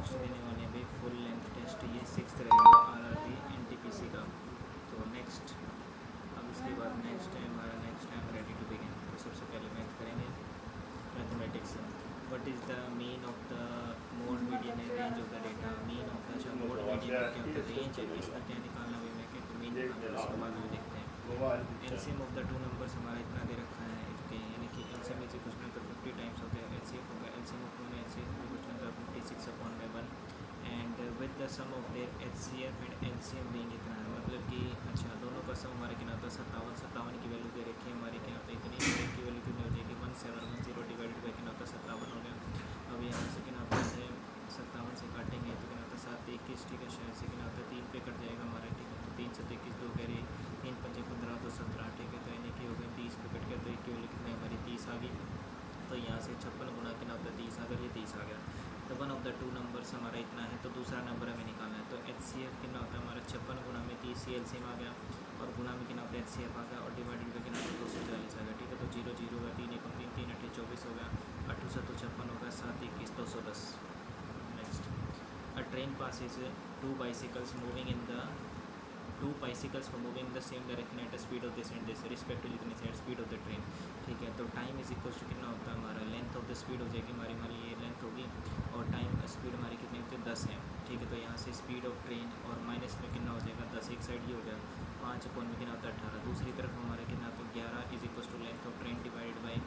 Test देने वाले हैं भाई, फुल लेंथ टेस्ट। ये 6th रहेगा आरआरबी एनटीपीसी का। तो नेक्स्ट, अब इसके बाद नेक्स्ट है हमारा, next time ready to begin. तो सबसे पहले मैथ करेंगे, mathematics. What is the mean of the mode median range of the data. Mean of the, अच्छा मोड मीडियन क्या होता है, रेंज है, इसका क्या निकालना भी मैं तो मीन निकालना, उसके बाद में देखते हैं। LCM of the two numbers हमारा इतना दे रखा है इसके, यानी कि LCM is equal to 50 times हो गया एलसीएम होगा, LCM of 1 LCM is equal to 56/1 and with the sum of their HCF and LCM being इतना है, मतलब कि अच्छा दोनों का सम हमारे क्या होता है 57 की वैल्यू दे रखी है हमारी, क्या होता है इतनी, की वैल्यू कितनी हो जाएगी 1710 डिवाइडेड बाई क्या होता है 57 हो गया। अब यहाँ से क्या होता है 57 से काटेंगे तो क्या होता है 7 21, ठीक है, शायद से क्या होता है 3 पे कट जाएगा हमारा, ठीक है। तो 3 7 21 2 कह रही 3 5 15 2 17, ठीक है। तो यानी कि हो गया 30 पे कट गया, तो एक की वैल्यू कितनी हमारी 30 आ गई। तो यहाँ से 56 गुना कितना होता है 30, अगर ये 30 आ गया तो one of the two numbers हमारा इतना है। तो दूसरा नंबर हमें निकालना है। तो एचसीएफ कितना होता है हमारा 56 गुना में 30 सी एलसीएम आ गया, और गुना में कितना होता है एचसीएफ आ गया, और डिवाइडेड बाई कितना 240 आ गया, ठीक है। तो 0 0 होगा, 3 1 3 3 8 24 हो गया, 8 7 56 होगा, 7 21 210। Next, a train passes two bicycles for moving in the same direction at a speed of this and this respectively कितनी से speed of the train, ठीक है। तो टाइम इज इक्वल टू कितना होता है हमारा, लेंथ ऑफ द स्पीड हो जाएगी हमारी, मान ली ये लेंथ होगी और टाइम स्पीड हमारी कितनी होती है 10 है, ठीक है। तो यहाँ से स्पीड ऑफ ट्रेन और माइनस में कितना हो जाएगा 10, एक साइड ही हो गया, 5 अपॉन में कितना होता है 18, दूसरी तरफ हमारा कितना होता है 11 is equal to length of train divided by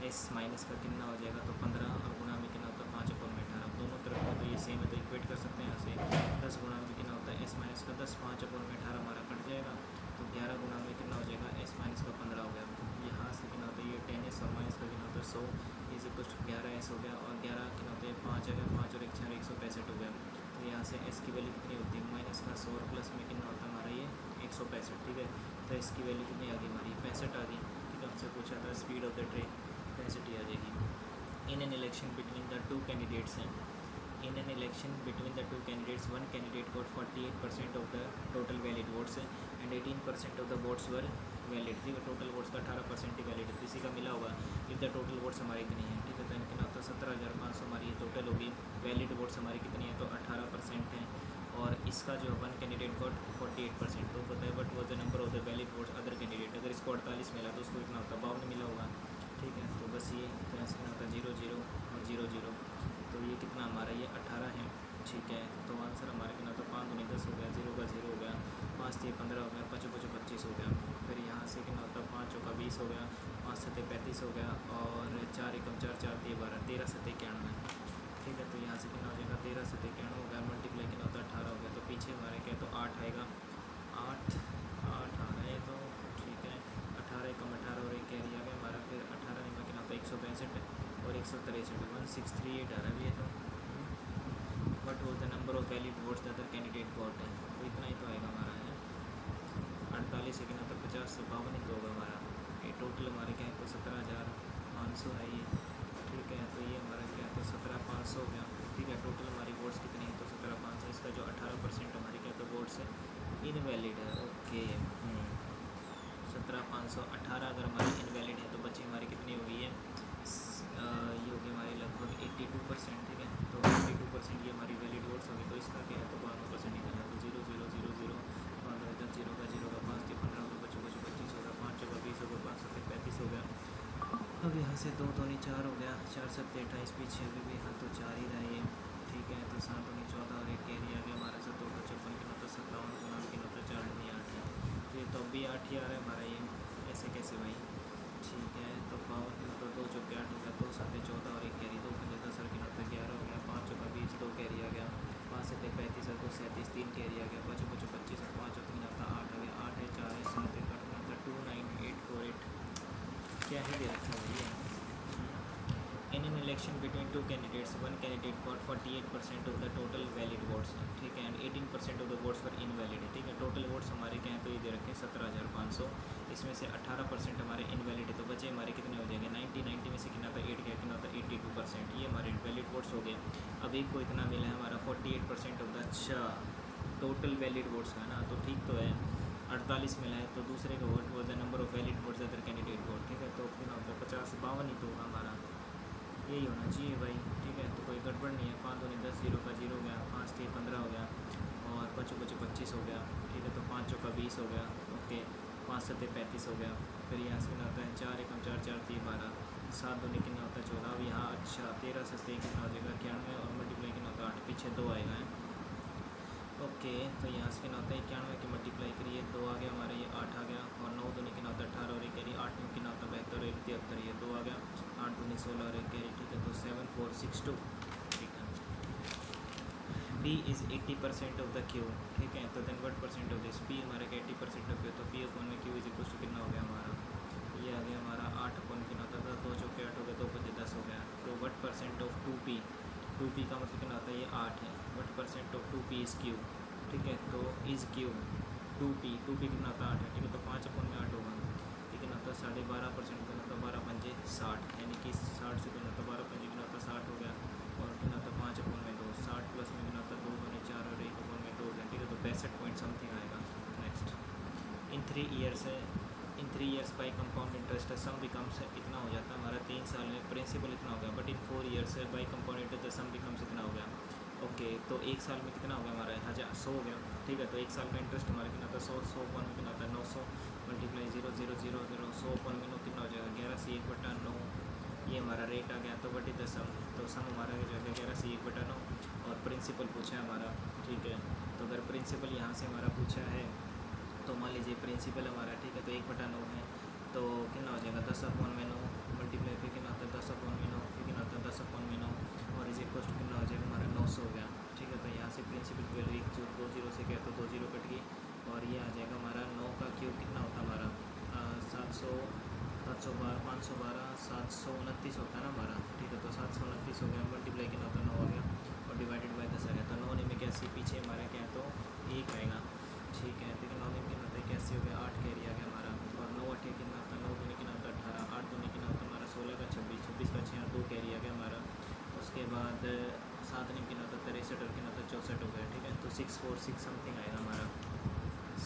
S minus का कितना हो जाएगा तो 15, और गुना में कितना होता है 5 अपॉन में 18, दोनों तरफ का तो ये सेम है, तो इक्वेट कर सकते हैं यहाँ से 10 गुना में कितना होता है एस माइनस का 10, 5 अपॉन में 18 हमारा कट जाएगा, तो 11 गुना में कितना हो जाएगा एस माइनस का 15 हो गया। यहाँ से कितना होता है ये 10 एस और माइनस का कितना होता है 100 इज इक्वल टू 11 एस हो गया, और 11 कितना होता है 5 आ गया, 5 और 1 4 165 हो गया। तो यहाँ से एस की वैल्यू कितनी होती है माइनस का 100 और प्लस में कितना होता है हमारा ये 165, ठीक है। तो इसकी वैल्यू कितनी आ गई हमारी 65 आ गई, ठीक है। हमसे पूछा था स्पीड ऑफ द ट्रेन 65 आ जाएगी। In an election between the two candidates हैं, in an election between the two candidates, one candidate got 48% of the total valid votes and 18% of the votes were valid, ठीक है। Total votes का 18% ही valid है, किसी का मिला होगा if the total votes हमारी कितनी है, ठीक है। तो कितना होता है 17,500 हमारी ये टोटल होगी, वैलिड वोट्स हमारी कितनी है तो 18% है, और इसका जो वन कैंडिडेट गॉट 48%, तो बताए बट वो the number of the valid votes other candidate, अगर इसको 48 मिला तो उसको कितना होता है 52 मिला होगा, ठीक है। तो बस ये तो ऐसे कितना होता है 0 0 और 0 0, तो ये कितना हमारा ये 18 है, ठीक है। तो आंसर हमारे कितना होता है 5 दूनी 10 हो गया, 0 का 0 हो गया, 5 3 15 हो गया, 5 5 25 हो गया। फिर यहाँ से कितना होता है 5 का 20 हो गया, 5 7 35 हो गया, और 4 1 4 4 13 13 7 91, ठीक है। तो यहाँ से कितना हो जाएगा 13 7 91 हो गया, मल्टीप्लाई कितना होता है 18 हो गया, तो पीछे हमारे क्या तो 8 आएगा, 8 8 आ रहा है, तो ठीक है 18 कम 18 और एक कैरी आ गया हमारा, फिर 18 में कितना होता है 165 और 163 1638 आ रहा है ये तो। बट वो the number of valid votes the other candidate got है, तो इतना ही तो आएगा हमारा है 48 से कितना तो 50 से 52 ही तो होगा हमारा, ये टोटल हमारे क्या है तो 17,500 है ये, ठीक है। तो ये हमारा क्या है तो 17,500 हो गया, ठीक है। टोटल हमारी वोट्स कितनी है तो 17,500, इसका जो 18% हमारी क्या तो वोट्स है इनवैलिड है, ओके। 17,518 अगर हमारी इनवैलिड है तो बच्चे हमारी कितनी हो गई है ये होगी हमारी लगभग 82%, ठीक है। तो 82% ये हमारी वैलिड वोट्स होगी, तो इसका क्या है तो 52% निकलना, तो 0 0 0 0 15 10 0 का 0 का 5 3 15 होगा, 25 25 होगा, 5 का 20 होगा, 5 7 35 हो गया। अब यहाँ से 2 2 4 हो गया, 4 7 28 पीछे अभी भी हाँ तो 4 ही रहा ये, ठीक है। तो 7 2 14 और एक कैरी आ गया हमारा 7 2 56 किलो तो 57 गुना किलो तो 4 नहीं 8 है, तो ये तो अभी 8 ही आ रहा है हमारा ये, ऐसे कैसे भाई, ठीक है। तो 52 तो 2 चौके 8 हो गया, 2 7 14 और एक कैरी 2 5 10 और किलो तो 11 हो गया, 5 का 20 2 कैरी आ गया, 5 7 35 और 2 37 3 कैरी आ गया, 5 5 25 और 5 और 3 आता 8 आ गया, 8 है 4 है 7 है 8 मतलब 2 9 8 4 8 क्या ही दे रखा है भैया। In an election between two candidates, one candidate got 48% of the total valid votes, ठीक है, and 18% of the votes for invalid, ठीक है। टोटल वोट्स हमारे क्या हैं तो ये दे रखे हैं 17,500, इसमें से 18% हमारे इनवैलिड है, तो बचे हमारे कितने हो जाएंगे 90 90 में से कितना था 8 गया, कितना होता है 82%, ये हमारे वैलिड वोट्स हो गए। अब एक को इतना मिला है हमारा 48% ऑफ द, अच्छा टोटल वैलिड वोट्स का ना, तो ठीक तो है 48 मिला है, तो दूसरे का वोट वो the number of valid votes other candidate vote, ठीक है। तो कितना होता है 50 52 ही तो होगा हमारा, यही होना चाहिए भाई, ठीक है। तो कोई गड़बड़ नहीं है। 5 दूनी 10, 0 का 0 हो गया, 5 3 15 हो गया, और 5 5 25 हो गया, ठीक है। तो 5 चौका 20 हो गया, ओके। 5 7 35 हो गया। फिर यहाँ से कितना होता है 4 एकम 4 4 3 12, 7 दूनी कितना होता है 14। अब यहाँ अच्छा 13 7 कितना हो जाएगा 91, और मल्टीप्लाई कितना होता है 8, पीछे 2 आएगा है, ओके। तो यहाँ से कितना होता है 91 की मल्टीप्लाई करिए 2 आ गया हमारा, ये 8 आ गया, और 9 दूनी कितना होता है 18, और एक कैरी 8 में कितना होता है 72, और 73, ये 2 आ गया, 8 दूनी 16 और एक कैरी, ठीक है। तो 7462, ठीक है। P is 80% of the Q, ठीक है। तो then what percent of this, P हमारा 80% ऑफ क्यू, तो P अपॉन में क्यू इज इक्वल टू कितना हो गया हमारा, ये आ गया हमारा 8 अपॉन कितना होता था 2 चौके 8 हो गया, 2 5 10 हो गया। तो what percent of 2P, 2P का मतलब कितना होता है ये 8 है। What percent of 2P is Q, ठीक है। तो इज़ क्यू 2P, 2P कितना होता है 8 है, ठीक है। तो 5 अपॉन में 8 होगा, ठीक है ना। तो 12.5% कितना होता है 12 पंजे 60, यानी कि 60 से कितना होता है 12 पंजे कितना होता है 60 हो गया, और कितना होता है 5 अपॉन में 2, 60 प्लस में कितना होता है 2 दूनी 4 और 1 अपॉन में 2 है, ठीक है। तो 62 पॉइंट समथिंग आएगा। नेक्स्ट, इन 3 ईयर्स है, इन 3 years by compound interest some becomes, इतना हो जाता है हमारा 3 साल में प्रिंसिपल इतना हो गया, but in 4 years by compound interest some becomes इतना हो गया, ओके। तो 1 साल में कितना हो गया हमारा 100 हो गया, ठीक है। तो 1 साल का इंटरेस्ट हमारा कितना था 100, 100 अपॉन में कितना था 900, मल्टीप्लाई 0 0 0 0, 100 अपॉन में 9 कितना हो जाएगा 11 से 1/9, ये हमारा रेट आ गया। तो वट इज द सम, तो सम हमारा जो है 11 से 1/9, और प्रिंसिपल पूछा है हमारा, ठीक है। तो अगर प्रिंसिपल यहाँ से हमारा पूछा है, तो मान लीजिए प्रिंसिपल हमारा, ठीक है, तो 1/9 है, तो कितना हो जाएगा 10 अपॉन में 9, मल्टीप्लाई फिर कितना होता है 10 अपॉन में 9, फिर कितना होता है 10 अपॉन में 9, और इज इक्वल टू कितना हो जाएगा हमारा 900 हो गया, ठीक है। तो यहाँ से प्रिंसिपल की वैल्यू 2 0 से क्या, तो 2 0 कट गई, और ये आ जाएगा हमारा 9 का क्यूब कितना होता है हमारा 700 712 512 729 होता है ना हमारा, ठीक है। तो 729 हो गया, मल्टीप्लाई कितना होता है 9 आ गया, और डिवाइडेड बाई 10 आ गया। तो 9 में कैसे पीछे हमारा क्या है तो 1 आएगा, ठीक है। तो 9 में कितना होता है कैसे हो गया 8 कैरी आ गया हमारा, और 9 8 कितना होता है 9 दूनी कितना होता है 18, 8 दूनी कितना होता है हमारा 16 का 26, 26 का 6, 2 कैरी आ गया हमारा। उसके बाद 7 में कितना होता है 63, और कितना होता है 64 हो गया, ठीक है। तो 646 समथिंग आएगा हमारा,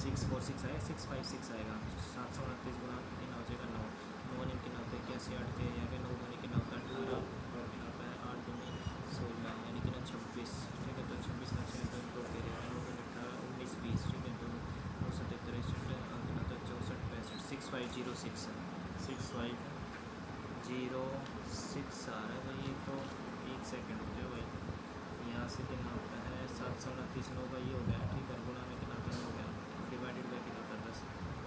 646 आएगा 656 आएगा, 729 गुना कितना हो जाएगा 9, 9 में कितना होता है 81, 8 के यहाँ पे 9 दूनी कितना होता है 18, और कितना होता है 8 दूनी 16, यानी कि 26, ठीक है। तो 26 का 6 तो 2 कैरी आ गया, 9 दूनी 18 19 20, ठीक है। तो 977 63 और कितना होता है 64 65, 6506 6506 आ रहा है भाई। ये तो 1 सेकंड हो गया भाई, यहाँ से कितना होता है 729 9 का ये हो गया, ठीक है। गुना में कितना होता है हो गया, डिवाइडेड बाई कितना होता है 10,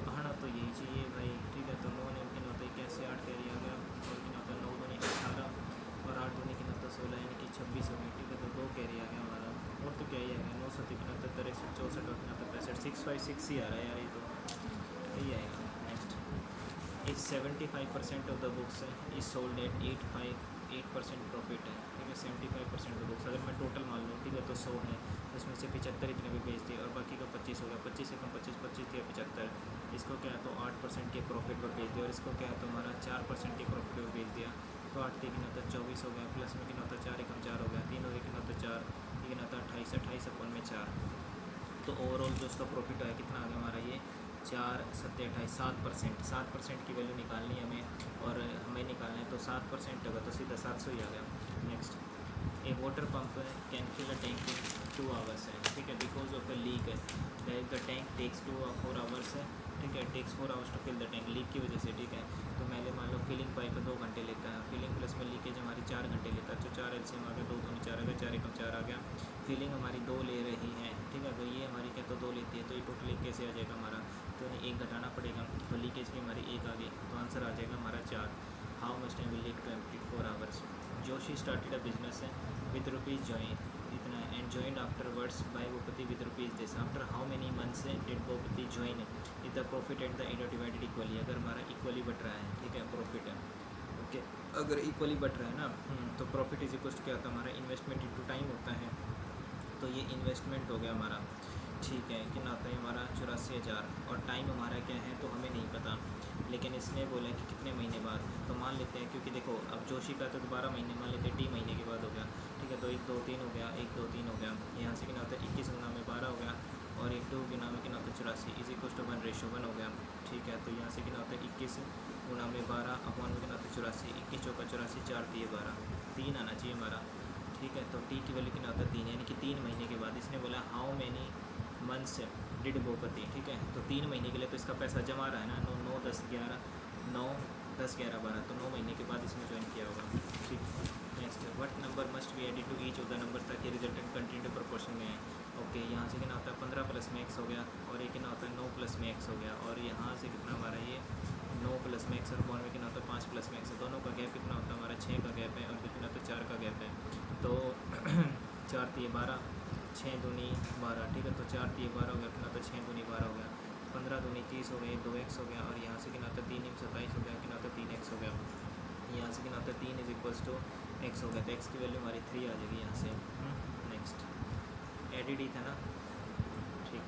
कहना तो यही चाहिए भाई, ठीक है। तो 9 में कितना होता है कैसे 8 कैरी आ गया, और कितना होता है 9 दूनी 18, और 8 दूनी कितना होता है 16, यानी कि 26 हो गया, ठीक है। तो 2 कैरी आ गया हमारा, और तो क्या ही आ गया 900 कितना होता है 63 64 और कितना होता है 65, 656 ही आ रहा है यार, ये तो यही आएगा। Next, if 75% of the books is sold at 8% profit है, ठीक है। 75% ऑफ द बुक्स, अगर मैं टोटल मान लूँ, ठीक है, तो 100 है, उसमें से 75 इतने भी बेच दिए, और बाकी का 25 हो गया, 25 से कम 25 25 दिया 75, इसको क्या है तो 8% के प्रॉफिट पर बेच दिया, और इसको क्या है तो हमारा 4% के प्रॉफिट पर बेच दिया। तो 8 कितना होता है 24 हो गया, प्लस में कितना होता है 4 एकम 4 हो गया, 3 हो गया कितना होता है 4, कितना होता है 28, 28 अपॉन में 4। तो ओवरऑल जो उसका प्रॉफिट है कितना आ गया हमारा ये 4 7 28, 7% की वैल्यू निकालनी है हमें, और हमें निकालना है तो 7% होगा, तो सीधा 700 ही आ गया। Next, a water pump can fill a tank in 2 hours है, ठीक है। बिकॉज ऑफ अ लीक है, the tank takes 2 or 4 hours है, ठीक है। Takes 4 hours to fill the tank, leak की वजह से, ठीक है। तो मैंने मान लो फिलिंग पाइप 2 घंटे लेता है, फिलिंग प्लस में लीकेज हमारी 4 घंटे लेता है, तो 4 एलसीएम आ गया, 2 दूनी 4 आ गया, 4 एकम 4 आ गया। फिलिंग हमारी 2 ले रही है, ठीक है। तो ये हमारी क्या तो 2 लेती है, तो ये टोटल कैसे आ जाएगा हमारा, तो इन्हें 1 घटाना पड़ेगा, तो लीकेज की हमारी 1 आ गई, तो आंसर आ जाएगा हमारा 4। How much time will leak to empty 4 hours. Joshi started a business with rupees join इतना, and joined afterwards by Bhupati with rupees this, after how many months did Bhupati join is the profit at the end divided equally. अगर हमारा equally but रहा है, ठीक है, profit है, okay. अगर equally but रहा है ना, तो प्रॉफिट इज इक्वल टू क्या होता है हमारा इन्वेस्टमेंट इनटू टाइम होता है, तो ये इन्वेस्टमेंट हो गया हमारा, ठीक है। कितना आता है हमारा 84,000, और टाइम हमारा क्या है तो हमें नहीं पता, लेकिन इसने बोला कि कितने महीने बाद, तो मान लेते हैं, क्योंकि देखो अब जोशी का तो 12 महीने, मान लेते हैं 3 महीने के बाद हो गया, ठीक है। तो 1 2 3 हो गया, 1 2 3 हो गया, यहाँ से कितना होता है 21 गुना में 12 हो गया, और 1 2 गुना में कितना होता है 84 इज इक्वल टू 1:1 हो गया, ठीक है। तो यहाँ से कितना होता है 21 गुना में 12 अपॉन में कितना होता है 84, 21 चौका 84, 4 दिए 12, 3 आना चाहिए हमारा, ठीक है। तो टी की वैल्यू कितना होता है 3, यानी कि 3 महीने के बाद इसने बोला how many months did Bhupathi, ठीक है। तो 3 महीने के लिए तो इसका पैसा जमा रहा है ना, 9 9 10 11 9 10 11 12, तो 9 महीने के बाद इसने ज्वाइन किया होगा, ठीक। Next, what number must be added to each of the numbers ताकि रिजल्टेंट कंटिन्यू प्रोपोर्शन में है। ओके, यहाँ से कितना होता है 15 प्लस में x हो गया, और ये कितना होता है 9 प्लस में x हो गया, और यहाँ से कितना हमारा ये 9 प्लस में x और बॉन में कितना होता है 5 प्लस में x, दोनों का गैप कितना होता है हमारा 6 का गैप है, और कितना होता है 4 का गैप है। तो 4 3 12, 6 दूनी 12, ठीक है। तो 4 3 12 हो गया, कितना होता है 6 दूनी 12 हो गया, 15 दूनी 30 हो गई, 2x हो गया, और यहाँ से कितना होता है 3 27 हो गया, कितना होता है 3x हो गया, यहाँ से कितना होता है 3 इज इक्वल्स टू x हो गया, तो x की वैल्यू हमारी 3 आ जाएगी यहाँ से। नेक्स्ट, एडिड ही था ना, ठीक।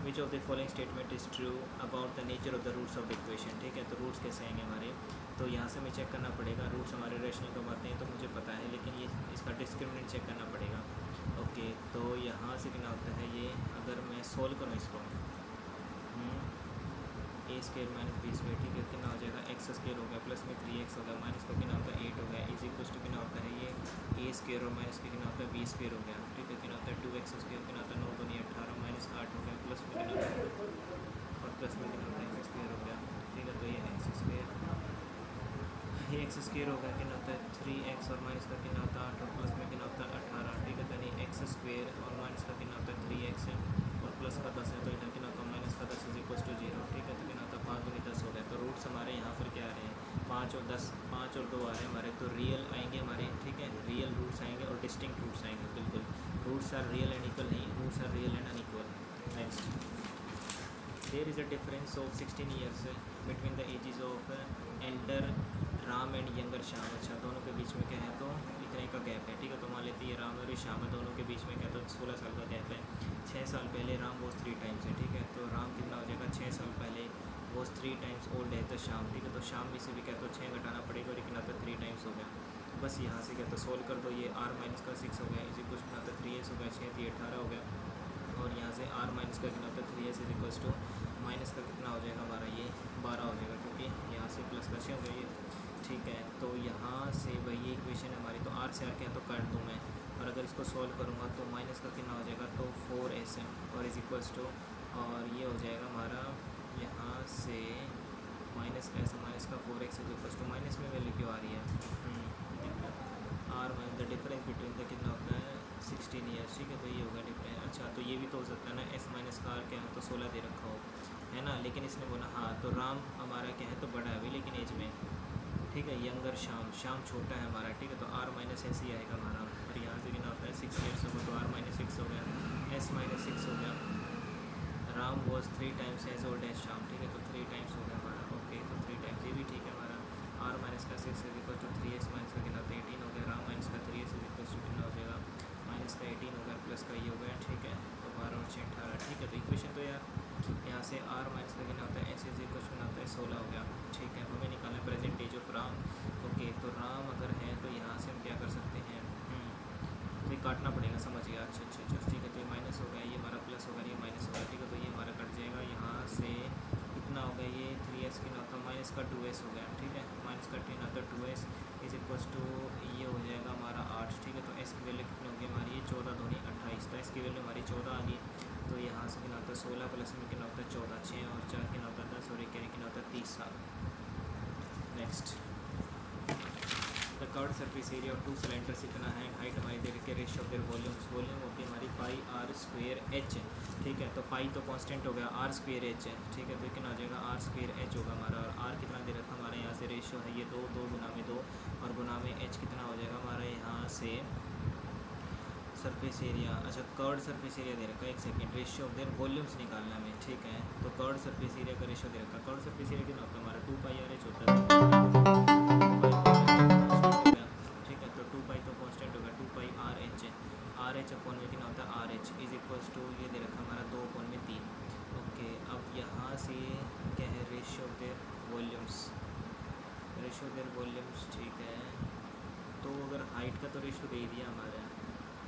Which of the following statement is true about the nature of the roots of the equation, ठीक है। तो रूट्स कैसे आएंगे हमारे, तो यहाँ से हमें चेक करना पड़ेगा, रूट्स हमारे रेशनल कब आते हैं तो मुझे पता है, लेकिन ये इसका डिस्क्रिमिनेंट चेक करना पड़ेगा। ओके, तो यहाँ से कितना होता है ये, अगर मैं सोल्व करूँ इसको, ए स्केयर माइनस बी स्केयर, ठीक है। कितना हो जाएगा एक्स स्केयर हो गया, प्लस में 3x हो गया, माइनस का कितना होता है 8 हो गया, इज इक्वल्स टू कितना होता है ये ए स्केयर और माइनस का कितना होता है बी स्केयर हो गया, ठीक है। कितना होता है 2x स्केयर, कितना होता है 9 दूनी 18, माइनस 8 हो गया, प्लस में कितना होता है, और प्लस में कितना होता है एक्स स्केयर हो गया, ठीक है। तो ये एक्स स्केयर हो गया, कितना होता है 3x और माइनस का कितना होता है 8, और प्लस में कितना होता है 18, ठीक है। यानी एक्स स्क्वेयर और माइनस का कितना होता है 3x है, और प्लस का 10 है, तो इधर कितना होता है माइनस का 10 इज इक्वल्स टू 0, ठीक है। तो कितना होता है 5 दूनी 10 हो गया। तो रूट्स हमारे यहाँ पर क्या आ रहे हैं 5 और 10, 5 और 2 आ रहे हैं हमारे, तो रियल आएंगे हमारे, ठीक है। रियल रूट्स आएंगे और डिस्टिंक्ट रूट्स आएंगे, बिल्कुल। Roots are real and equal नहीं, roots are real and unequal. Next, there is a difference of 16 years between the ages of elder Ram and younger Shyam. अच्छा, दोनों के बीच में क्या है तो इतने का गैप है, ठीक है। तो मान लेते हैं राम और ये श्याम है, दोनों के बीच में क्या तो 16 साल का गैप है। 6 साल पहले राम वॉज 3 टाइम्स है, ठीक है। तो राम कितना हो जाएगा 6 साल पहले वॉज 3 टाइम्स ओल्ड है, तो श्याम, ठीक है। तो श्याम में से भी क्या तो 6 घटाना पड़ेगा, और कितना तो 3 टाइम्स हो गया। बस यहाँ से क्या तो सोल्व कर दो, ये r माइनस का 6 हो गया, इसी कुछ कितना तो 3s हो गया, 6 3 18 हो गया, और यहाँ से r माइनस का कितना होता है 3s is equals to minus का कितना हो जाएगा हमारा ये 12 हो जाएगा, क्योंकि यहाँ से प्लस का 6 हो गया ये, ठीक है। तो यहाँ से भाई ये इक्वेशन हमारी, तो r से r क्या है तो काट दूँ मैं, और अगर इसको सॉल्व करूँगा तो माइनस का कितना हो जाएगा तो 4s है, और इज इक्वल्स टू, और ये हो जाएगा हमारा यहाँ से माइनस का ऐसा, माइनस का 4x is equals to, minus में वैल्यू क्यों आ रही है, r minus the difference between the कितना होता है 16 ईयर्स, ठीक है। तो ये होगा डिफरेंस। अच्छा, तो ये भी तो हो सकता है ना s माइनस का r क्या है तो 16 दे रखा हो, है ना। लेकिन इसने बोला हाँ, तो राम हमारा क्या है तो बड़ा है अभी, लेकिन एज में, ठीक है। यंगर श्याम छोटा है हमारा, ठीक है। तो r माइनस एस ही आएगा हमारा, और यहाँ से कितना होता है 6 ईयर्स होगा, तो r माइनस 6 हो गया, s माइनस 6 हो गया। Ram was 3 times as old as Shyam, ठीक है। तो 3 टाइम्स हो गया हमारा, ओके। तो 3 टाइम्स ये भी ठीक है हमारा, r माइनस का 6 is equal to 3s minus का कितना होता है 18 हो गया, राम माइनस का 3s इज इक्वल टू कितना हो जाएगा माइनस का 18 हो गया, प्लस का ये हो गया, ठीक है। तो 12 और 6 18, ठीक है। तो इक्वेशन तो यार यहाँ से r माइनस का कितना होता है s इज इक्वल टू कितना होता है 16 हो गया, ठीक है। हमें निकालना है present age of Ram, okay. तो राम अगर है तो यहाँ से हम क्या कर सकते हैं, तो ये काटना पड़ेगा, समझ गया। अच्छा अच्छा अच्छा, ठीक है। तो ये माइनस हो गया, ये हमारा प्लस होगा, ये माइनस होगा, ठीक है। तो ये हमारा कट जाएगा, यहाँ से कितना हो गया ये 3s कितना होता है माइनस का 2s हो गया, ठीक है। माइनस का 3 आता है 2s इज इक्वल्स टू ये हो जाएगा हमारा 8, ठीक है। तो s की वैल्यू कितनी होगी हमारी 14 दूनी 28, तो s की वैल्यू हमारी 14 आ गई। तो यहाँ से कितना होता है 16 प्लस में कितना होता है 14, 6 और 4 कितना होता है 10, और एक कितना होता है 30 साल। Next, the curved surface area of 2 cylinders इतना है, हाइट हमारी दे रखी है, ratio of their volumes, volume होती है हमारी पाई r स्क्वेयर h, ठीक है। तो पाई तो कांस्टेंट हो गया, r स्क्वेयर h है, ठीक है। तो कितना हो जाएगा r स्क्वेयर h होगा हमारा, और r कितना दे रखा हमारा यहाँ से रेशियो है ये 2 2 गुना में 2, और गुना में h कितना हो जाएगा हमारा यहाँ से सरफेस एरिया। अच्छा, कर्व्ड सरफेस एरिया दे रखा है, एक second, ratio of their volumes निकालना है, ठीक है। तो कर्व्ड सरफेस एरिया का रेशियो दे रखा है, कर्व्ड सरफेस एरिया कितना होता है हमारा 2 पाई r h होता है, ठीक है। तो 2 पाई तो कांस्टेंट होगा, 2 पाई r h अपॉन में कितना होता है r h is equals to ये दे रखा हमारा 2 अपॉन में 3, ओके। अब यहाँ से क्या है ratio of their volumes, ratio of their volumes, ठीक है। तो अगर हाइट का तो रेशियो दे दिया हमारा,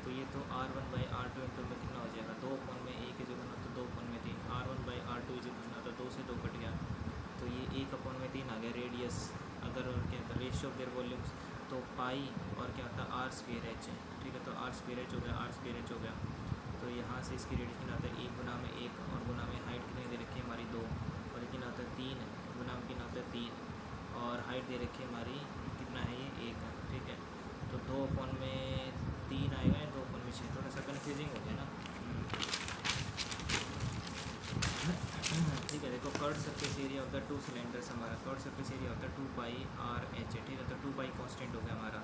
तो ये तो r1 बाई r2 इंटू में कितना हो जाएगा 2 अपॉन में 1 इज इक्वल टू 2 अपॉन में 3, r1 by r2 is equal to 2 से 2 कट गया, तो ये 1 अपॉन में 3 आ गया रेडियस। अगर और क्या था रेशियो ऑफ देयर वॉल्यूम्स, तो तो पाई और क्या होता है आर स्क्वेयर एच, ठीक है। तो आर स्क्वेयर एच हो गया, आर स्क्वेयर एच हो गया। तो यहाँ से इसकी रेडियस कितना आता है 1 गुना में 1 और गुना में हाइट कितनी दे रखी है हमारी 2 और कितना होता है 3 गुना में कितना होता है 3 और हाइट दे रखी है हमारी कितना है ये 1, ठीक है। तो 2/3 आएगा या 2/6, थोड़ा सा कन्फ्यूजिंग हो गया ना। ठीक है, देखो curved surface area of the to cylinders, हमारा कर्ड सरफेस एरिया होता है 2πr/h, ठीक है। तो 2π कांस्टेंट हो गया हमारा,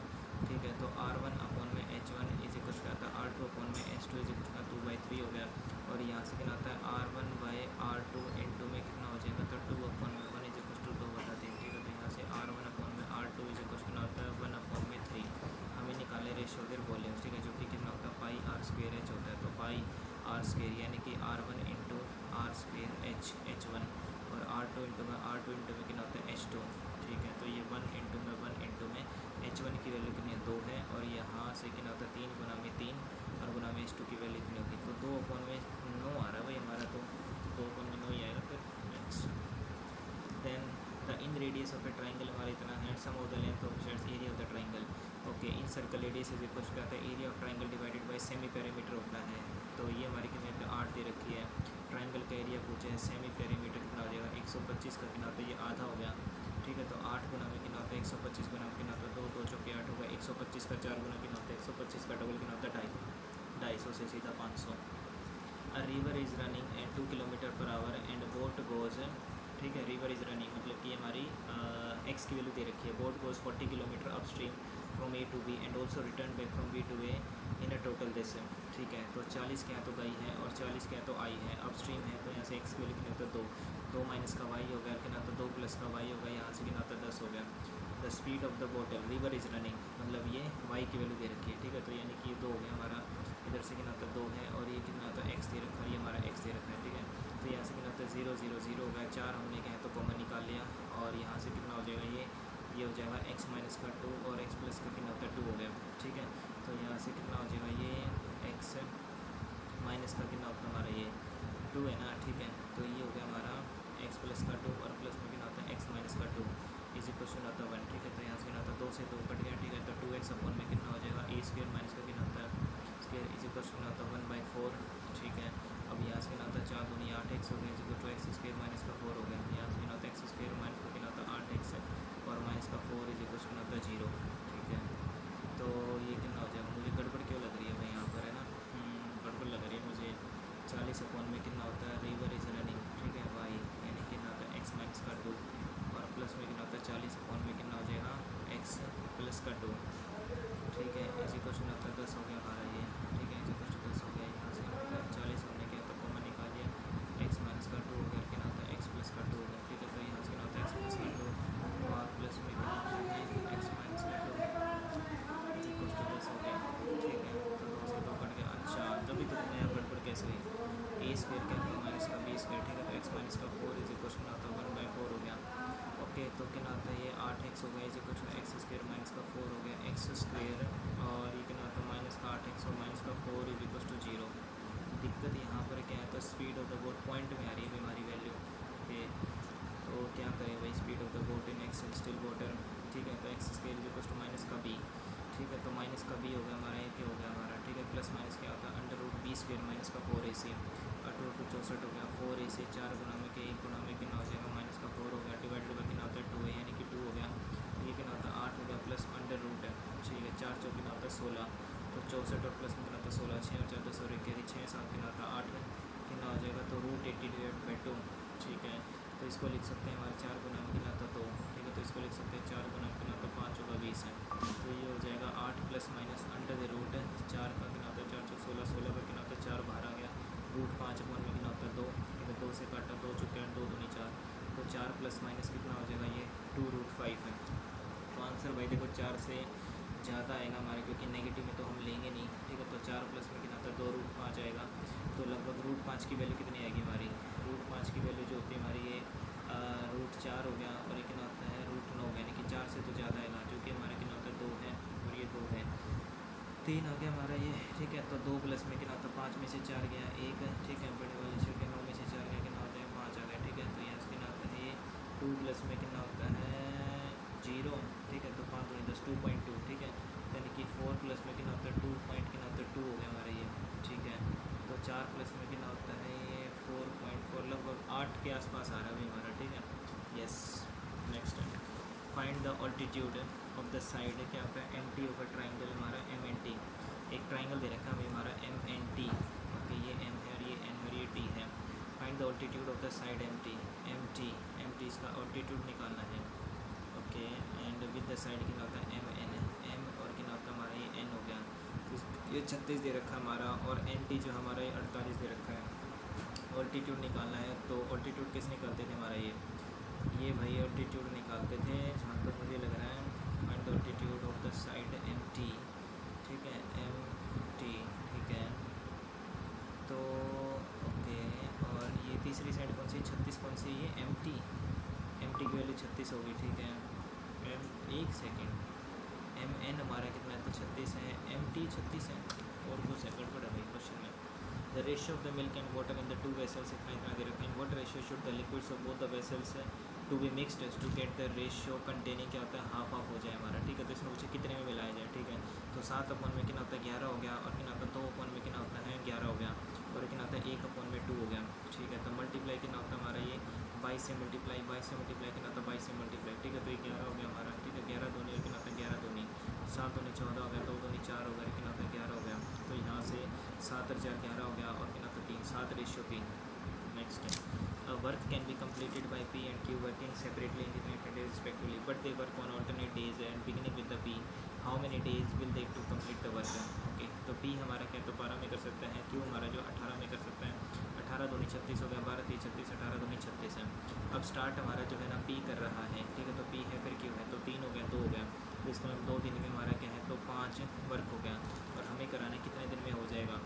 ठीक है। तो r1 में h1 इज इक्वल क्या आता है r2 में h2 इज इक्वल 2/3 हो गया। और यहाँ से कितना आता है r1/r2 इंटू में कितना हो जाएगा तो 2/1 इज इक्वल 2/3, ठीक है। तो यहाँ से r1 में r2 इज इक्वल कितना होता है 1/3। हमें निकाले रेशियो ऑफ देयर वॉल्यूम्स, ठीक है, जो कि कितना होता है पाई आर स्क्वेयर एच होता है। तो पाई आर स्क्वेयर यानी कि r1 into are square h1 और r2 इंटू में कितना होता है h2, ठीक है। तो ये 1 इंटू में h1 की वैल्यू कितनी है 2 है और यहाँ से कितना होता है 3 गुना में 3 और गुना में h2 की वैल्यू कितनी होगी तो 2/9 आ रहा है भाई हमारा, तो 2/9 ही आएगा फिर। Next then the in radius of a triangle हमारा इतना है, sum of the length of sides area of the triangle, okay. In circle radius is equal क्या होता है area of triangle divided by semi perimeter होता है। तो ये हमारी कितने पे 8 दे रखी है। ट्राइंगल का एरिया पूछे है, सेमी पेरीमीटर कितना हो जाएगा 125 का कितना होता है ये आधा हो गया, ठीक है। तो 8 गुना में कितना होता है 125 गुना में कितना होता है 2 2 चौके 8 होगा। 125 का 4 गुना कितना होता है 125 का डबल कितना होता है 250 से सीधा 500। A river is running at 2 kilometre per hour and boat goes, ठीक है। रिवर इज़ रनिंग मतलब कि हमारी एक्स की वैल्यू दे रखी है। Boat goes 40 kilometre upstream from A to B and also return back from B to A in a total this, ठीक है। तो 40 के यहाँ तो गई है और 40 के यहाँ तो आई है, अप स्ट्रीम है। तो यहाँ से एक्स की वैल्यू कितनी होता है 2 माइनस का वाई हो गया, कितना तो 2 प्लस का वाई होगा, यहाँ से कितना होता है 10 हो गया। The speed of the bottle river is running मतलब ये वाई की वैल्यू दे रखी है, ठीक है। तो यानी कि ये 2 हो गया हमारा, इधर से कितना होता है 2 है और ये कितना होता है एक्स दे रखा है, ये हमारा एक्स दे रखा है, ठीक है। तो यहाँ से कितना होता है 0 0 0 हो गया, 4 हमने क्या है तो कॉमन निकाल लिया और यहाँ से कितना हो जाएगा ये हो जाएगा x माइनस का 2 और x प्लस का कितना होता है 2 हो गया, ठीक है। तो यहाँ से कितना हो जाएगा ये x माइनस का कितना होता है हमारा ये 2 है ना, ठीक है। तो ये हो गया हमारा x प्लस का 2 और प्लस में कितना होता है x माइनस का 2 इज इक्वल टू होता है 1, ठीक है। तो यहाँ से कितना होता है 2 से 2 कट गया, ठीक है। तो 2x अपॉन में कितना हो जाएगा a स्क्वायर माइनस का कितना होता है स्क्वायर इज इक्वल टू होता है 1/4, ठीक है। अब यहाँ से कितना होता है 4 दूनी 8x हो गया is equal to x square minus का 4 हो गया। यहाँ से कितना होता है x स्क्वायर माइनस का कितना होता है 8x और माइनस का 4 इज इक्वल टू होता है 0, ठीक है। तो ये कितना हो जाएगा, मुझे गड़बड़ क्यों लग रही है भाई यहाँ पर, है ना, गड़बड़ लग रही है मुझे। 40 अपॉन में कितना होता है रिवर इज रनिंग, ठीक है, वाई यानी कितना होता है x माइनस का 2 और प्लस में कितना होता है 40 अपॉन में कितना हो जाएगा x प्लस का 2, ठीक है। इस इक्वल टू होता है 10 हो गया हमारा ये, ठीक है। इस इक्वल टू 10 हो गया, यहाँ से होता है 40 हमने किया तो कॉमन निकाल लिया, x माइनस का 2 हो गया, कितना होता है x प्लस का 2 हो गया, ठीक है। तो यहाँ से कितना होता है x प्लस का 2 और प्लस में कितना होता है x माइनस का 2 इस इक्वल टू 10 हो गया, ठीक है। तो 2 से 2 कट गया, अच्छा तभी तो नया गड़बड़ कैसे हुई, a स्क्वायर क्या होता है माइनस का b स्क्वायर, ठीक है। तो x माइनस का 4 इज इक्वल टू होता है 1/4 हो गया, ओके। तो कितना आता है ये 8x हो गया is equal to x square minus का 4 हो गया x स्क्वायर और ये कितना आता है माइनस का 8x और माइनस का 4 इज इक्वल टू 0। दिक्कत यहाँ पर क्या है तो speed of the boat point में आ रही है हमारी वैल्यू, ओके। तो क्या करें भाई speed of the boat in X still water, ठीक है। तो x square is equal to minus का b, ठीक है। तो माइनस का b हो गया हमारा, ये क्या हो गया हमारा, ठीक है। प्लस माइनस क्या होता है under root b square minus का 4ac 64 हो गया 4ac 4 गुना में के 1 गुना में कितना हो जाएगा माइनस का 4 हो गया डिवाइडेड बाई कितना होता है 2 है यानी कि 2 हो गया। ये कितना होता है 8 हो गया प्लस अंडर रूट है, ठीक है। 4 चौक कितना होता है 16 तो 64 और प्लस में कितना होता है 16 6 और 4 10 और 1 6 7 कितना होता है 8 कितना हो जाएगा तो रूट 80 डिवाइड बाई 2, ठीक है। तो इसको लिख सकते हैं हमारे 4 गुना में कितना होता है 2, ठीक है। तो इसको लिख सकते हैं 4 गुना में कितना होता है 5 होगा 20 है। तो ये हो जाएगा 8 plus minus under the root 4 का कितना होता है 4 चौक 16 16 का कितना होता है 4 बाहर आ गया रूट 5 अपॉन में कितना होता है 2, ठीक है। 2 से काटा 2 चुके 2 दूनी 4 तो 4 प्लस माइनस कितना हो जाएगा ये 2√5 है। तो आंसर भाई देखो 4 से ज़्यादा आएगा हमारे क्योंकि नेगेटिव में तो हम लेंगे नहीं, ठीक है। तो 4 प्लस में कितना आता है 2√5 आएगा। तो लगभग √5 की वैल्यू कितनी आएगी हमारी, √5 की वैल्यू जो होती है हमारी ये √4 हो गया और ये कितना होता है √9 हो गया, यानी कि 4 से तो ज़्यादा आएगा जो कि हमारा कितना होता है 2 है और ये 2 है 3 हो गया हमारा ये, ठीक है। तो 2 प्लस में कितना होता है 5 में से 4 गया 1, ठीक है। बड़े वाले छोटे 9 में से 4 गया कितना होता है 5 आ गया, ठीक है। तो यहाँ से कितना होता है ये 2 प्लस में कितना होता है 0 0, ठीक है, तो 5 दूनी 10, 2.2, ठीक है, यानी कि 4 प्लस में कितना होता है 2 पॉइंट कितना होता है 2 हो गया हमारा ये, ठीक है, तो 4 प्लस में कितना होता है ये 4.4, लगभग 8 के आसपास आ रहा है अभी हमारा, ठीक है। यस, नेक्स्ट है find the altitude of the side, क्या होता है एम टी होगा ट्राइंगल हमारा एम एन टी, एक ट्राइंगल दे रखा है अभी हमारा एम एन टी, ओके, ये एम है और ये एन और ये टी है। Find the altitude of the side M T इसका ऑल्टीट्यूड निकालना है, okay, and with the side कितना होता है एम एन, एम और कितना होता है हमारा ये एन हो गया, ये 36 दे रखा है हमारा, और एन टी जो हमारा ये 48 दे रखा है। ऑल्टीट्यूड निकालना है, तो ऑल्टीट्यूड किस निकालते थे हमारा ये भाई ऑल्टीट्यूड निकालते थे जहाँ तक मुझे लग रहा है, find the altitude of the side M T, ठीक है, एम टी, ठीक है, तो ओके, और ये तीसरी साइड कौन सी 36 कौन सी, ये एम टी की वैल्यू 36 होगी, ठीक है, एम, एक सेकेंड, एम एन हमारा कितना है तो 36 है, एम टी 36 है, और कुछ है गड़बड़ है भाई क्वेश्चन में। The ratio of the milk and water in the two vessels, इतना दे रखें, what ratio should the liquids of both the vessels to be mixed to get the ratio containing, क्या होता है हाफ ऑफ हो जाए हमारा, ठीक है, तो इसमें मुझे कितने में मिलाया जाए, ठीक है, तो 7 अपॉन में कितना होता है 11 हो गया, और कितना होता है 2 अपॉन में कितना होता है 11 हो गया, और कितना होता है 1 अपॉन में 2 हो गया, ठीक है, तो मल्टीप्लाई कितना होता है हमारा ये 22 से मल्टीप्लाई कितना होता है 22 से मल्टीप्लाई, ठीक है, तो ये 11 हो गया हमारा, ठीक है, 11 दूनी और कितना होता है 11 दूनी 7 दूनी 14 हो गया, 2 दूनी 4 हो गया, कितना होता है 11 हो गया, तो यहाँ से 7 और 4 11 हो गया, और कितना होता है 3, 7:3। नेक्स्ट है work can be completed by P and Q working separately independent days respectively, but they work on alternate days and beginning with the P. How many days will they to complete the work? Okay, तो P हमारा क्या तो 12 में कर सकता है, Q हमारा जो 18 में कर सकता है, 18 दूनी 36 हो गया, 12 3 36, 18 दूनी 36 है। अब स्टार्ट हमारा जो है ना P कर रहा है, ठीक है, तो P है, फिर Q है, तो 3 हो गया, 2 हो गया, तो इसका मतलब 2 दिन में हमारा क्या है तो 5 वर्क हो गया, और हमें कराना कितने दिन में हो जाएगा,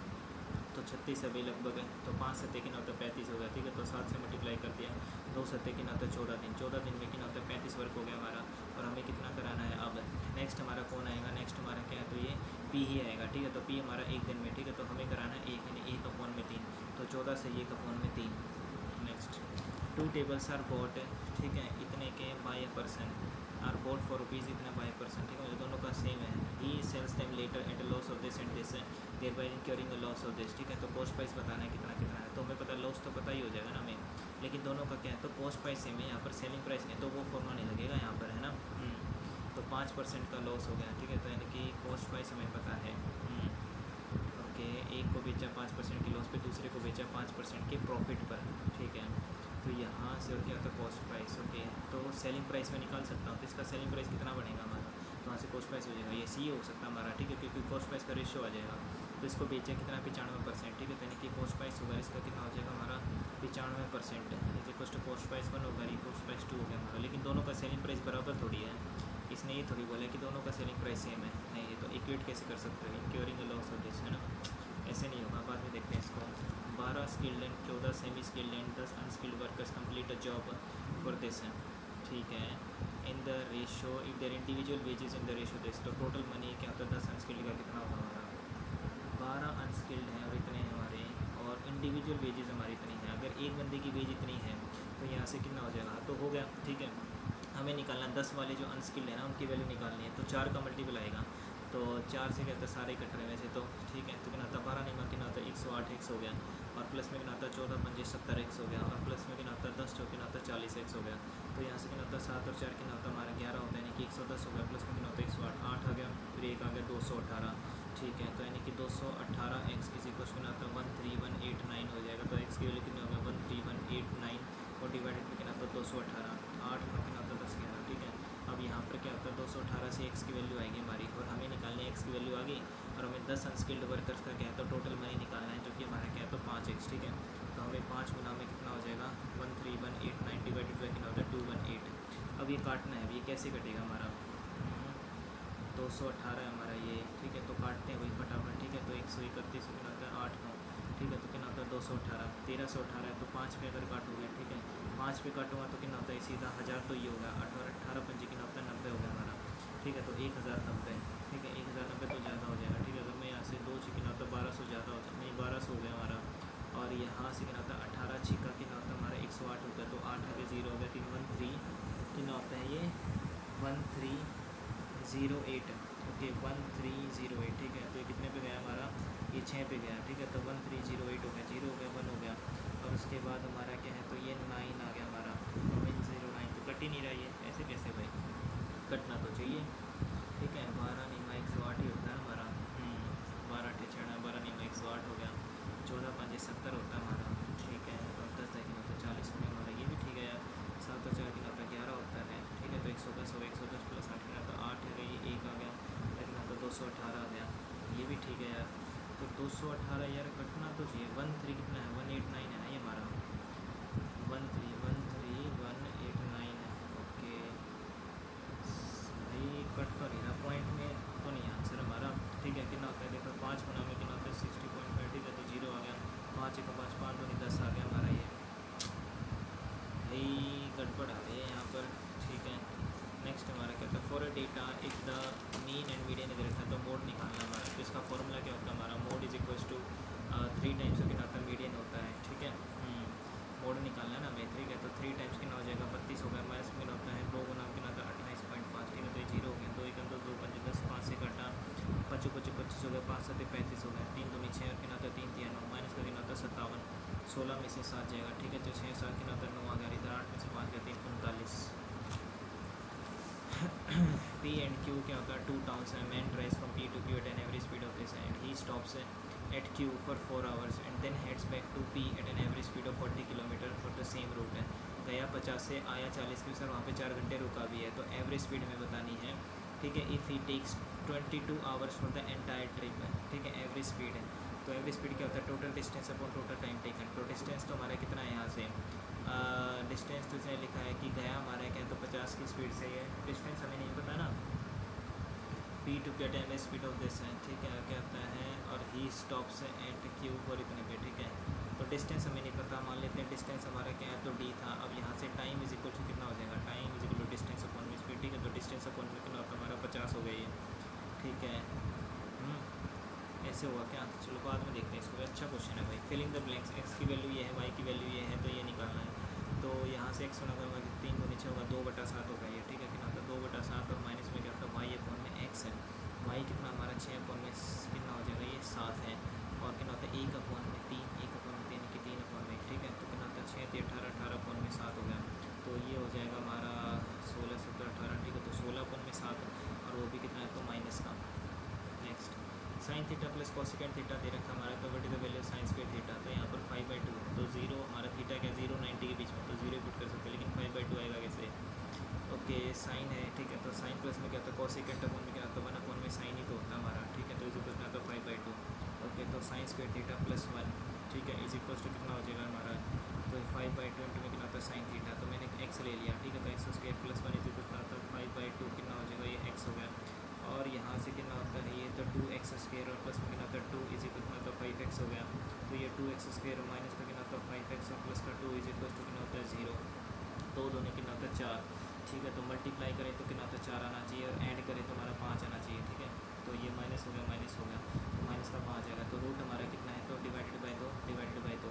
तो 36 अभी लगभग है, तो 5 सत्ते कितना होता है 35 हो गया, ठीक है, तो 7 से मल्टीप्लाई कर दिया, 2 सत्ते कितना होता है 14 दिन, 14 दिन में कितना होता है 35 वर्क हो गया हमारा, और हमें कितना कराना है। अब नेक्स्ट हमारा कौन आएगा, नेक्स्ट हमारा क्या है तो ये P ही आएगा, ठीक है, तो P हमारा 1 दिन में, ठीक है, तो हमें कराना है 1 यानी 1 अपॉन में 3, तो 14 से 1 अपॉन में 3। नेक्स्ट 2 टेबल्स आर बॉट, ठीक है, इतने के by a person, are bought for rupees इतना बाय पर्सन, ठीक है, दोनों का सेम है, he sells them later at a loss of this and this, thereby incurring a loss of this, ठीक है, तो कॉस्ट प्राइस बताना है कितना कितना है, तो हमें पता लॉस तो पता ही हो जाएगा ना हमें, लेकिन दोनों का क्या है तो कॉस्ट प्राइस सेम है, यहाँ पर सेलिंग प्राइस नहीं, तो वो फॉर्मूला नहीं लगेगा यहाँ पर, है ना। तो 5% का लॉस हो गया, ठीक है, तो यानी कि कॉस्ट प्राइस हमें पता है, ओके, एक को बेचा 5% की लॉस पे, दूसरे को बेचा 5% के प्रॉफिट पर, ठीक है, तो यहाँ से और क्या होता है कॉस्ट प्राइस, ओके, तो सेलिंग प्राइस में निकाल सकता हूँ, तो इसका सेलिंग प्राइस कितना बनेगा हमारा, तो वहाँ से कॉस्ट प्राइस हो जाएगा, ये सी हो सकता है हमारा, ठीक है, क्योंकि कॉस्ट प्राइस का रेशियो आ जाएगा, तो इसको बेचें कितना 95%, ठीक है, तो यानी कि कॉस्ट प्राइस होगा इसका कितना हो जाएगा हमारा 95%, कॉस्ट कॉस्ट प्राइस 1 होगा, ये कॉस्ट प्राइस 2 हो गया हमारा, लेकिन दोनों का सेलिंग प्राइस बराबर थोड़ी है, इसने ये थोड़ी बोला कि दोनों का सेलिंग प्राइस सेम है, नहीं, ये तो इक्वेट कैसे कर सकते हो, इंक्योरिंग लॉस ऑफ दिस, है ना, ऐसे नहीं होगा, बाद में देखते हैं इसको। 12 skilled and 14 semi skilled and 10 unskilled workers complete a job for this, ठीक है, in the ratio if their individual wages in the ratio this, तो टोटल मनी क्या होता है 10 अनस्किल्ड का कितना होगा हमारा, 12 अनस्किल्ड हैं और इतने हैं हमारे, और इंडिविजुअल वेजेस हमारी इतनी हैं, अगर एक बंदे की वेज इतनी है तो यहाँ से कितना हो जाएगा, तो हो गया, ठीक है, हमें निकालना 10 वाले जो अनस्किल्ड है ना उनकी वैल्यू निकालनी है, तो 4 का मल्टीपल आएगा, तो 4 से क्या होता है सारे कट रहे वैसे तो, ठीक है, तो कितना होता है 12 नहीं कितना होता है 108 एक्स हो गया, और प्लस में कितना होता है 14 पंजे 70 एक्स हो गया, और प्लस में कितना होता है 10 कितना होता है 40 एक्स हो गया, तो यहाँ से कितना होता है 7 और 4 कितना होता है हमारा 11 होता है, यानी कि 110 हो गया, प्लस में कितना होता है 108 8 आ गया, फिर एक आ गया 218, ठीक है, तो यानी कि 218 एक्स किसी को कितना होता है 13189 हो जाएगा, तो एक्स की वैल्यू कितनी होगा 13189, और डिवाइडेड में कितना होता है 218, 8 का कितना होता है 10 11, ठीक है, अब यहाँ पर क्या होता है 218 से एक्स की वैल्यू आएगी हमारी, और हमें निकालने एक्स की वैल्यू आ गई, और हमें 10 अनस्किल्ड वर्कर्स का क्या है तो टोटल मनी निकालना है, जो कि हमारा क्या है तो 5 एक्स, ठीक है, तो हमें 5 गुना में कितना हो जाएगा 13189 डिवाइडेड बाई कितना होता है 218, अब ये काटना है, अब ये कैसे कटेगा हमारा 218 है हमारा ये, ठीक है, तो काटते हैं वही फटाफट, ठीक है, तो 131 कितना होता है 8 9, ठीक है, तो कितना होता है 218, 1318 है, तो 5 पे अगर काटोगे, ठीक है, 5 पे काटूंगा तो कितना होता है सीधा 1000, तो ये होगा 18 पंजे कितना होता है 90 हो गया हमारा, ठीक है, तो 1090, ठीक है, 1090 तो ज़्यादा हो जाएगा, ठीक है, अगर मैं यहाँ से 2 कितना होता है 1200 ज़्यादा हो जाए, नहीं 1200 हो गया हमारा, और यहाँ से कितना होता है 18 छिका कितना होता है हमारा 108 हो गया, तो 8 आगे 0 हो गया, 313 कितना होता है ये 13 08, ओके 1308, ठीक है। तो ये कितने पे गया हमारा, ये 6 पे गया, ठीक है। तो 1308 हो गया, 0 हो गया, 1 हो गया, और उसके बाद हमारा क्या है, तो ये 9 आ गया हमारा 109। तो कट ही नहीं रहा, ये ऐसे कैसे भाई, कटना तो चाहिए, ठीक है। 12 नीमा 108 ही होता है हमारा, 12 8 6 12 नीमा 108 हो गया, 14 5 70 होता है हमारा, ठीक है। और 10 10 होता है 40 हो गया हमारा, ये भी ठीक है यार। 7 और 4 दिन होता है 11 होता है, ठीक है। तो 110 होगा, 110 प्लस 8 कितना, तो 8 है, ये 1 आ गया, लेकिन तो 218 आ गया, ये भी ठीक है यार। तो 218 यार कटना तो चाहिए। 13 कितना है, 189 है ना ये हमारा, 13189 है, ओके भाई। कट तो नहीं रहा, पॉइंट में तो नहीं आंसर हमारा, ठीक है। कितना होता है देखो, 5 गुना में कितना होता है 60.5, ठीक है। तो 0 आ गया, 5 1 5 5 2 10 आ गया हमारा, ये भाई गड़बड़ आ रही है यहाँ पर, ठीक है। नेक्स्ट हमारा क्या था, for a data if the mean and median इधर रखा, तो मोड निकालना हमारा। तो इसका फॉर्मूला क्या होता है हमारा, mode is equals to 3 times कितना होता है, मीडियन होता है, ठीक है। मोड निकालना है ना हमें, ठीक है। तो 3 टाइम्स कितना हो जाएगा, 32 हो गया, माइनस में होता है 2 गुना कितना होता है 28.5, ठीक है। तो ये 0 हो गया, 2 1 2 5 10, 5 से काटा 5 25 25 हो गया, 5 7 35 हो गया, 3 2 6 और कितना होता है 3 3 9, माइनस का कितना होता है 57, 16 में से 7 जाएगा, ठीक है। तो 6 7 कितना होता है 9 आ गया, इधर 8 में से 5 गया 3 39। P and Q क्या होता है, 2 टाउन्स है। Man drives from P to Q at an average speed of this and he stops at Q for 4 hours and then heads back to P at an average speed of 40 kilometre for the same route है। गया 50 से, आया 40 के, sir वहाँ पे 4 घंटे रुका भी है, तो एवरेज स्पीड हमें बतानी है, ठीक है। If he takes 22 hours for the entire trip है, ठीक है। एवरेज स्पीड है, तो एवरेज स्पीड क्या होता है, total distance upon total time taken. तो डिस्टेंस तो हमारा कितना है यहाँ से, डिस्टेंस तो इसने लिखा है कि गया हमारा क्या है, तो 50 की स्पीड से, ये डिस्टेंस हमें नहीं पता ना। P to get an speed of this है, ठीक है। क्या होता है, और ही स्टॉप्स एट Q और इतने पे, ठीक है। तो डिस्टेंस हमें नहीं पता, मान लेते हैं डिस्टेंस हमारा क्या है, तो D था। अब यहाँ से टाइम इज इक्वल टू कितना हो जाएगा, time is equal to distance upon में स्पीड, ठीक है। तो डिस्टेंस अपॉन में कितना होता है हमारा 50 हो गया ये, ठीक है। ऐसे हुआ क्या, चलो बाद में देखते हैं इसको। अच्छा क्वेश्चन है भाई। फिलिंग द ब्लैंक्स, एक्स की वैल्यू ये है, वाई की वैल्यू ये है, तो ये निकालना है। तो यहाँ से एक्स होना होगा 3 को नीचे होगा 2/7 होगा ये, ठीक है। कितना होता है 2/7, और माइनस में क्या होता है वाई अपॉन में एक्स है। वाई कितना हमारा 6 अपॉन में कितना हो जाएगा, ये 7 है। और कितना होता है 1 अपॉन में 3, 1 अपॉन में 3 की 3 अपॉन में 1, ठीक है। तो कितना होता है 6 3 18, 18 अपॉन में 7 हो गया। तो ये हो जाएगा हमारा 16 17 18, ठीक है। तो 16 अपॉन में 7, और वो भी कितना है, तो माइनस का। Next, sine theta plus cosecant theta दे रखा हमारा, तो what is the value of sine square theta. तो यहाँ पर 5/2, तो 0 हमारा थीटा क्या 0 90 के बीच में, तो 0 पुट कर सकते हैं, लेकिन 5/2 आएगा कैसे, ओके। साइन है, ठीक है। तो साइन प्लस में क्या होता है, कोसेकेंट अपॉन में क्या होता है 1 अपॉन में साइन ही तो होता है हमारा, ठीक है। तो इज इक्वल टू 5/2, ओके। तो साइन स्क्वायर थीटा प्लस 1, ठीक है, इज इक्वल टू कितना हो जाएगा हमारा, तो 5/2 में कितना होता है साइन थीटा। तो मैंने एक्स ले लिया, ठीक है। तो X square plus 1 is equal to 5/2 कितना हो जाएगा, ये एक्स हो गया। और यहाँ से कितना होता है ये, तो 2x स्क्वायर और प्लस में कितना होता है 2 इज इक्वल टू 5x हो गया। तो ये 2x स्क्वायर और माइनस का कितना होता है 5x और प्लस का 2 इज इक्वल टू कितना होता है 0। तो दोनों कितना होता है 4, ठीक है। तो मल्टीप्लाई करें तो कितना होता है 4 आना चाहिए, और ऐड करें तो हमारा 5 आना चाहिए, ठीक है। तो ये माइनस हो गया, माइनस हो गया, तो माइनस का 5 आएगा। तो रूट हमारा कितना है, तो डिवाइडेड बाई 2, डिवाइडेड बाई 2।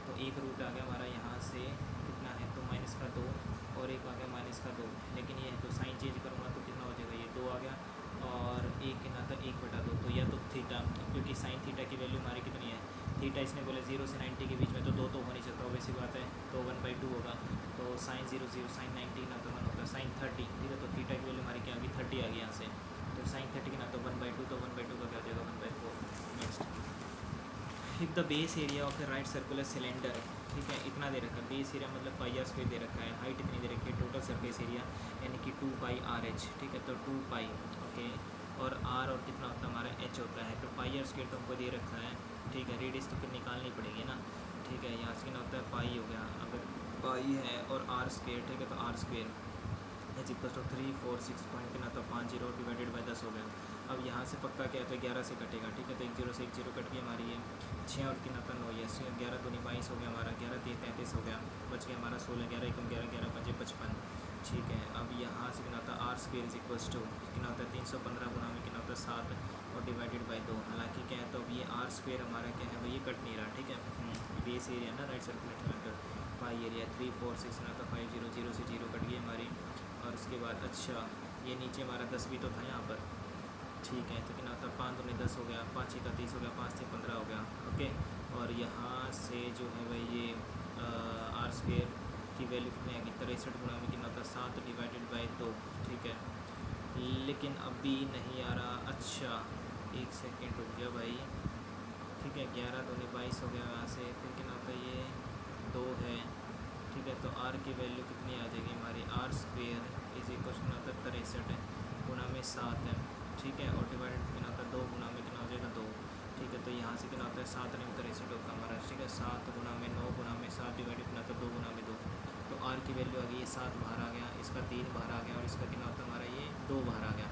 तो एक रूट आ गया हमारा यहाँ से कितना है, तो माइनस का 2, और एक आ गया माइनस का 2। लेकिन ये है तो साइन चेंज करूँगा तो कितना हो जाएगा, ये 2 आ गया, और एक कितना था 1/2। तो या तो थीटा, क्योंकि साइन थीटा की वैल्यू हमारी कितनी है, थीटा इसने बोले 0 से 90 के बीच में, तो 2 तो हो नहीं सकता, वैसी बात है। तो 1/2 होगा। तो साइन 0 0, साइन 90 ना तो 1 होता है, साइन 30, ठीक है। तो थीटा की वैल्यू हमारी क्या आ गई 30 आ गई यहाँ से। तो साइन 30 की ना तो 1/2, तो 1/2 का क्या हो जाएगा 1/4। Next, if the base area of A right circular cylinder, ठीक है, इतना दे रखा है बेस एरिया, मतलब पाई स्क्वायर दे रखा है। हाइट इतनी दे रखी है, टोटल सरफेस एरिया यानी कि 2πRh, ठीक है। तो 2π, ओके। और r और कितना होता है हमारा h होता है। तो पाई स्क्वायर तो हमको दे रखा है, ठीक है। रेडियस तो फिर निकालनी पड़ेगी ना, ठीक है। यहाँ से कितना होता है पाई हो गया, अगर पाई है, और r स्क्वायर, ठीक है। तो r square is equal to 346 point कितना तो 50 डिवाइडेड बाई 10 हो गया। अब यहाँ से पक्का क्या है, तो 11 से कटेगा, ठीक है। तो 1 0 से 1 0 कट गई हमारी ये 6, और कितना तो 9, 11 दूनी 22 हो गया हमारा, 11 3 33 हो गया, बच गया हमारा 16, 11 1 11 11 5 55, ठीक है। अब यहाँ से कितना होता है R square is equals to कितना होता है 315 गुना में कितना होता है 7, और डिवाइडेड बाई 2। हालांकि क्या है, तो अब ये आर स्क्वायर हमारा क्या है भाई, ये कट नहीं रहा, ठीक है। बेस एरिया ना राइट सर्कुलर सिलेंडर, पाई एरिया 346 ना तो 5 0 0 से 0 कट गई हमारी। और उसके बाद अच्छा ये नीचे हमारा 10 भी तो था यहाँ पर, ठीक है। तो कितना होता है 5 दूनी 10 हो गया, 5 छः का 30 हो गया, 5 से 15 हो गया, ओके। और यहाँ से जो है भाई ये आर स्क्वेयर की वैल्यू कितनी आएगी 63 गुणा में कितना होता है 7 डिवाइडेड बाई 2, ठीक है। लेकिन अभी नहीं आ रहा, अच्छा 1 सेकेंड रुक गया भाई, ठीक है। 11 दूनी 22 हो गया, यहाँ से फिर कितना होता है ये 2 है, ठीक है। तो आर की वैल्यू कितनी आ जाएगी हमारी, आर स्क्वेयर इज इक्वल कितना होता है 63 है गुणा में 7 है, ठीक है। और डिवाइडेड कितना होता है 2 गुणा में कितना हो जाएगा 2, ठीक है। तो यहाँ से कितना होता है 7 में 63 होगा हमारा, ठीक है। 7 गुणा में 9 गुणा में 7 डिवाइडेड कितना होता है 2 गुणा में 2, तो आर की वैल्यू आ गई, ये 7 बाहर आ गया, इसका 3 बाहर आ गया और इसका कितना होता है हमारा ये 2 बाहर आ गया,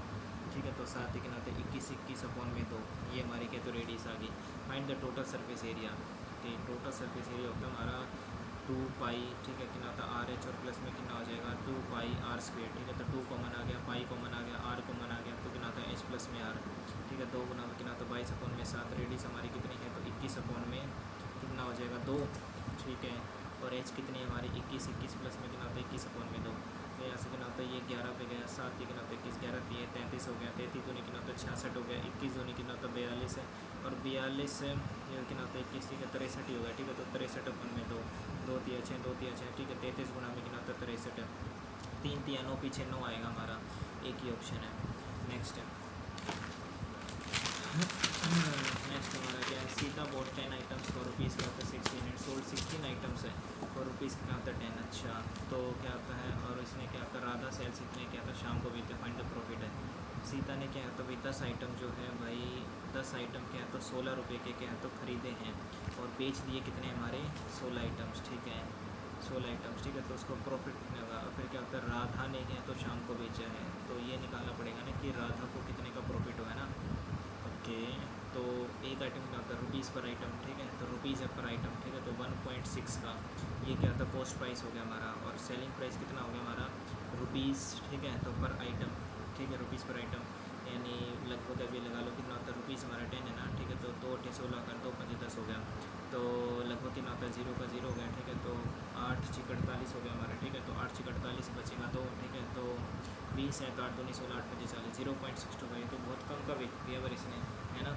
ठीक है। तो 7 कितना होता है 21 अपॉन में 2, ये हमारी क्या तो रेडियस आ गई। Find the total surface area, कि टोटल सरफेस एरिया होता है हमारा 2 पाई, ठीक है। कितना होता है आर एच और प्लस में कितना हो जाएगा 2 पाई आर स्क्वेयर, ठीक है। तो 2 कॉमन आ गया, पाई कॉमन आ गया, आर कॉमन आ गया, तो कितना होता है एच प्लस में आर, ठीक है। 2 गुना में कितना होता है 22 अपॉन में 7, रेडियस हमारी कितनी है तो 21 अपॉन में कितना हो जाएगा 2, ठीक है। और एच कितनी है हमारी 21, 21 प्लस में कितना होता है 21 अपॉन में 2, तो यहाँ से कितना होता है ये 11 पे गया, 7 ये कितना होता है 21, 11 3 33 हो गया, 33 दूनी कितना होता है 66 हो गया, 21 दूनी कितना होता है 42 है, और 42 ये कितना होता है 21, ठीक है 63 ही होगा, ठीक है। तो 63 अपन में 2 2 3 6 2 3 6, ठीक है। 33 गुणा में कितना होता है 63 है, 3 3 9 पीछे 9 आएगा हमारा, एक ही ऑप्शन है। नेक्स्ट नेक्स्ट हमारा क्या है, Sita boat 10 items for rupees क्या होता है 16 एंड सोल्ड 16 आइटम्स है और रुपीज़ क्या होता है 10, अच्छा। तो क्या होता है, और इसने क्या होता है राधा सेल्स इतने क्या था शाम को बेचते, फाइंड द प्रॉफिट है। सीता ने क्या है तो भाई 10 आइटम जो है भाई 10 आइटम क्या है तो 16 रुपये के क्या है तो ख़रीदे हैं और बेच दिए कितने हमारे 16 आइटम्स, ठीक है 16 आइटम्स, ठीक है। तो उसको प्रॉफिट कितने होगा, और फिर क्या होता है राधा ने क्या तो शाम को बेचा है, तो ये निकालना पड़ेगा ना कि राधा को कितने का प्रॉफिट हुआ है ना, ओके। तो एक आइटम क्या होता है रुपीज़ पर आइटम, ठीक है। तो रुपीज़ है पर आइटम, ठीक है। तो 1.6 का ये क्या होता है कॉस्ट प्राइस हो गया हमारा, और सेलिंग प्राइस कितना हो गया हमारा रुपीज़, ठीक है। तो पर आइटम, ठीक है रुपीज़ पर आइटम, यानी लगभग अभी लगा लो कितना होता है रुपीज़ हमारा 10 है ना, ठीक है। तो 2 8 16 कर 2 5 10 हो गया, तो लगभग कितना होता है 0 का 0 हो गया, ठीक है। तो 8 6 48 हो गया हमारा, ठीक है। तो 8 6 48 बचेगा 2, ठीक है। तो 20 है तो 8 2 16 8 5 40, 0.62 का, ये तो बहुत कम का बेच दिया पर इसने, है ना।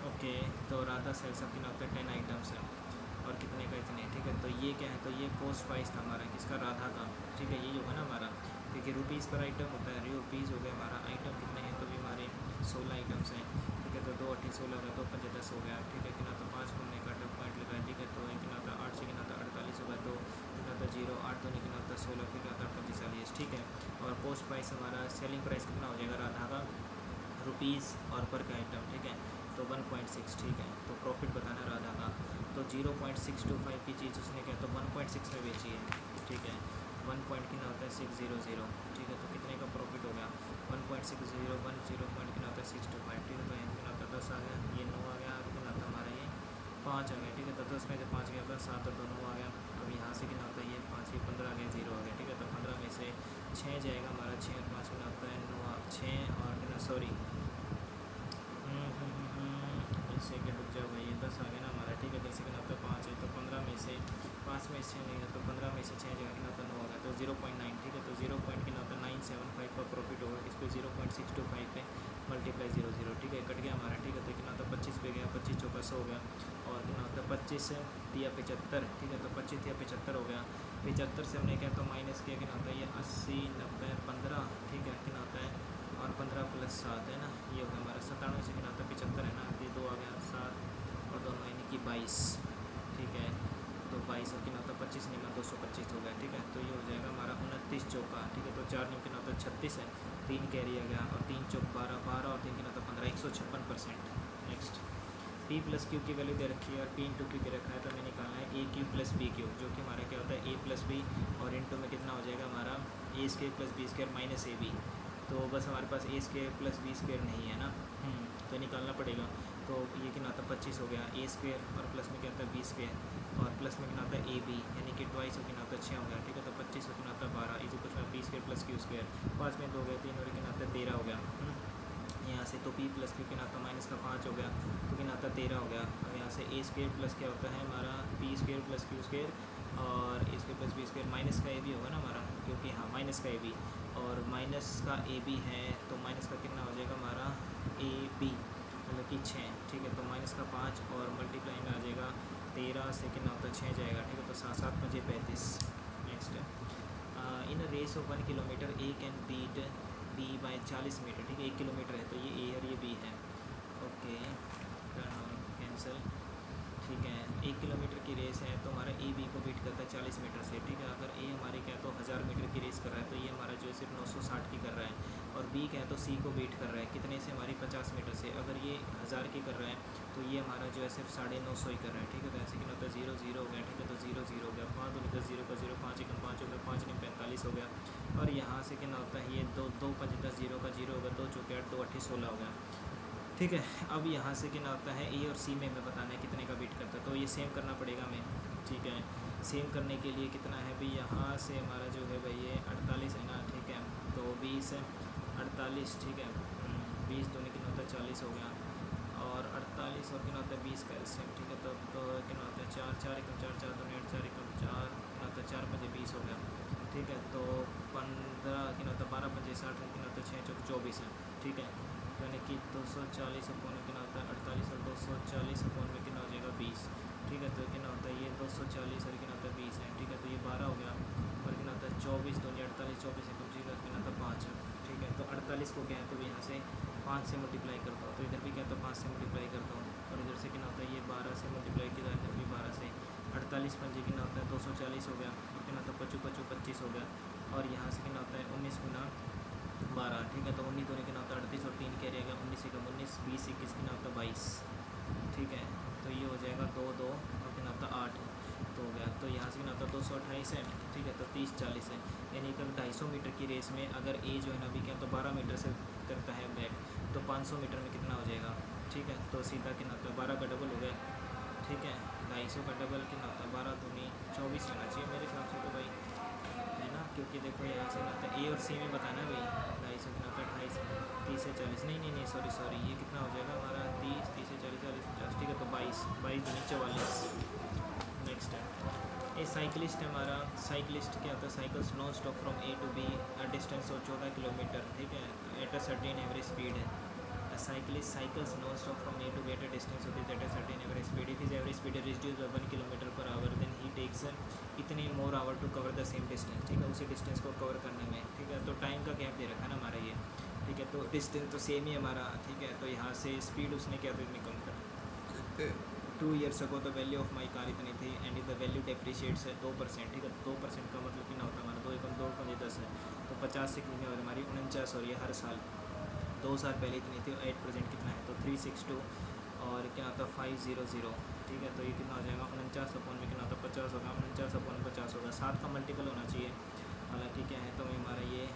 ओके। तो राधा सेल्स अब कितना होता है 10 आइटम्स है और कितने का इतने, ठीक है। तो ये क्या है तो ये कॉस्ट प्राइस था हमारा किसका, राधा का, ठीक है। ये होगा ना हमारा, क्योंकि रुपीज़ पर आइटम होता है, रुपीज़ हो गया हमारा, आइटम कितने हैं तो भी हमारे 16 आइटम्स हैं, ठीक है। तो 2 8 16 का 2 5 10 हो गया, ठीक है। कितना तो 5 घूमने का पॉइंट लगा, ठीक है। तो कितना था 8 से कितना था 48 होगा, तो कितना था 0 8 तो नहीं कितना था 16 फिर कितना था 25 40, ठीक है। और कॉस्ट प्राइस हमारा सेलिंग प्राइस कितना हो जाएगा राधा का रुपीज़ और पर का आइटम, ठीक है। तो 1.6, ठीक है। तो प्रॉफिट बताना राधा का, तो 0.625 की चीज़ उसने क्या तो 1.6 में बेची है, ठीक है। 1 पॉइंट कितना होता है 600, ठीक है। तो कितने का प्रॉफिट हो गया 1.60, 1 0 पॉइंट कितना होता है 625, ठीक है। तो यहाँ कितना होता है 10 आ गया, ये 9 आ गया, और कितना होता हमारा ये 5 आ गया, ठीक है। तो 10 में से 5 गया बस 7 और 2 9 आ गया। अब यहाँ से कितना होता है ये 5 ये 15 आ गया 0 आ गया, ठीक है। तो 15 में से 6 जाएगा हमारा, 6 और 5 कितना होता है 9, 6 और कितना सॉरी इससे के रुक जाओ भाई, ये 10 आ गया ना हमारा, ठीक है। 10 कितना होता है 5 है, तो 15 में से 5 में 6 नहीं है, तो 15 में से 6 जगह कितना होता है 9 आ गया, तो 0.9, ठीक है। तो 0 पॉइंट कितना होता है 975 का प्रॉफिट होगा, इस पर 0.625 पे मल्टीप्लाई 0 0, ठीक है। कट गया हमारा, ठीक है। तो कितना होता है 25 पे गया, 25 चौका 100 हो गया, और कितना होता है 25 दिया 75, ठीक है। तो 25 दिया 75 हो गया, 75 से हमने क्या तो माइनस किया, कितना होता है ये 80 90 15, ठीक है। कितना होता है और 15 + 7 है ना, ये हो गया हमारा 97 से कितना होता है 75 है ना, ये 2 आ गया 7 और 2 यानी कि 22, ठीक है। तो 22 और कितना होता है 25 नहीं 225 हो गया, ठीक है। तो ये हो जाएगा हमारा 29 चौका, ठीक है। तो 4 नहीं कितना होता है 36 है, 3 कैरी आ गया, और 3 चौक 12 12 और 3 कितना होता है 15, 156%। नेक्स्ट P + Q की वैल्यू दे रखी है और P × Q दे रखा है, तो हमें निकालना है AQ + BQ, जो कि हमारा क्या होता है A + B, और इनटू में कितना हो जाएगा हमारा A² + B² - AB। तो बस हमारे पास A² + B² नहीं है ना, तो निकालना पड़ेगा। तो ये कितना होता है 25 हो गया A² और प्लस में क्या होता है B² और प्लस में कितना होता है AB, यानी कि 2 और कितना होता है 6 हो गया, ठीक है। तो 25 और कितना होता है 12 इसी कुछ B² + Q², 5 में 2 गए 3 और कितना होता है 13 हो गया यहाँ से। तो P + Q कितना होता है माइनस का 5 हो गया, तो कितना होता है 13 हो गया। अब यहाँ से A² प्लस क्या होता है हमारा P² + Q² और A² + B² माइनस का AB होगा ना हमारा, क्योंकि हाँ माइनस का AB, और माइनस का ए बी है, तो माइनस का कितना हो जाएगा हमारा ए बी मतलब कि 6, ठीक है। तो माइनस का 5 और मल्टीप्लाई में आ जाएगा 13 से कितना होता है 6 जाएगा, ठीक है। तो 7 7 5 35। Next in race of 1 kilometre A can beat B by 40 metre, ठीक है। 1 किलोमीटर है तो ये ए और ये बी है, ओके कैंसिल, ठीक है। 1 किलोमीटर की रेस है तो हमारा ए बी को बीट करता है 40 मीटर से, ठीक है। अगर ए हमारे क्या है तो 1000 मीटर की रेस कर रहा है, तो ये हमारा जो है सिर्फ 960 की कर रहा है। और बी क्या है तो सी को बीट कर रहा है कितने से, हमारी 50 मीटर से। अगर ये 1000 की कर रहा है तो ये हमारा जो है सिर्फ 950 ही कर रहा है, ठीक है। तो ऐसे कि होता है 0 0 हो गया, ठीक है। तो 0 0 हो गया, 5 2 10 0 का 0, 5 1 5 हो गया, 5 9 45 हो गया। और यहाँ से कितना होता है ये 2 2 5 10 0 का 0 होगा, 2 चौके 8 2 8 16 हो गया, ठीक है। अब यहाँ से कितना होता है ए और सी में हमें बताना है कितने का बीट करता है, तो ये सेम करना पड़ेगा हमें, ठीक है। सेम करने के लिए कितना है भाई, यहाँ से हमारा जो है भाई ये 48 है ना, ठीक है। तो 20 48, ठीक है। 20 दोनों कितना होता है 40 हो गया, और 48 और कितना होता है 20 का एलसीएम, ठीक है। तो कितना होता है 4 4 1 4 4 2 8 4 1 4 कितना होता है 4 5 20 हो गया, ठीक है। तो 15 कितना होता है 12 5 60 कितना होता है 6 चौक 24 है, ठीक है। यानी कि 240 अपोन में कितना होता है 48 और 240 अपोन में कितना हो जाएगा 20, ठीक है। तो कितना होता है ये 240 और कितना होता है 20 है, ठीक है। तो ये 12 हो गया, और कितना होता है 24 2 48 24 है, तो ठीक है कितना होता है 5 है, ठीक है। तो 48 को क्या है तो यहाँ से 5 से मल्टीप्लाई करता हूँ, तो इधर भी क्या है तो 5 से मल्टीप्लाई करता हूँ, और इधर से कितना होता है ये 12 से मल्टीप्लाई किया, इधर भी 12 से। 48 पंजे कितना होता है 240 हो गया, और कितना होता है 25 25 25 हो गया, और यहाँ से कितना होता है 19 गुना 12, ठीक है। तो 19 दोनों कितना होता है 38 और 3 क्या रहेगा 19 1 19 20 21 कितना होता है 22, ठीक है। तो ये हो जाएगा 2 2 और कितना होता है 8, तो हो गया। तो यहाँ से कितना होता है 228 है, ठीक है। तो 30 40 है, यानी कि 250 मीटर की रेस में अगर ए जो है ना अभी क्या तो 12 मीटर से करता है बैक, तो 500 मीटर में कितना हो जाएगा, ठीक है। तो सीधा कितना होता है 12 का डबल हो गया, ठीक है। 250 का डबल कितना होता है 12 दूनी 24 रहना चाहिए मेरे हिसाब से तो भाई, है ना। क्योंकि देखो यहाँ से होता है ए और सी में बताना है भाई, 250 कितना होता है 28 30 से 40, नहीं सॉरी ये कितना हो जाएगा हमारा 30 30 से 40 40 50, ठीक है। तो 22 22 दूनी 44। नेक्स्ट है ए साइकिलिस्ट है हमारा, साइकिलिस्ट क्या होता है cycles non stop from A to B distance और 14 किलोमीटर, ठीक है। At a certain average speed है, cyclist cycles non-stop from A to B at a distance of this at a certain average speed. If his average speed is reduced by 1 kilometre per hour, then he takes इतने more hour to cover the same distance, ठीक है। उसी distance को cover करने में, ठीक है। तो टाइम का गैप दे रखा है ना हमारा ये, ठीक है। तो डिस्टेंस तो सेम ही है हमारा, ठीक है। तो यहाँ से स्पीड उसने क्या तो इतनी कम कर 2 years ago the value of my car इतनी थी एंड द वैल्यू डेप्रिशिएट्स है 2%, ठीक है। 2% का मतलब कितना होता है हमारा 2 एकम 2 पंजे 10 है, तो 50 से कितनी और हमारी 49 हो रही है हर साल। 2 साल पहले इतनी थी, 8% कितना है तो 362 और क्या होता है 500, ठीक है। तो ये कितना हो जाएगा 49 अपोन में कितना होता है 50 होगा, 49 अपोन 50 होगा, 7 का मल्टीपल होना चाहिए। हालांकि क्या है तो हमारा ये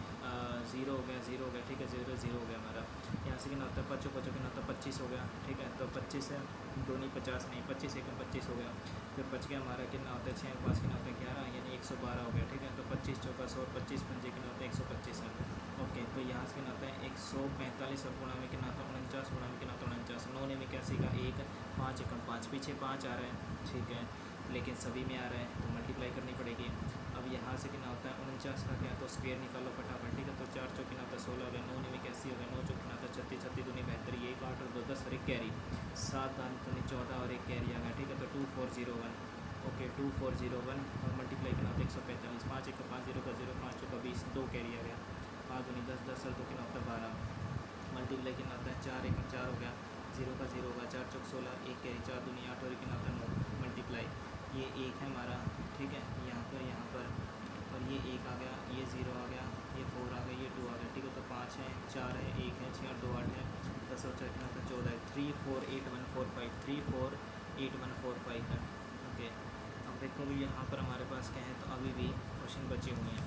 0 हो गया 0 हो गया, ठीक है। 0 0 हो गया हमारा, यहाँ से कितना होता है 5 5 कितना होता है 25 हो गया, ठीक है। तो 25 है दोनों 50 नहीं 25 1 25 हो गया, फिर बच गया हमारा कितना होता है 6 5 कितना होता है 11 यानी 112 हो गया, ठीक है। तो 25 चौका 100 और 25 पंजे कितना होता है 125 है, ओके। तो यहाँ से कितना होता है 145 और गुणा में कितना होता है 49 गुणा में कितना होता है 49, 9 ने 81 का 1 5 एकम 5 पीछे 5 आ रहा है, ठीक है। लेकिन सभी में आ रहा है तो मल्टीप्लाई करनी पड़ेगी। अब यहाँ से कितना होता है 49 का क्या तो स्क्वायर निकालो फटाफट, ठीक है। तो 4 चौक कितना होता है 16 हो गया, 9 ने 81 हो गया, 9 चौक कितना होता है 36 36 दूनी 72, ये 8 और 2 10 और एक कैरी 7 दान तो 14 और एक कैरी आ गया, ठीक है। तो 2401, ओके 2401 और मल्टीप्लाई कितना होता है 145, 5 1 5 0 का 0 5 चौका 20 2 कैरी आ गया, 5 दूनी 10 10 और 2 कितना होता है 12, मल्टीप्लाई कितना होता है 4 1 4 हो गया, 0 का 0 होगा, 4 चौक 16 एक कैरी 4 दूनी 8 और कितना होता है 9, मल्टीप्लाई ये 1 है हमारा, ठीक है। यहाँ पर और ये 1 आ गया, ये 0 आ गया, ये 4 आ गया, ये 2 आ गया, ठीक है। तो 5 है 4 है 1 है 6 और 2 8 है 10 और 4 कितना होता है 14 है, 3 4 8 1 4 5 3 4 8 1 4 5 है, ओके। अब देखो भी यहाँ पर हमारे पास क्या है तो अभी भी क्वेश्चन बचे हुए हैं।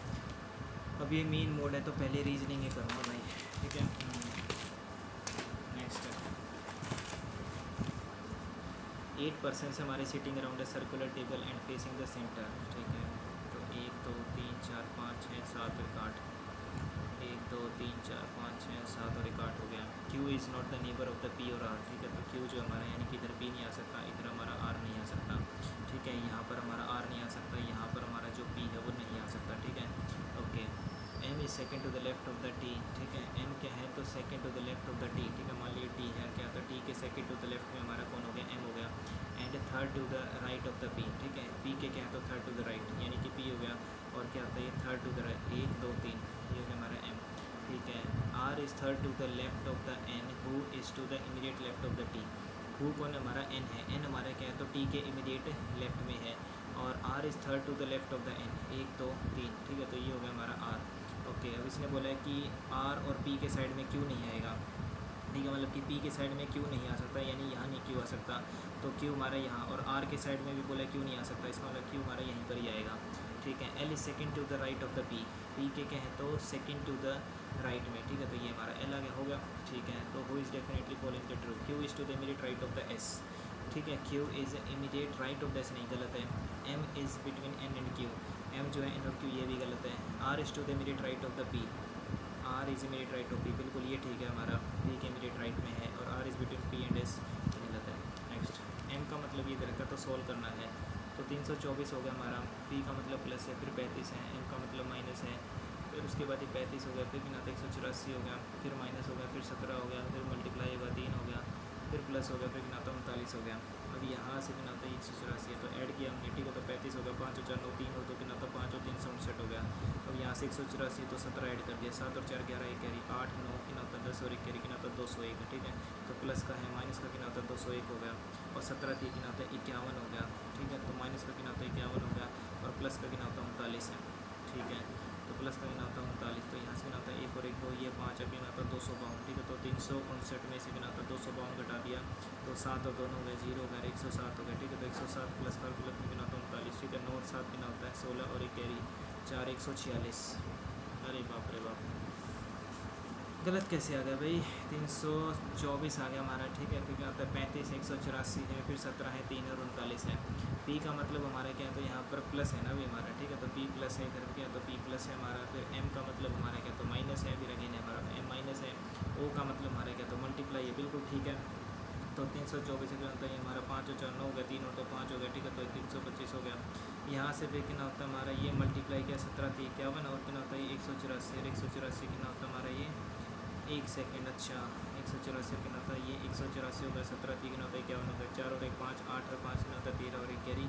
अब ये मेन मोड है तो पहले रीजनिंग ही करूँगा भाई, ठीक है। नेक्स्ट 8% से हमारे sitting around a circular table and facing the centre, ठीक है। तो 1 2 3 4 5 6 7 और 8, 1 2 3 4 5 6 7 और 8 हो गया। Q is not the neighbour of the P और R, ठीक है। तो Q जो हमारा यानी कि इधर P नहीं आ सकता, इधर हमारा R नहीं आ सकता, ठीक है। यहाँ पर हमारा R नहीं आ सकता, यहाँ पर हमारा जो P है वो नहीं आ सकता, ठीक है, okay. M is second to the left of the T, ठीक है, एम क्या है तो second to the left of the T, ठीक है, मान लीजिए टी है क्या, तो टी के सेकेंड टू द लेफ्ट में हमारा कौन हो गया, एम हो गया, and third to the right of the P, ठीक है, पी के क्या है तो थर्ड टू द राइट, यानी कि पी हो गया, और क्या होता है ये थर्ड टू द राइट, 1 2 3, ये हो गया हमारा एम, ठीक है। R is third to the left of the N, who is to the immediate left of the T, who कौन हमारा एन है, एन हमारा क्या है तो टी के इमीडिएट लेफ्ट में है, और R is third to the left of the N, 1 2 3, ठीक है, तो ये हो गया हमारा आर। ओके, अब इसने बोला है कि आर और पी के साइड में क्यों नहीं आएगा, ठीक है, मतलब कि पी के साइड में क्यों नहीं आ सकता, यानी यहाँ नहीं क्यों आ सकता, तो क्यों हमारा यहाँ, और आर के साइड में भी बोला क्यों नहीं आ सकता, इसका मतलब क्यों हमारा यहीं पर ही आएगा, ठीक है। L is second to the right of the P, P के क्या है तो सेकेंड टू द राइट में, ठीक है, तो ये हमारा एल आ गया, हो गया, ठीक है। तो who is definitely following the true, Q is to the immediate right of the S, ठीक है, Q is immediate right of the S नहीं, गलत है, M is between N and Q, M जो है एन और क्यू, ये भी गलत है। R is to the immediate right of the P, R is immediate right of P, बिल्कुल ये ठीक है, हमारा पी के इमीडिएट राइट में है, और R is between P and S, गलत है। नेक्स्ट, एम का मतलब ये दरख्त तो सॉल्व करना है, तो 324 हो गया हमारा, पी का मतलब प्लस है, फिर 35 है, एम का मतलब माइनस है, फिर उसके बाद ये 35 हो गया, फिर गिना 184 हो गया, फिर माइनस हो गया, फिर 17 हो गया, फिर मल्टीप्लाई होगा 3 हो गया, फिर प्लस हो गया, फिर गिना 39 हो गया। अब यहाँ से गिना 184 है, तो ऐड किया हमने, ठीक है, तो 35 हो गया, 5 और 4 9 3 हो, तो गिना 5 और 3 67 हो गया। अब यहाँ से 184 तो 17 ऐड कर दिया, 7 और 4 11 1 कैरी, 8 9 गिना 10 और 1 कैरी, गिना 201, ठीक है, तो प्लस का है, माइनस का गिना 201 हो गया, और 17 थी गिना 51 हो गया, ठीक है, तो माइनस का गिना 51 हो गया, और प्लस का गिना 39 है, ठीक है, तो प्लस का गिना 39, तो यहाँ से गिना 1 और 1 2, ये 5 है, गिना 252, ठीक है, तो 359 में से गिना 252 घटा दिया, तो 7 और 2 हो गए 0 हो गया, 107 हो गया, ठीक है, तो 107 प्लस का प्लस में गिना 39, ठीक है, 9 और 7 गिना होता है 16 और 1 कैरी 4 146, अरे बाप रे बाप, गलत कैसे आ गया भाई, 324 आ गया हमारा, ठीक है, फिर क्या होता है 35 184 है, फिर 17 है, 3 और 39 है। पी का मतलब हमारा क्या है तो यहाँ पर प्लस है ना भी हमारा, ठीक है, तो पी प्लस है, इधर क्या तो पी प्लस है हमारा, फिर एम का मतलब हमारा क्या तो माइनस है, फिर अगेन हमारा एम माइनस है, ओ का मतलब हमारा क्या तो मल्टीप्लाई है, बिल्कुल ठीक है, तो 324 से होता है हमारा 5 और 4 9 हो गया, 3 और 2 5 हो गया, ठीक है, तो 325 हो गया। यहाँ से फिर कितना होता है हमारा ये मल्टीप्लाई क्या 17 थी 51, और कितना होता है ये 184, 184 कितना होता है हमारा ये 1 सेकेंड, अच्छा 184 कितना होता है ये 184 हो गया, 17 3 कितना होता है 51 हो गया, 4 और 1 5 8 और 5 कितना होता है 13 और 1 कैरी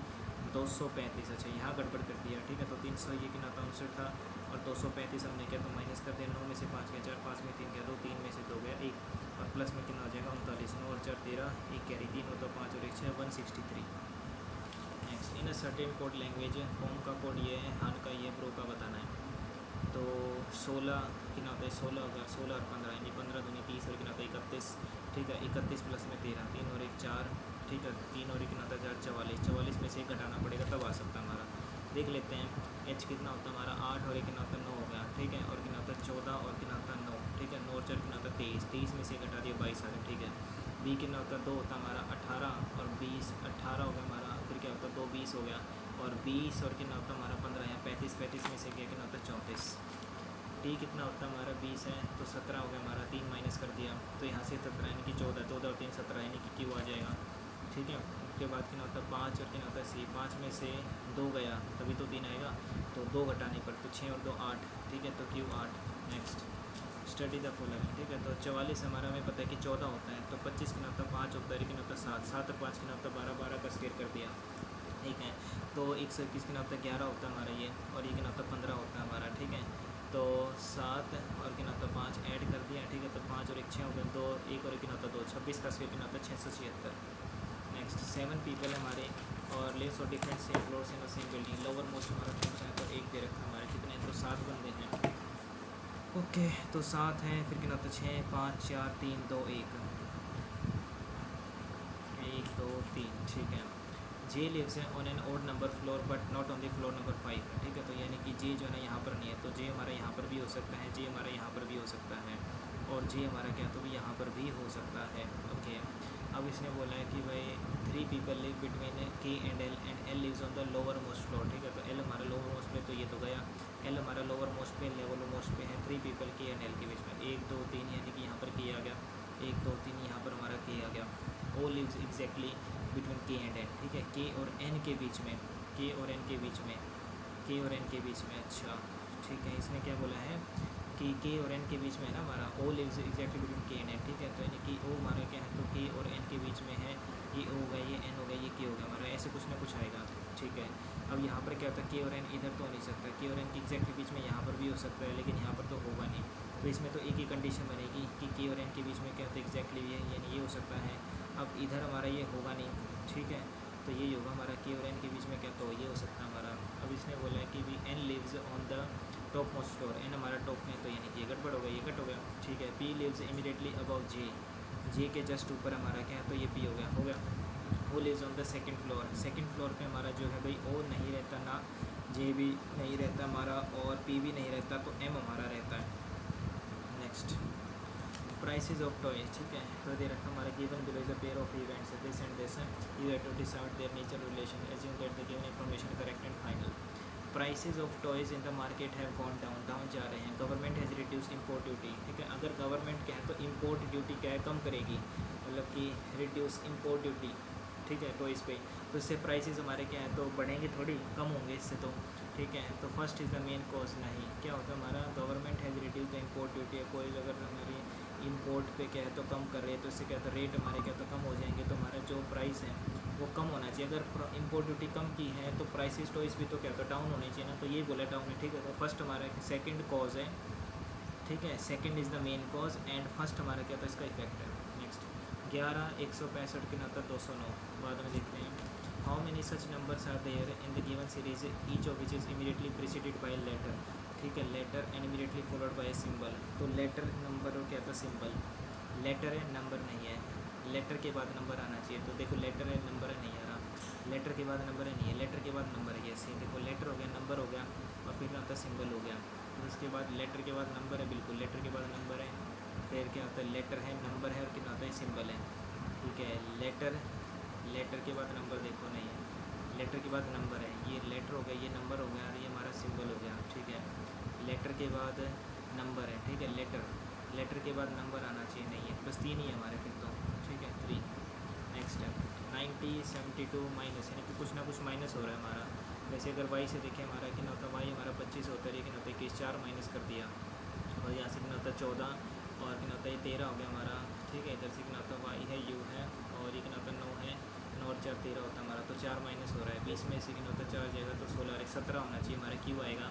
235, अच्छा यहाँ गड़बड़ कर दिया, ठीक है, तो 300 ये कितना था 59 था, और 235 हमने क्या तो माइनस कर दिया, 9 में से 5 गया, 4 5 में 3 गया, 2 3 में से 2 गया 1, और प्लस में कितना हो जाएगा 39, 9 और 4 13, 1 कैरी 3 हो तो 5 और 1 6 163। Next, in a certain code language, home का कोड ये है, हान का ये, प्रो का बताना है, तो 16 कितना होता है 16 होगा, 16 और 15 यानी 15 दूनी 30 और कितना होता है 31, ठीक है, 31 प्लस में 13, 3 और 1 4, ठीक है, 3 और 1 कितना होता है 4 44, 44 में से 1 घटाना पड़ेगा तब आ सकता है हमारा, देख लेते हैं। एच कितना होता है हमारा 8 और 1 कितना होता है 9 हो गया, ठीक है, और कितना होता है 14 और कितना होता है 9, ठीक है, 9 और 4 कितना होता है 23, 23 में से घटा दिया 22 आ गया, ठीक है। बी कितना होता है 2 होता है हमारा 18 और 20, 18 हो गया हमारा, फिर क्या होता है 2 20 हो गया, और 20 और कितना होता है हमारा 15 या 35, 35 में से क्या कितना होता है 34, टी कितना होता है हमारा 20 है, तो 17 हो गया हमारा, 3 माइनस कर दिया, तो यहाँ से 17 यानी कि 14, 14 और 3 17 यानी कि क्यू आ जाएगा, ठीक है। उसके बाद कितना होता है 5 और कितना होता है सी, 5 में से 2 गया तभी तो 3 आएगा, तो 2 घटाने पर तो 6 और 2 8, ठीक है, तो Q 8। Next, study the following, ठीक है, तो 44 हमारा हमें पता है कि 14 होता है, तो 25 कितना होता है 5 होता है, कितना होता है 7, 7 और 5 कितना होता है 12, 12 का स्केयर कर दिया, ठीक है, तो 121 कितना होता है 11 होता है हमारा ये, और ये कितना होता है 15 होता है हमारा, ठीक है, तो 7 और कितना होता है 5 ऐड कर दिया, ठीक है, तो 5 और 1 6 हो गया, 2 1 और 1 कितना होता है 2, 26 का स्केयर कितना होता है 676। नेक्स्ट, 7 पीपल है हमारे, और लिव्स और different same floors in the same building, lower most हमारा फ्लोर्स है तो 1 दे रखा है हमारे, कितने तो 7 बंदे हैं, ओके, तो 7 हैं, फिर कितना होता है 6 5 4 3 2 1 1 2 3, ठीक है। जे लिव्स है on an odd number floor but not on the floor number 5, ठीक है, तो यानी कि जे जो है ना यहाँ पर नहीं है, तो जे हमारा यहाँ पर भी हो सकता है, जे हमारा यहाँ पर भी हो सकता है, और जे हमारा क्या तो भी यहाँ पर भी हो सकता है, ओके। अब इसने बोला है कि भाई 3 people live between K and L lives on the lowermost floor, ठीक है, तो एल हमारा लोअर मोस्ट पे, तो ये तो गया, एल हमारा लोअर मोस्ट पे, लेवल मोस्ट पे है, 3 पीपल के एंड एल के बीच में 1 2 3 यानी कि यहाँ पर के आ गया, 1 2 3 यहाँ पर हमारा के आ गया, O lives exactly between K and N, ठीक है, के और एन के बीच में, के और एन के बीच में, के और एन के बीच में, अच्छा ठीक है, इसने क्या बोला है कि के और एन के बीच में है ना हमारा ओ lives exactly between K and N, ठीक है। तो यानी कि ओ हमारा क्या है, तो के और एन के बीच में है, ये ओ हो गया, ये एन हो गया, ये के हो गया हमारा, ऐसे कुछ ना कुछ आएगा, ठीक है। अब यहाँ पर क्या होता है, के और एन इधर तो हो नहीं सकता, के और एन के एग्जैक्टली बीच में यहाँ पर भी हो सकता है, लेकिन यहाँ पर तो होगा नहीं। तो इसमें तो एक ही कंडीशन बनेगी कि के और एन के बीच में क्या होता है एग्जैक्टली ये, यानी ये हो सकता है। अब इधर हमारा ये होगा नहीं, ठीक है। तो ये होगा हमारा के और एन के बीच में क्या, तो ये हो सकता है हमारा। अब इसने बोला है कि V N lives on the topmost floor, N हमारा टॉप में, तो यानी कि ये गड़बड़ हो गया, ये कट हो गया, ठीक है। पी लिव्स इमीडिएटली अबव जे, जे के जस्ट ऊपर हमारा क्या है, तो ये पी हो गया, हो गया। O lives on the second floor, second floor पे हमारा जो है भाई ओ नहीं रहता ना, जे भी नहीं रहता हमारा, और पी भी नहीं रहता, तो एम हमारा रहता है। नेक्स्ट, प्राइसेस ऑफ टॉयज, ठीक है। तो दे रखा हमारा given below is a pair of events this and this, you have to decide their nature relation, assume that the given information correct and final. Prices of toys in the market have gone down, down जा रहे हैं। Government has reduce import duty, ठीक है। अगर government क्या है, तो import duty क्या है, कम करेगी, मतलब कि रिड्यूस इम्पोर्ट ड्यूटी, ठीक है, टॉयज़ पे। तो इससे प्राइसेस हमारे क्या है, तो बढ़ेंगे थोड़ी, कम होंगे इससे, तो ठीक है। तो first is the main cause, नहीं क्या होता है हमारा, government has reduce the import duty, कोई अगर हमारी इम्पोर्ट पे क्या है तो कम कर रही है, तो इससे क्या होता है रेट हमारे क्या तो कम हो जाएंगे, तो हमारा जो प्राइस है वो कम होना चाहिए। अगर इम्पोर्ट ड्यूटी कम की है तो प्राइसेस टॉयज भी तो क्या तो डाउन होनी चाहिए ना, तो ये बोला डाउन है, ठीक है। तो फर्स्ट हमारा सेकंड कॉज है, ठीक है, second is the main cause and first हमारा क्या था इसका इफेक्ट है। नेक्स्ट 11 165 के नाता 209 बाद में देखते हैं। How many such numbers are there in the given series each of which is immediately preceded by letter, ठीक है, letter and immediately followed by symbol. तो लेटर नंबर और क्या था सिंबल, लेटर है नंबर नहीं है, लेटर के बाद नंबर आना चाहिए। तो देखो लेटर है नंबर है नहीं आ रहा, लेटर के बाद नंबर है नहीं है, लेटर के बाद नंबर है, ऐसे देखो लेटर हो गया, नंबर हो गया, और फिर क्या होता है सिंबल हो गया। फिर उसके बाद लेटर के बाद नंबर है, बिल्कुल लेटर के बाद नंबर है, फिर क्या होता है लेटर है, नंबर है, और क्या होता है सिंबल है, ठीक है। लेटर, लेटर के बाद नंबर देखो नहीं है, लेटर के बाद नंबर है, ये लेटर हो गया, ये नंबर हो गया, और ये हमारा सिंबल हो गया, ठीक है। लेटर के बाद नंबर है, ठीक है, लेटर, लेटर के बाद नंबर आना चाहिए, नहीं है, बस 3 ही है हमारे फिर तो, ठीक है 3। नेक्स्ट है 90 72 माइनस, यानी कि कुछ ना कुछ माइनस हो रहा है हमारा। जैसे अगर वाई से देखें हमारा कितना होता है, वाई हमारा 25 होता है, लेकिन होता है कि 4 माइनस कर दिया, और यहाँ से कितना होता है 14, और कितना होता है 13 हो गया हमारा, ठीक है। इधर से कितना होता है वाई है, यू है, और ये कितना होता है 9 है, 9 और 4 13 होता है हमारा, तो 4 माइनस हो रहा है, 20 में से कितना होता है 4 जाएगा, तो 16 और 17 होना चाहिए हमारा, क्यू आएगा,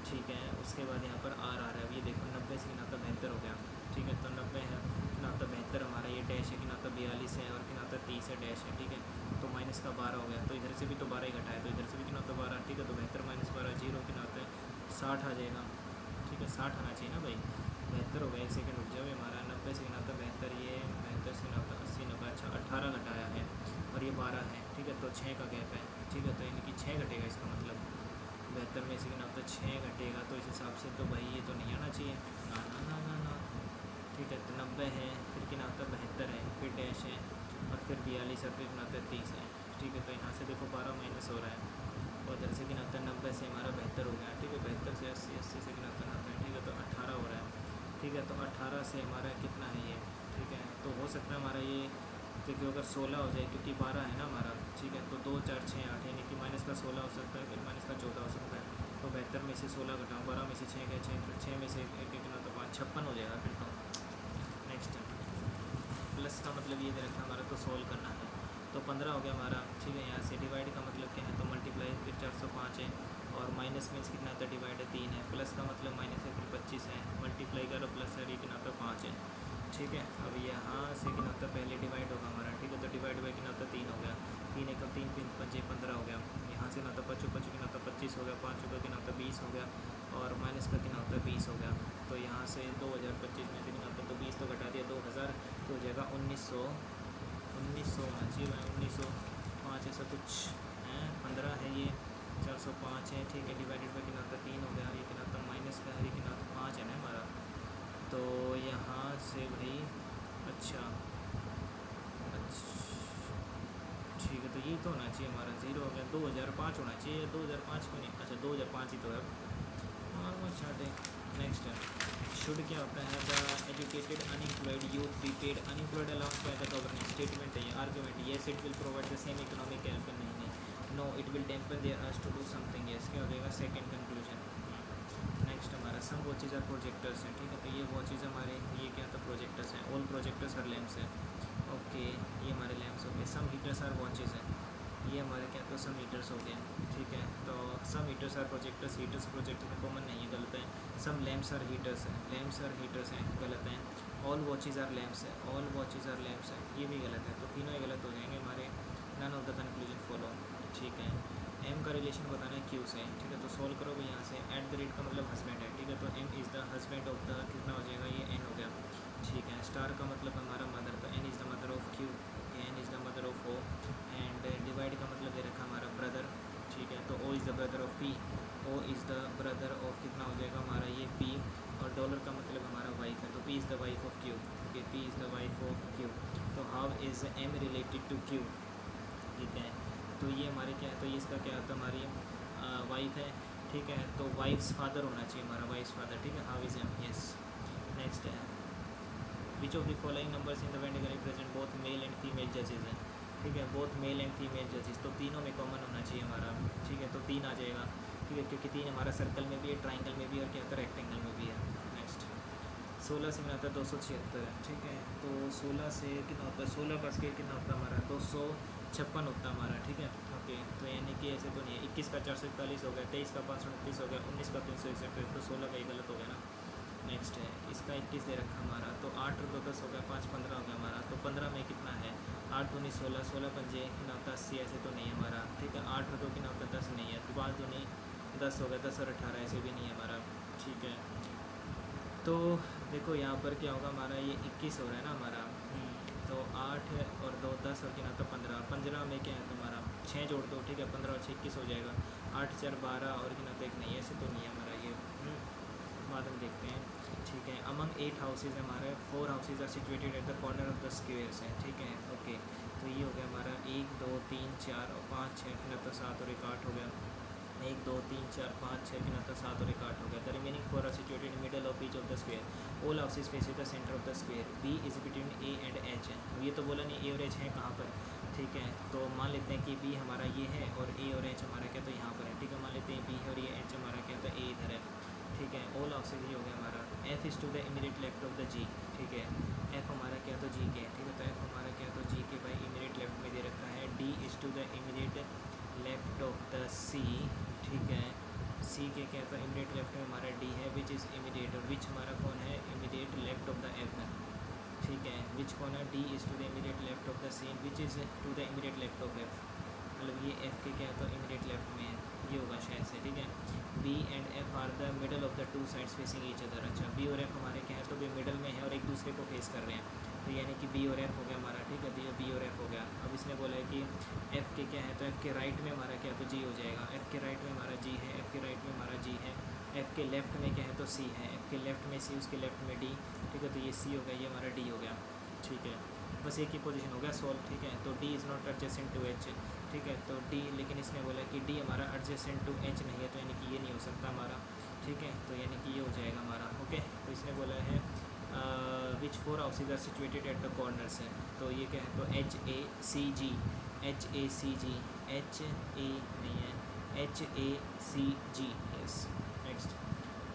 ठीक है। उसके बाद यहाँ पर आर आ रहा है, अब ये देखो 90 से कितना होता है 72 हो गया, ठीक है। तो 90 है कितना होता है 72 हमारा, ये डैश है कितना होता है 42 है, और कितना होता है 30 है, डैश है, ठीक है। तो माइनस का 12 हो गया, तो इधर से भी तो 12 ही घटाया, तो इधर से भी कितना होता है 12, ठीक है। तो 72 माइनस 12 जीरो, कितना होता है 60 आ जाएगा, ठीक है, 60 आना चाहिए ना भाई, 72 हो गया, 1 सेकंड रुक जाओ, हमारा 90 से कितना होता है 72, ये 72 से कितना होता है 80 90, अच्छा 18 घटाया है, और ये 12 है, ठीक है। तो 6 का गैप है, ठीक है, तो यानी कि 6 घटेगा, इसका मतलब 72 में से कितना होता है 6 घटेगा, तो इस हिसाब से तो भाई ये तो नहीं आना चाहिए, ना ना ना ना ना, ठीक है। तो 90 है, फिर कितना होता है 72 है, फिर डैश है, और फिर 42 है, फिर कितना होता है 30 है, ठीक है। तो यहाँ से देखो 12 माइनस हो रहा है, और इधर से कितना होता है 90 से हमारा 72 हो गया, ठीक है। 72 से 80, 80 से कितना होता है 90, ठीक है। तो 18 हो रहा है, ठीक है। तो 18 से हमारा कितना है ये, ठीक है। तो हो सकता है हमारा ये, क्योंकि अगर 16 हो जाए, क्योंकि 12 है ना हमारा, ठीक है। तो 2 4 6 8, यानी कि माइनस का 16 हो सकता है, फिर माइनस का 14 हो सकता है। तो 72 में से 16 घटाओ, 12 में से 6 गए 6, फिर 6 में से एक कितना, तो 5 56 हो जाएगा फिर तो। नेक्स्ट प्लस का मतलब ये दे रखा हमारा, तो सोल्व करना है, तो 15 हो गया हमारा, ठीक है। यहाँ से डिवाइड का मतलब क्या है, तो मल्टीप्लाई, फिर 405 है, और माइनस मीन्स कितना होता है डिवाइड है 3 है, प्लस का मतलब माइनस है, फिर 25 है, मल्टीप्लाई करो प्लस है, ये कितना होता है 5 है, ठीक है। अब यहाँ से कितना होता है पहले डिवाइड होगा हमारा, ठीक है। तो डिवाइड बाई कितना होता है 3 हो गया, 3 एक 3 3 5 15 हो गया, यहाँ से ना तो 5 5 कितना होता है 25 हो गया, 5 रुपये कितना होता है 20 हो गया, और माइनस का कितना होता है 20 हो गया। तो यहाँ से 2025 में से कितना होता है, तो 20 तो घटा दिया 2000, तो हो जाएगा 1900 होना चाहिए भाई, 1905 ऐसा कुछ है, 15 है ये, 405 है, ठीक है। डिवाइडेड बाई कितना होता है 3 हो गया, ये कितना होता है माइनस का है, ये कितना होता है 5 है ना हमारा। तो यहाँ से भाई अच्छा ठीक है, तो ये तो होना चाहिए हमारा 0 हो गया, 2005 होना चाहिए, 2005 क्यों नहीं, अच्छा 2005 ही तो है, और छाटे। नेक्स्ट है शुड क्या होता है, the educated unemployed youth be paid unemployed allowance by the government, statement है ये, argument, yes it will provide the same economic help, नहीं, no it will temper their urge to do something, yes क्या हो जाएगा second conclusion. Next हमारा सम watches are projectors हैं, ठीक है। तो ये वॉचेज हमारे ये क्या था प्रोजेक्टर्स हैं, ऑल प्रोजेक्टर्स आर लैम्प्स हैं, ओके। ये हमारे लैम्प्स हो गए। सम हीटर्स आर वॉचेज हैं, ये हमारे क्या तो सम हीटर्स हो गए, ठीक है। तो some heaters are projectors, heaters projector में कॉमन नहीं है, गलत है। सम लैम्प्स आर हीटर्स हैं, लैम्प्स आर हीटर्स हैं, गलत है। ऑल वॉचेज आर लैम्प्स है, ऑल वॉचेज आर लैम्प्स है, ये भी गलत है। तो तीनों ही गलत हो जाएंगे हमारे, none of the conclusion follow, ठीक है। एम का रिलेशन बताना है क्यू से, ठीक है। तो सोल्व करोगे यहाँ से, एट द रेट का मतलब हस्बैंड है, ठीक है। तो M is the husband of the, कितना हो जाएगा ये एन हो गया, ठीक है। स्टार का मतलब हमारा मदर, तो N is the mother of Q, N is the mother of O. And divide का मतलब दे रखा हमारा ब्रदर, ठीक है। तो O is the brother of P, O is the brother of कितना हो जाएगा हमारा ये पी। और डॉलर का मतलब हमारा वाइफ है, तो P is the wife of Q, okay. P is the wife of Q. तो how is M related to Q, ठीक है। तो ये हमारे क्या है, तो ये इसका क्या होता है हमारी वाइफ है, ठीक है। तो वाइफ्स फादर होना चाहिए हमारा, वाइफ्स फादर, ठीक है। How is M, yes. Next है which of the following numbers in the Venn represent both male and female जजेज हैं, ठीक है। बोथ मेल एंड फीमेल जजेस, तो तीनों में कॉमन होना चाहिए हमारा, ठीक है। तो 3 आ जाएगा, ठीक है, क्योंकि 3 हमारा सर्कल में भी है, ट्राइंगल में भी है, और क्या होता है रेक्टेंगल में भी है। नेक्स्ट 16 से मिलाता है 276 है, ठीक है। तो 16 से कितना होता है, 16 का स्केल कितना होता है हमारा 256 होता है हमारा, ठीक है, ओके। तो यानी कि ऐसे तो नहीं है, 21 का 441 हो गया, 23 का 529 हो गया, 19 का 361, तो 16 का ही गलत हो गया ना। नेक्स्ट है इसका 21 दे रखा हमारा, तो 8 और 2 10 हो गया, 5 15 हो गया हमारा। तो 15 में कितना है, 8 दूनी 16, 16 पंजे कितना होता है 80, ऐसे तो नहीं है हमारा, ठीक है। 8 और 2 कितना होता है 10 नहीं है, तो 5 दूनी 10 हो गया, 10 और 18 ऐसे भी नहीं है हमारा, ठीक है। तो देखो यहाँ पर क्या होगा हमारा, ये 21 हो रहा है ना हमारा, तो 8 और 2 10 और कितना तो 15, 15 में क्या है तुम्हारा 6 जोड़ दो, ठीक है। 15 और 6 21 हो जाएगा, 8 4 12 और कितना तो 1 नहीं है, ऐसे तो नहीं है हमारा ये, बाद में देखते हैं, ठीक है। अमंग 8 हाउसेज हमारे 4 houses are situated at the corner of the squares हैं, ठीक है, ओके। तो ये हो गया हमारा 1 2 3 4 और 5 6 कितना तो 7 और 1 8 हो गया, 1 2 3 4 5 6 कितना तो 7 और 1 8 हो गया। The remaining 4 are situated in middle of each of the square, all houses face the centre of the square, B is between A and H है। ये तो बोला नहीं ए और एच है कहाँ पर, ठीक है। तो मान लेते हैं कि बी हमारा ये है और ए और एच हमारा क्या तो यहाँ पर है, ठीक है। मान लेते हैं बी है और ये एच हमारा क्या तो ए इधर है, ठीक है। ऑल हाउसेज ये हो गया हमारा, F is to the immediate left of the G, ठीक है। एफ हमारा क्या तो जी के, ठीक है। तो एफ हमारा क्या तो जी के भाई इमीडिएट लेफ्ट में दे रखा है। D is to the immediate left of the C, ठीक है। सी के क्या तो इमीडिएट लेफ्ट में हमारा डी है, विच इज़ इमीडिएट, और विच हमारा कौन है immediate left of the F, ठीक है। विच कौन है, D is to the immediate left of the C, which is to the immediate left of F, मतलब ये एफ के क्या है तो इमीडिएट लेफ्ट में है, ये होगा शायद से, ठीक है। B and F are the middle of the two sides facing each other, अच्छा। बी और एफ हमारे क्या है तो भी मिडल में है और एक दूसरे को फेस कर रहे हैं, तो यानी कि बी और एफ हो गया हमारा, ठीक है। तो ये बी और एफ हो गया। अब इसने बोला है कि एफ़ के क्या है तो एफ़ के राइट में हमारा क्या तो जी हो जाएगा, एफ़ के राइट में हमारा जी है, एफ़ के राइट में हमारा जी है, एफ़ के लेफ्ट में क्या है तो सी है, एफ़ के लेफ्ट में सी, उसके लेफ्ट में डी, ठीक है। तो ये सी हो गया, ये हमारा डी हो गया, ठीक है। बस एक ही पोजीशन हो गया सॉल्व, ठीक है। तो D is not adjacent to H, ठीक है। तो डी, लेकिन इसने बोला कि डी हमारा एडजेसेंट टू एच नहीं है, तो यानी कि ये नहीं हो सकता हमारा, ठीक है। तो यानी कि ये हो जाएगा हमारा, ओके। तो इसने बोला है which 4 houses are situated at the corners है, तो ये क्या है तो H A C G, H A C G, H A नहीं है, H A C G, yes. Next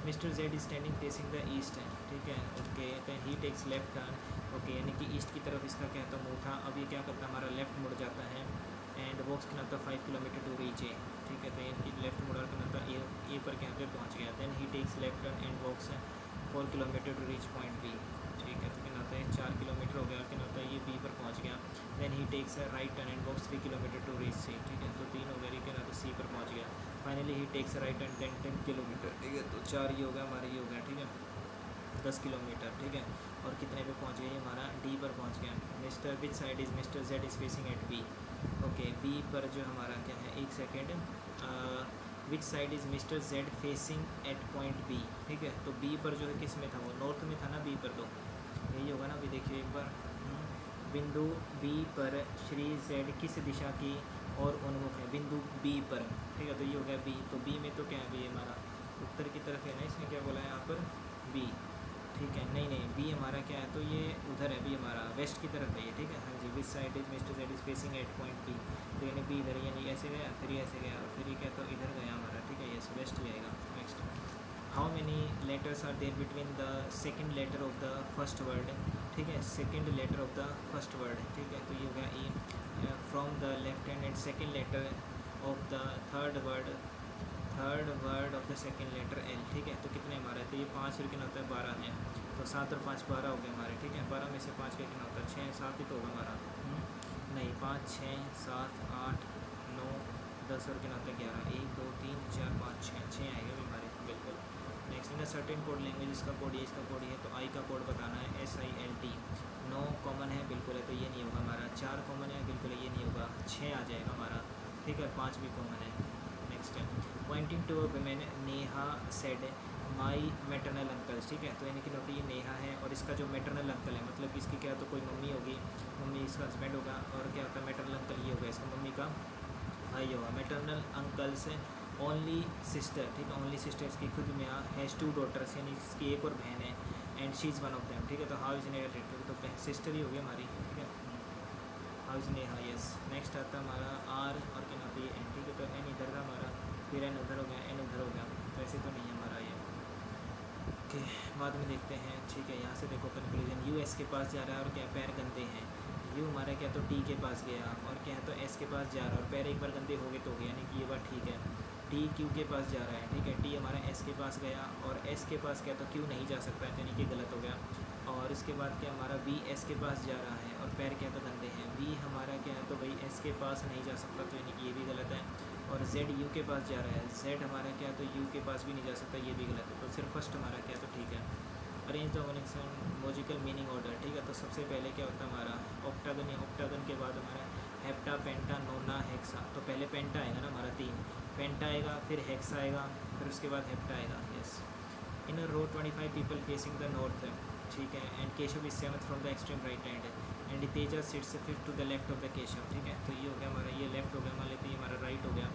mister Z is standing facing the east है, ठीक है, ओके। तो he takes left turn, okay, यानी कि ईस्ट की तरफ इसका क्या था मुँह था, अब ये क्या करता है हमारा लेफ्ट मुड़ जाता है, एंड वॉक्स कितना था 5 किलोमीटर टू रीच ए, ठीक है। तो यानी कि लेफ्ट मुड़ा कितना था ए पर क्या पे पहुँच गया, then he takes left turn and walks 4 kilometre to reach point B, ठीक है। तो क्या होता है 4 किलोमीटर हो गया, क्या होता है ये बी पर पहुँच गया, then he takes right turn and walks 3 kilometre to reach C, ठीक है। तो 3 हो गया, क्या होता है सी पर पहुँच गया, finally he takes right turn 10 kilometre, ठीक है। तो 4 ये हो गया हमारा, ये हो गया, ठीक है, 10 किलोमीटर, ठीक है। और कितने पे पहुंच गया ये हमारा डी पर पहुंच गया। Mister which side is mister Z is facing at B, okay. B पर जो हमारा क्या है, एक second, which side is mister Z facing at point B, ठीक है। तो बी पर जो है किस में था, वो नॉर्थ में था ना बी पर, तो यही होगा ना। अभी देखिए एक बार, बिंदु बी पर श्री जेड किस दिशा की और उन्मुख है, बिंदु बी पर, ठीक है। तो ये हो गया बी, तो बी में तो क्या है बी हमारा उत्तर की तरफ है ना, इसने क्या बोला है यहाँ पर बी, ठीक है। नहीं बी हमारा क्या है तो ये उधर है, बी हमारा वेस्ट की तरफ है ये, ठीक है। हाँ जी, which side is mister Z is facing at point B, तो यानी बी इधर, यानी ऐसे गया फिर ये ऐसे गया और फिर ये क्या तो इधर गया हमारा, ठीक है। ये वेस्ट जाएगा। Next how many letters are there between the second letter of the first word, ठीक है, second letter of the first word, ठीक है, तो ये हो गया E. From the left hand end second letter of the third word of the second letter L, ठीक है, तो कितने हमारे, तो ये 5 फिर कितना होता है 12 है, तो 7 और 5 12 हो गए हमारे, ठीक है, 12 में से 5 का कितना होता है 6 7 ही तो होगा हमारा, नहीं 5 6 7 8 9 10 और कितना होता है 11, 1 2 3 4 5 6 आएगा भी हमारे, बिल्कुल। Next in certain code language, इसका कोड ये, इसका कोड ये, तो आई का कोड बताना है SILT। 9 कॉमन है बिल्कुल है, तो ये नहीं होगा हमारा, 4 कॉमन है बिल्कुल है, ये नहीं होगा, 6 आ जाएगा हमारा, ठीक है, 5 भी कॉमन है। Next pointing to women, Neha said my maternal uncles, ठीक है, तो यानी कि नोट ये नेहा है और इसका जो मेटरनल अंकल है मतलब कि इसकी क्या तो कोई मम्मी होगी, मम्मी इसका हस्बैंड होगा, और क्या होता है मेटरनल अंकल ये होगा इसका मम्मी का भाई होगा, मेटरनल अंकल्स ओनली सिस्टर, ठीक है, ओनली सिस्टर इसकी खुद में हैज़ 2 डॉटर्स, यानी इसकी एक और बहन है, and she is one of them, ठीक है, तो हाउ इज़ नेहा रिलेटेड, तो सिस्टर ही होगी हमारी, ठीक है, how is Neha, yes. Next आता है हमारा आर और क्या नाम है एन, ठीक है, तो एन इधर था हमारा, फिर एन उधर हो गया, एन उधर हो गया, तो ऐसे तो नहीं है हमारा ये, ओके, बाद में देखते हैं, ठीक है, यहाँ से देखो कंक्लूजन, यू एस के पास जा रहा है और क्या पैर गंदे हैं, यू हमारा क्या तो टी के पास गया और क्या है तो एस के पास जा रहा है और पैर एक बार गंदे हो गए तो हो गया, यानी कि ये बात ठीक है, टी क्यू के पास जा रहा है, ठीक है, टी हमारा एस के पास गया और एस के पास क्या तो क्यू नहीं जा सकता है, यानी कि गलत हो गया, और इसके बाद क्या हमारा वी एस के पास जा रहा है और पैर क्या तो गंदे हैं, वी हमारा क्या है तो भाई एस के पास नहीं जा सकता, तो यानी कि ये भी गलत है, और जेड यू के पास जा रहा है, जेड हमारा क्या तो यू के पास भी नहीं जा सकता, ये भी गलत है, तो सिर्फ फर्स्ट हमारा क्या तो ठीक है। Arrange the logical meaning order, ठीक है, तो सबसे पहले क्या होता है हमारा ऑक्टागन, या ऑक्टागन के बाद हमारा हेप्टा पेंटा नोना हेक्सा, तो पहले पेंटा आएगा ना हमारा 3, पेंटा आएगा, फिर हेक्सा आएगा, फिर उसके बाद हेप्टा आएगा, yes. In row 25 people facing the north, ठीक है, and Keshav is 7th from the extreme right hand, and Teja sits 5th to the left of the Keshav, ठीक है, तो ये हो गया हमारा, ये लेफ्ट हो गया, मान लेते ये हमारा राइट हो गया,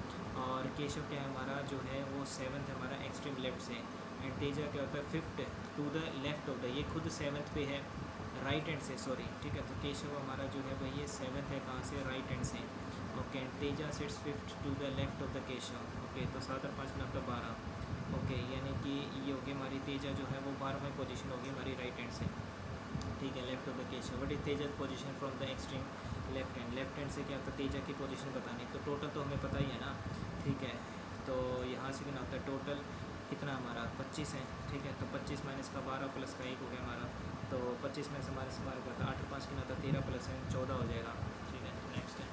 और केशव क्या है हमारा जो है वो 7th हमारा एक्सट्रीम लेफ्ट से, एंड तेजा क्या होता है 5th to the left of the, ये खुद 7th पे है राइट हैंड से, सॉरी, ठीक है, तो केशव हमारा जो है भाई ये 7th है कहाँ से राइट हैंड से, okay, and Teja sits 5th to the left of the Keshav, okay, तो 7 और 5 मतलब 12, ओके, यानी कि ये होगी हमारी तेजा जो है वो 12वें पोजीशन होगी हमारी राइट हैंड से, ठीक है, left of the Keshav. What is Teja position from the extreme left hand से क्या होता है तेजा की पोजीशन बतानी, तो टोटल तो हमें पता ही है ना, ठीक है, तो यहाँ से क्या होता है टोटल कितना हमारा 25 है, ठीक है, तो 25 माइनस का 12 प्लस का 1 हो गया हमारा, तो 25 में से हमारे क्या था 8 और 5 कितना था 13 प्लस 14 हो जाएगा, ठीक है। नेक्स्ट है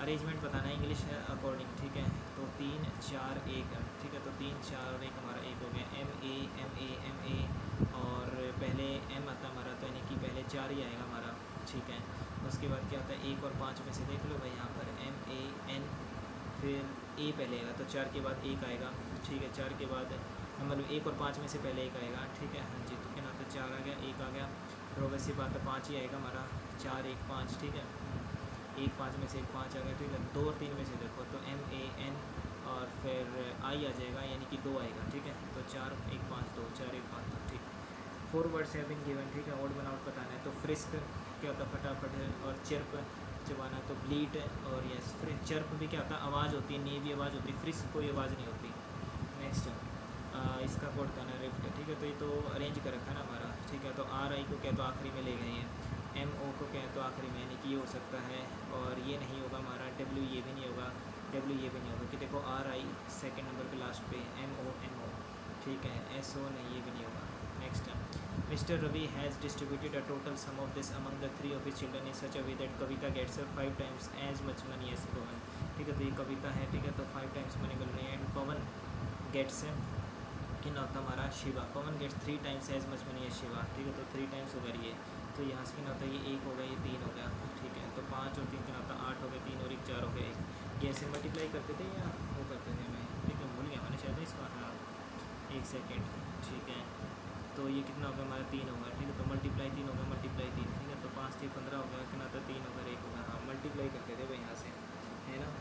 अरेंजमेंट बताना है इंग्लिश है अकॉर्डिंग, ठीक है, तो 3 4 1, ठीक है, तो 3 4 और 1 हमारा 1 हो गया, एम ए और पहले एम आता है हमारा, तो यानी कि पहले 4 ही आएगा हमारा, ठीक है, उसके बाद क्या होता है 1 और 5 में से देख लो भाई यहाँ पर MAN, फिर ए पहले आएगा, तो 4 के बाद 1 आएगा, ठीक है, 4 के बाद मतलब 1 और 5 में से पहले 1 आएगा, ठीक है, हाँ जी, तो क्या नाम था 4 आ गया, 1 आ गया, फिर वैसी बात है 5 ही आएगा हमारा, 4 1 5, ठीक है, 1 5 में से 1 5 आ गया, ठीक है, 2 और 3 में से देखो तो MAN और फिर आई आ जाएगा, यानी कि 2 आएगा, ठीक है, तो 4 1 5 2 4 1 5 2, ठीक। 4 वर्ड्स हैव बीन गिवन, ठीक है, ऑड वन आउट बताना है, तो फ्रिस्क क्या होता है फटाफट है, और चिर्प चबाना, तो ब्लीट, और यस फिर चर्प भी क्या होता है आवाज़ होती है, नी भी आवाज़ होती है, फ्रिस्क कोई आवाज़ नहीं होती। नेक्स्ट इसका कोड करना रिफ्ट, ठीक है, तो ये तो अरेंज कर रखा है ना हमारा, ठीक है, तो RI को क्या तो आखिरी में ले गए हैं, MO को क्या तो आखिरी में, यानी कि ये हो सकता है, और ये नहीं होगा हमारा W, ये भी नहीं होगा, W ये भी नहीं होगा, कि देखो RI सेकेंड नंबर पे लास्ट पे, MO, ठीक है, SO नहीं, ये भी नहीं होगा। Next mister Ravi has distributed a total sum of this among the 3 of his children in such a way that Kavita gets 5 times as much money as Pavan, ठीक है, तो ये कविता है, ठीक है, तो 5 टाइम्स मनी मिल रही है, एंड पवन गेट्स कितना होता हमारा Shiva, Pavan gets 3 times as much money as Shiva, ठीक है, तो 3 टाइम्स हो गई है, तो यहाँ से कितना होता है ये 1 हो गया, ये 3 हो गया, ठीक है, तो 5 और 3 कितना होता है 8 हो गया, 3 और 1 4 हो गया, 1 ये ऐसे मल्टीप्लाई करते थे या वो करते थे मैं, ठीक है, भूल गया मैंने शायद इसका, हाँ 1 सेकेंड, ठीक है, तो ये कितना होगा हमारा 3 होगा, ठीक है, तो मल्टीप्लाई 3 होगा, मल्टीप्लाई 3, ठीक है, तो 5 3 15 हो गया, कितना था 3 होगा 1 होगा, हाँ मल्टीप्लाई करते थे भाई यहाँ से, है ना,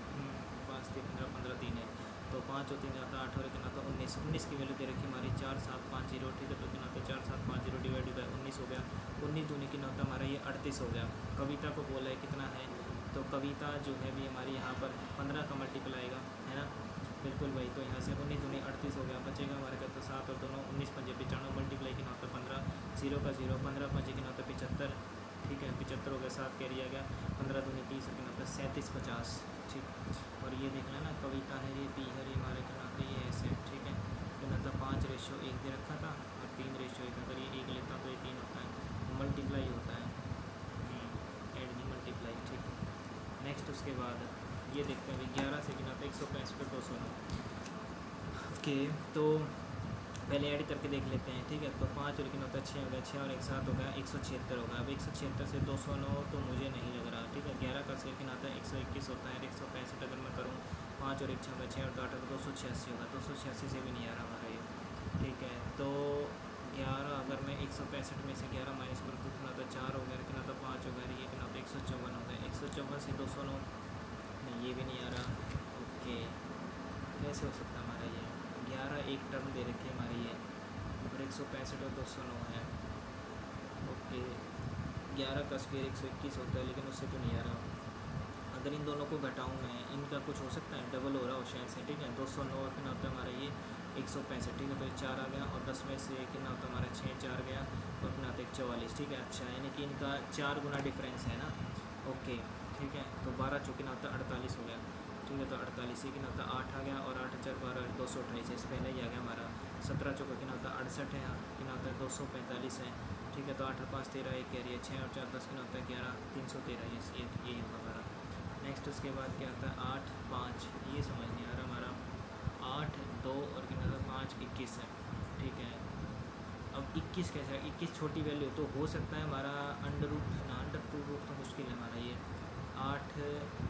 5 3 15 15 3 है, तो 5 और 3 आता 8 और कितना था 19 की वैल्यू दे रखी हमारी 4 7 5 0, ठीक है, तो कितना था 4 7 5 0 डिवाइड बाई 19 हो गया, 19 दूनी कितना होता हमारा ये 38 हो गया। कविता को बोला है कितना है, तो कविता जो है भी हमारी यहाँ पर 15 का मल्टीपल आएगा, है ना, बिल्कुल भाई। तो यहाँ से 19 दूनी 38 हो गया, बचेगा हमारे का तो 7 और दोनों 19 पंजे 95 मल्टीप्लाई कितना होता है 15, 0 का 0, 15 पंजे कितना होता है 75, ठीक है 75 हो गया, 7 कैरी आ गया, 15 दूनी 30 कितना होता है 37 50, ठीक। और ये देख लेना कविता है, ये पी है, ये हमारे क्या नाम है ये ऐसे, ठीक है कितना था 5:1 दे रखा था और 3:1, अगर ये 1 लेता तो ये 3 होता है, मल्टीप्लाई होता है, एड दी मल्टीप्लाई, ठीक। नेक्स्ट उसके बाद ये देखते हैं 11 से कितना था 165 पे 209, ओके। तो पहले ऐड करके देख लेते हैं, ठीक है। तो 5 और कितना होता है 6 हो गया, 6 और 1 7 हो गया, 176 होगा। अब 176 से 209 तो मुझे नहीं लग रहा, ठीक है। 11 का से कितना आता है 121 होता है, 165 अगर मैं करूँ 5 और 1 6 होगा, 6 और 8 होगा 286 होगा, 286 से भी नहीं आ रहा हमारा ये, ठीक है। तो 11 अगर मैं 165 में से 11 माइनस करूँ तो कितना होता है 4 हो गया, कितना होता है 5 हो गया, ये कितना होता है 154 हो गया, 154 से 209 नहीं, ये भी नहीं आ रहा, ओके। कैसे हो सकता है हमारा ये 11 एक टर्म दे रखी है हमारी ये, और 165 और 209 है, ओके। 11 का स्क्वायर 121 होता है, लेकिन उससे तो नहीं आ रहा। अगर इन दोनों को घटाऊँ मैं, इनका कुछ हो सकता है डबल हो रहा हो शायद से, ठीक है। 209 और कितना होता है हमारा ये 165, ठीक है। तो ये 4 आ गया, और 10 में से कितना होता है हमारा 6 4 गया, और कितना होता है 44, ठीक है। अच्छा, यानी कि इनका 4 गुना डिफरेंस है ना, ओके, ठीक है। तो 12 चौकी ना होता है 48 हो गया, ठीक है। तो 48 ही कितना होता है 8 आ गया, और 8 4 12 228 इस पहले ही आ गया हमारा। 17 चौका कितना होता है 68 है, कितना होता है 245 है, ठीक है। तो 8 और 5 13 1 कह रही है, 6 और 4 10 कितना होता है 11 313, ये यही होगा हमारा। नेक्स्ट उसके बाद क्या आता है 8 5, ये समझ नहीं आ रहा हमारा। 8 2 और कितना था 5 21 है, ठीक है। अब 21 कैसे है, 21 छोटी वैल्यू तो हो सकता है हमारा अंडर रूट ना, अंडर टू रूट तो मुश्किल है हमारा ये। 8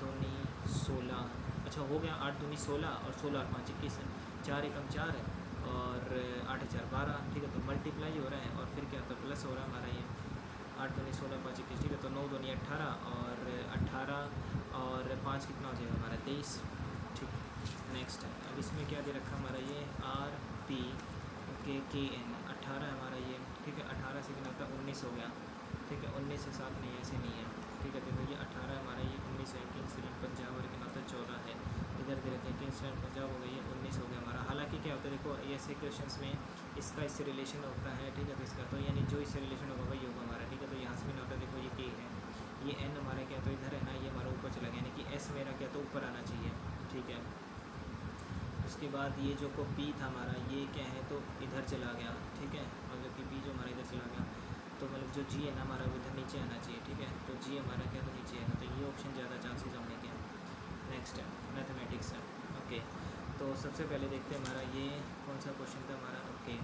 दूनी 16, अच्छा हो गया 8 दूनी 16 और 16 और 5 21 है, 4 एकम 4 है, और 8 4 12, ठीक है। तो मल्टीप्लाई हो रहा है, और फिर क्या होता है प्लस हो रहा है हमारा ये 8 दूनी 16 5 21, ठीक है। तो 9 दूनी 18 और 18 और 5 कितना हो जाएगा हमारा 23, ठीक। नेक्स्ट है, अब इसमें क्या दे रखा हमारा ये RPKN 18 है हमारा ये, ठीक है। 18 से कितना होता है 19 हो गया, ठीक है। 19 से 7 नहीं, ऐसे नहीं है, ठीक है। देखो ये 18 है हमारा, ये 19 है, किंग्स इलेवन पंजाब, और कितना होता है 14 है, इधर दे रखते हैं किंग्स इलेवन पंजाब हो गई है 19 हो गया हमारा। हालांकि क्या होता है देखो ऐसे क्वेश्चंस में इसका इससे रिलेशन होता है, ठीक है। तो इसका तो यानी जो इससे रिलेशन होगा वही होगा हमारा, ठीक है। तो यहाँ से भी ना होता है, देखो ये K है, ये N हमारा क्या तो इधर है ना, ये हमारा ऊपर चला गया, यानी कि S मेरा क्या तो ऊपर आना चाहिए, ठीक है। उसके बाद ये जो को P था हमारा, ये क्या है तो इधर चला गया, ठीक है। और जबकि P जो हमारा इधर चला गया, तो मतलब जो G है ना हमारा वो इधर नीचे आना चाहिए, ठीक है। तो G हमारा क्या तो नीचे आएगा, तो ये ऑप्शन ज़्यादा चांसेस होने के। नेक्स्ट है मैथमेटिक्स है, ओके। तो सबसे पहले देखते हैं हमारा ये कौन सा क्वेश्चन था हमारा, ओके।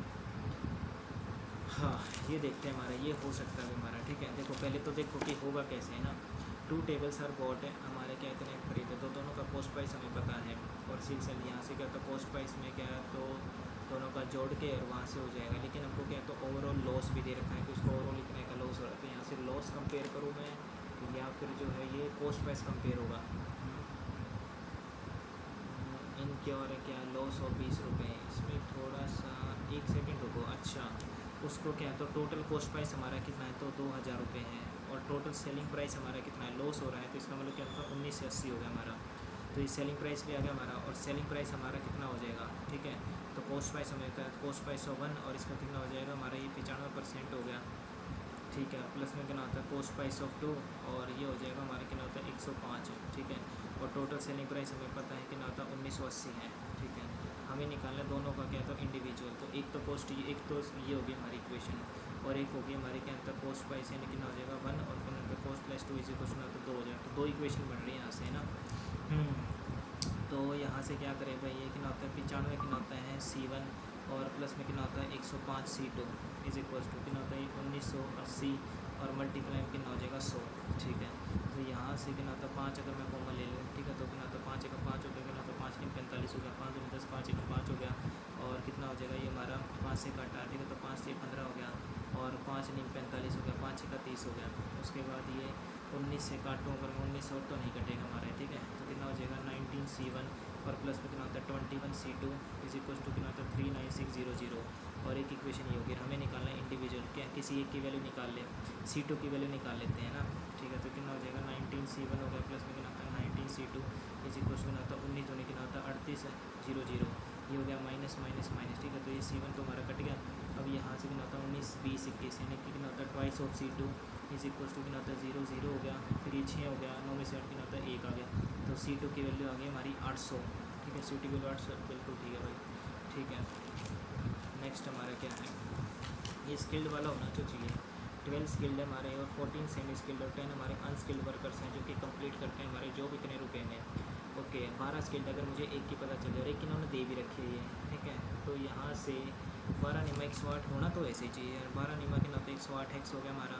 हाँ, ये देखते हैं हमारा ये हो सकता है हमारा, ठीक है। देखो पहले तो देखो कि होगा कैसे है ना। 2 टेबल्स हर बॉट है हमारे, क्या इतने खरीदे, तो दोनों का कॉस्ट प्राइस हमें पता है, और सिलसिल यहाँ से क्या तो कॉस्ट प्राइस में क्या है तो दोनों का जोड़ के और वहाँ से हो जाएगा। लेकिन हमको क्या है तो ओवरऑल लॉस भी दे रखा है कि उसको ओवरऑल इतने का लॉस हो रहा है, तो यहाँ से लॉस कंपेयर करूँ मैं, या फिर जो है ये कॉस्ट प्राइस कंपेयर होगा। इनके और क्या लॉस हो 20 रुपये, इसमें थोड़ा सा 1 सेकंड रुको। अच्छा, उसको क्या है तो टोटल कॉस्ट प्राइस हमारा कितना है तो 2000 रुपये है, और टोटल सेलिंग प्राइस हमारा कितना है लॉस हो रहा है, तो इसका मतलब क्या होगा 19 से 80 हो गया हमारा। तो ये सेलिंग प्राइस भी आ गया हमारा, और सेलिंग प्राइस हमारा कितना हो जाएगा, ठीक है। तो कॉस्ट प्राइस हमें क्या कॉस्ट प्राइस ऑफ 1, और इसका कितना हो जाएगा हमारा ये 95% हो गया, ठीक है। प्लस में कितना होता है कॉस्ट प्राइस ऑफ 2, और ये हो जाएगा हमारा कितना होता है 105, ठीक है। और टोटल सेलिंग प्राइस हमें पता है कितना होता है 1980 है, ठीक है। हमें निकालना है दोनों का क्या तो इंडिविजुअल, तो एक तो कॉस्ट एक तो ये होगी हमारी इक्वेशन, और एक होगी हमारी क्या होता है कॉस्ट प्राइस, यानी कितना हो जाएगा 1, और फिर cost plus 2 is equal to 2 हो जाएगा। तो 2 इक्वेशन बन रही है यहाँ से, है ना। तो यहाँ से क्या करें भाई, ये कितना होता है 95 कितना होता है C1, और प्लस में कितना होता है 105 C2 इज इक्वल टू कितना होता है 1980, और मल्टीप्लाई में कितना हो जाएगा 100, ठीक है। तो यहाँ से कितना होता है 5 अगर मैं कॉमन ले लूँ, ठीक है। तो कितना होता है 5 का 5 हो गया, कितना होता है 5 3 45 हो गया, 5 2 10 5 1 5 हो गया, और कितना हो जाएगा ये हमारा 5 से काटा, ठीक है। तो 5 से 15 हो गया, और 5 नहीं 45 हो गया, 5 का 30 हो गया। उसके बाद ये 19 से काटूँ अगर मैं 19 और तो नहीं कटेगा हमारा, ठीक है। तो कितना हो जाएगा 19 C1, और प्लस में कितना होता है 21 C2 इज इक्वल टू कितना होता है 39600, और एक इक्वेशन ये होगी। हमें निकालना है इंडिविजुअल, क्या किसी एक की वैल्यू निकाल ले, C2 की वैल्यू निकाल लेते हैं ना, ठीक है। तो कितना हो जाएगा 19 C1 हो गया, प्लस में कितना होता है 19 C2 इज इक्वल टू कितना होता है 19 होने कितना होता है 36 0 0, ये हो गया माइनस माइनस माइनस, ठीक है। तो ये C1 तो हमारा कट गया। अब यहाँ से कितना होता है 19 20 21, यानी कि कितना होता है twice of C2 is equal to कितना होता है 0 0 हो गया, फिर ये 6 हो गया, 9 में से 8 कितना होता है 1 आ गया। तो C2 की वैल्यू आ गई हमारी 800, ठीक है। C2 की वैल्यू 800, बिल्कुल ठीक है भाई, ठीक है। नेक्स्ट हमारा क्या है, ये स्किल्ड वाला होना जो चाहिए। 12 स्किल्ड है हमारे और 14 सेमी स्किल्ड और 10 हमारे अनस्किल्ड वर्कर्स हैं जो कि कंप्लीट करते हैं हमारे जॉब इतने रुपए में। ओके 12 स्किल्ड, अगर मुझे एक की पता चल जाए, एक इन्होंने दे भी रखी है ये, ठीक है। तो यहाँ से 12 निमा 108 होना तो ऐसे ही चाहिए, 12 निमा के नाते 108 हेक्स हो गया हमारा,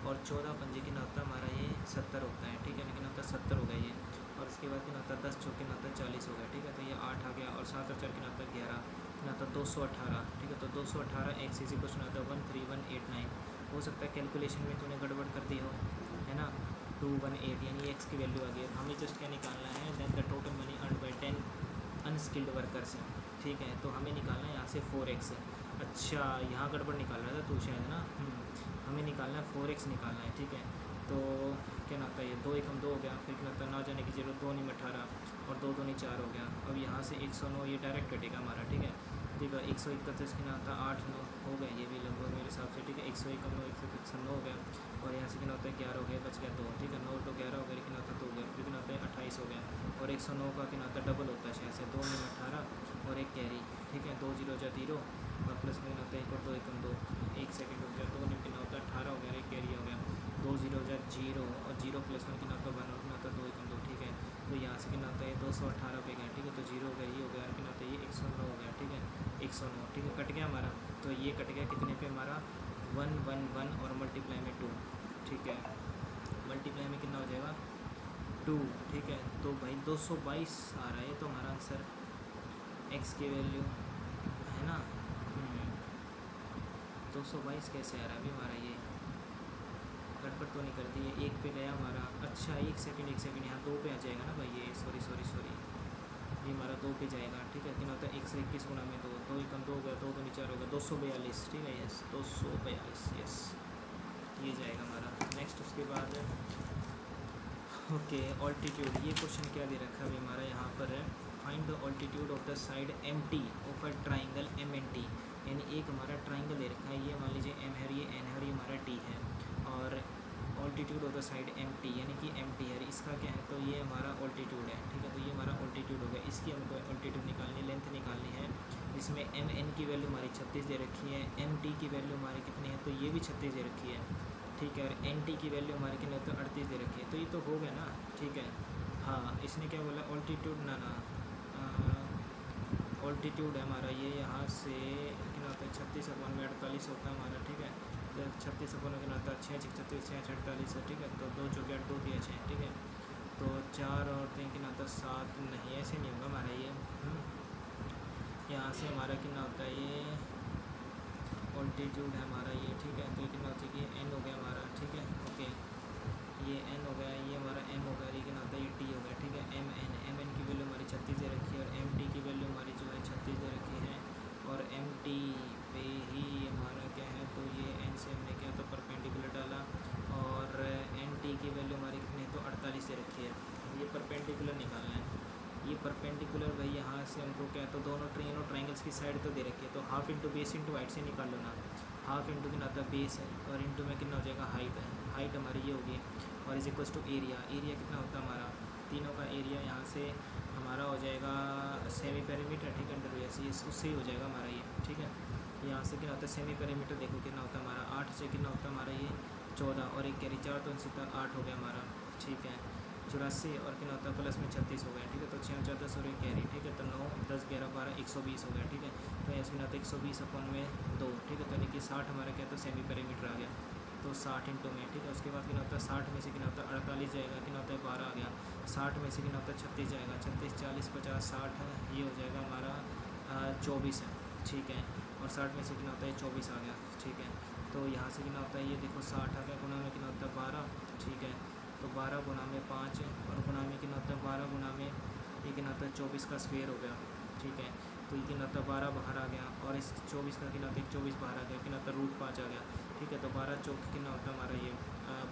और 14 पंजे के नाता हमारा ये 70 होता है, ठीक है। लेकिन होता 70 हो गया ये, और उसके बाद के नाता 10 चौके नाता 40 हो गया, ठीक है। तो ये 8 आ गया, और 7 और 4 के नाता 11 नाता 218, ठीक है। तो 218 एक्स इसी को सुना था 13189। हो सकता है कैलकुलेशन में तूने गड़बड़ कर दी हो, है ना। 218 यानी एक्स की वैल्यू आ गई। हमें जस्ट क्या निकालना है, then the total money earn by 10 unskilled workers हैं, ठीक है। तो हमें निकालना है यहाँ से 4x। अच्छा यहाँ गड़बड़ निकाल रहा था तू शायद ना, हमें निकालना है 4x निकालना है, ठीक है। तो क्या नाता है ये 2 एकम 2 हो गया, फिर क्या नाता ना जाने की जरूरत, 2 नहीं 18 और 2 2 नहीं 4 हो गया। अब यहाँ से 109 ये डायरेक्ट कटेगा हमारा, ठीक है। ठीक है 131 के नाता 8 9 हो गया, ये भी लगभग मेरे हिसाब से, ठीक है। 101 9 109 हो गया, और यहाँ से क्या होता है 11 हो गया, बच गया 2, ठीक है। 9 तो 11 हो गया, लेकिन आता 2 हो गया, फिर क्या होता है 28 हो गया, और 109 का क्या नाता डबल होता है शायद से, 2 में 18 और 1 कैरी, ठीक है। 2 0 जा 0 और प्लस में होता है 1 और 2 एकम 2, 1 सेकंड हो गया, 2 में कितना होता है 18 हो गया, 1 कैरी हो गया, 2 0 जा 0 और 0 प्लस में कितना होता है 1 और कितना होता है 2 एकम 2, ठीक है। तो यहाँ से कितना होता है 218 पे गया, ठीक है। तो 0 हो गया, ये हो गया, कितना होता है ये 109 हो गया, ठीक है। 109, ठीक है, कट गया हमारा। तो ये कट गया कितने पे हमारा 111 और मल्टीप्लाई में 2, ठीक है। मल्टीप्लाई में कितना हो जाएगा 2, ठीक है। तो भाई 222 आ रहा है तो हमारा आंसर, एक्स की वैल्यू है ना। 222 कैसे आ रहा है अभी हमारा, ये गड़बड़ तो नहीं कर दी है, 1 पे गया हमारा। अच्छा 1 सेकंड यहाँ 2 पे आ जाएगा ना भाई, ये सॉरी ये हमारा 2 पे जाएगा, ठीक है। कितना होता है 121 गुणा में 2, 2 एकम 2 हो गया, 2 2 4 हो गया, 242, ठीक है। यस 242, यस ये जाएगा हमारा। नेक्स्ट उसके बाद ओके ऑल्टीट्यूड, ये क्वेश्चन क्या दे रखा है अभी हमारा यहाँ पर है, find the altitude of the side MT of a triangle MNT। यानी एक हमारा ट्राइंगल दे रखा है, ये मान लीजिए M है, ये N है और ये हमारा T है, और altitude of the side MT यानी कि MT है, इसका क्या है तो ये हमारा ऑल्टीट्यूड है, ठीक है। तो ये हमारा ऑल्टीट्यूड हो गया, इसकी हमको ऑल्टीट्यूड निकालनी, लेंथ निकालनी है। इसमें MN की वैल्यू हमारी 36 दे रखी है, MT की वैल्यू हमारी कितनी है तो ये भी 36 दे रखी है, ठीक है। और NT की वैल्यू हमारी कितनी तो 38 दे रखी है, तो ये तो हो गया ना, ठीक है। हाँ इसने क्या बोला ऑल्टीट्यूड ना ऑल्टीट्यूड है हमारा ये यहाँ से कितना होता है 36 अपॉन में 48 होता है हमारा, ठीक है। तो 36 अपॉन में कितना होता है 6 36 6 48 है, ठीक है। तो 2 चौके 8 2 दिया 6, ठीक है। तो 4 और 3 कितना होता है 7, नहीं ऐसे नहीं होगा हमारा ये। यहाँ से हमारा कितना होता है ये ऑल्टीट्यूड है हमारा ये, ठीक है। तो कितना होता है कि N हो गया हमारा, ठीक है। ओके ये N हो गया, ये हमारा M हो गया, ये कितना होता है ये T हो गया, ठीक है। MN की वैल्यू हमारी 36 दे रखी है, और MT की वैल्यू हमारी जो है 36 दे रखी है, और MT पे ही हमारा क्या है तो ये N से हमने क्या तो परपेंडिकुलर डाला, और NT की वैल्यू हमारी कितनी तो 48 दे रखी है। ये परपेंडिकुलर निकालना है, ये परपेंडिकुलर भाई यहाँ से हमको क्या तो दोनों ट्राइंगल्स की साइड तो दे रखी है, तो half into base into height से निकाल लो ना। हाफ इंटू कितना होता है बेस है, और इंटू में कितना हो जाएगा हाइट है, हाइट हमारी ये होगी, और is equals to area, area कितना होता है हमारा तीनों का एरिया यहाँ से हमारा हो जाएगा सेमी पेरीमीटर, ठीक है। अंडर बेस ये उससे ही हो जाएगा हमारा ये, ठीक है। यहाँ से कितना होता है सेमी पेरीमीटर, देखो कितना होता है हमारा 8 से कितना होता है हमारा ये 14 और 1 कैरी 4 तो इनसे 8 हो गया हमारा, ठीक है। 84 और कितना होता है प्लस में 36 हो गया, ठीक है। तो 6 4 10 और 1 कैरी, ठीक है। तो 9 10 11 12 120 हो गया, ठीक है। तो इसमें आता है 120 अपॉन में 2, ठीक है। तो यानी कि 60 हमारा क्या तो सेमी पेरीमीटर आ गया, तो 60 इंटू में, ठीक है। उसके बाद कितना होता है 60 में से कितना होता है 48 जाएगा, कितना होता है 12 आ गया। 60 में से कितना होता है 36 जाएगा, 36 40 50 60 है, ये हो जाएगा हमारा 24 है, ठीक है। और 60 में से कितना होता है 24 आ गया, ठीक है। तो यहाँ से कितना होता है ये देखो 60 आ गया, गुना में कितना होता है 12, ठीक है। तो 12 गुना में 5 और गुना में कितना होता है 12 गुना में ये कितना होता है 24 का स्क्वायर हो गया, ठीक है। तो ये कितना होता है 12 बाहर आ गया, और इस 24 का कितना होता है 24 बाहर आ गया, कितना होता है √5 आ गया, ठीक है। तो 12 चौक कितना होता है हमारा ये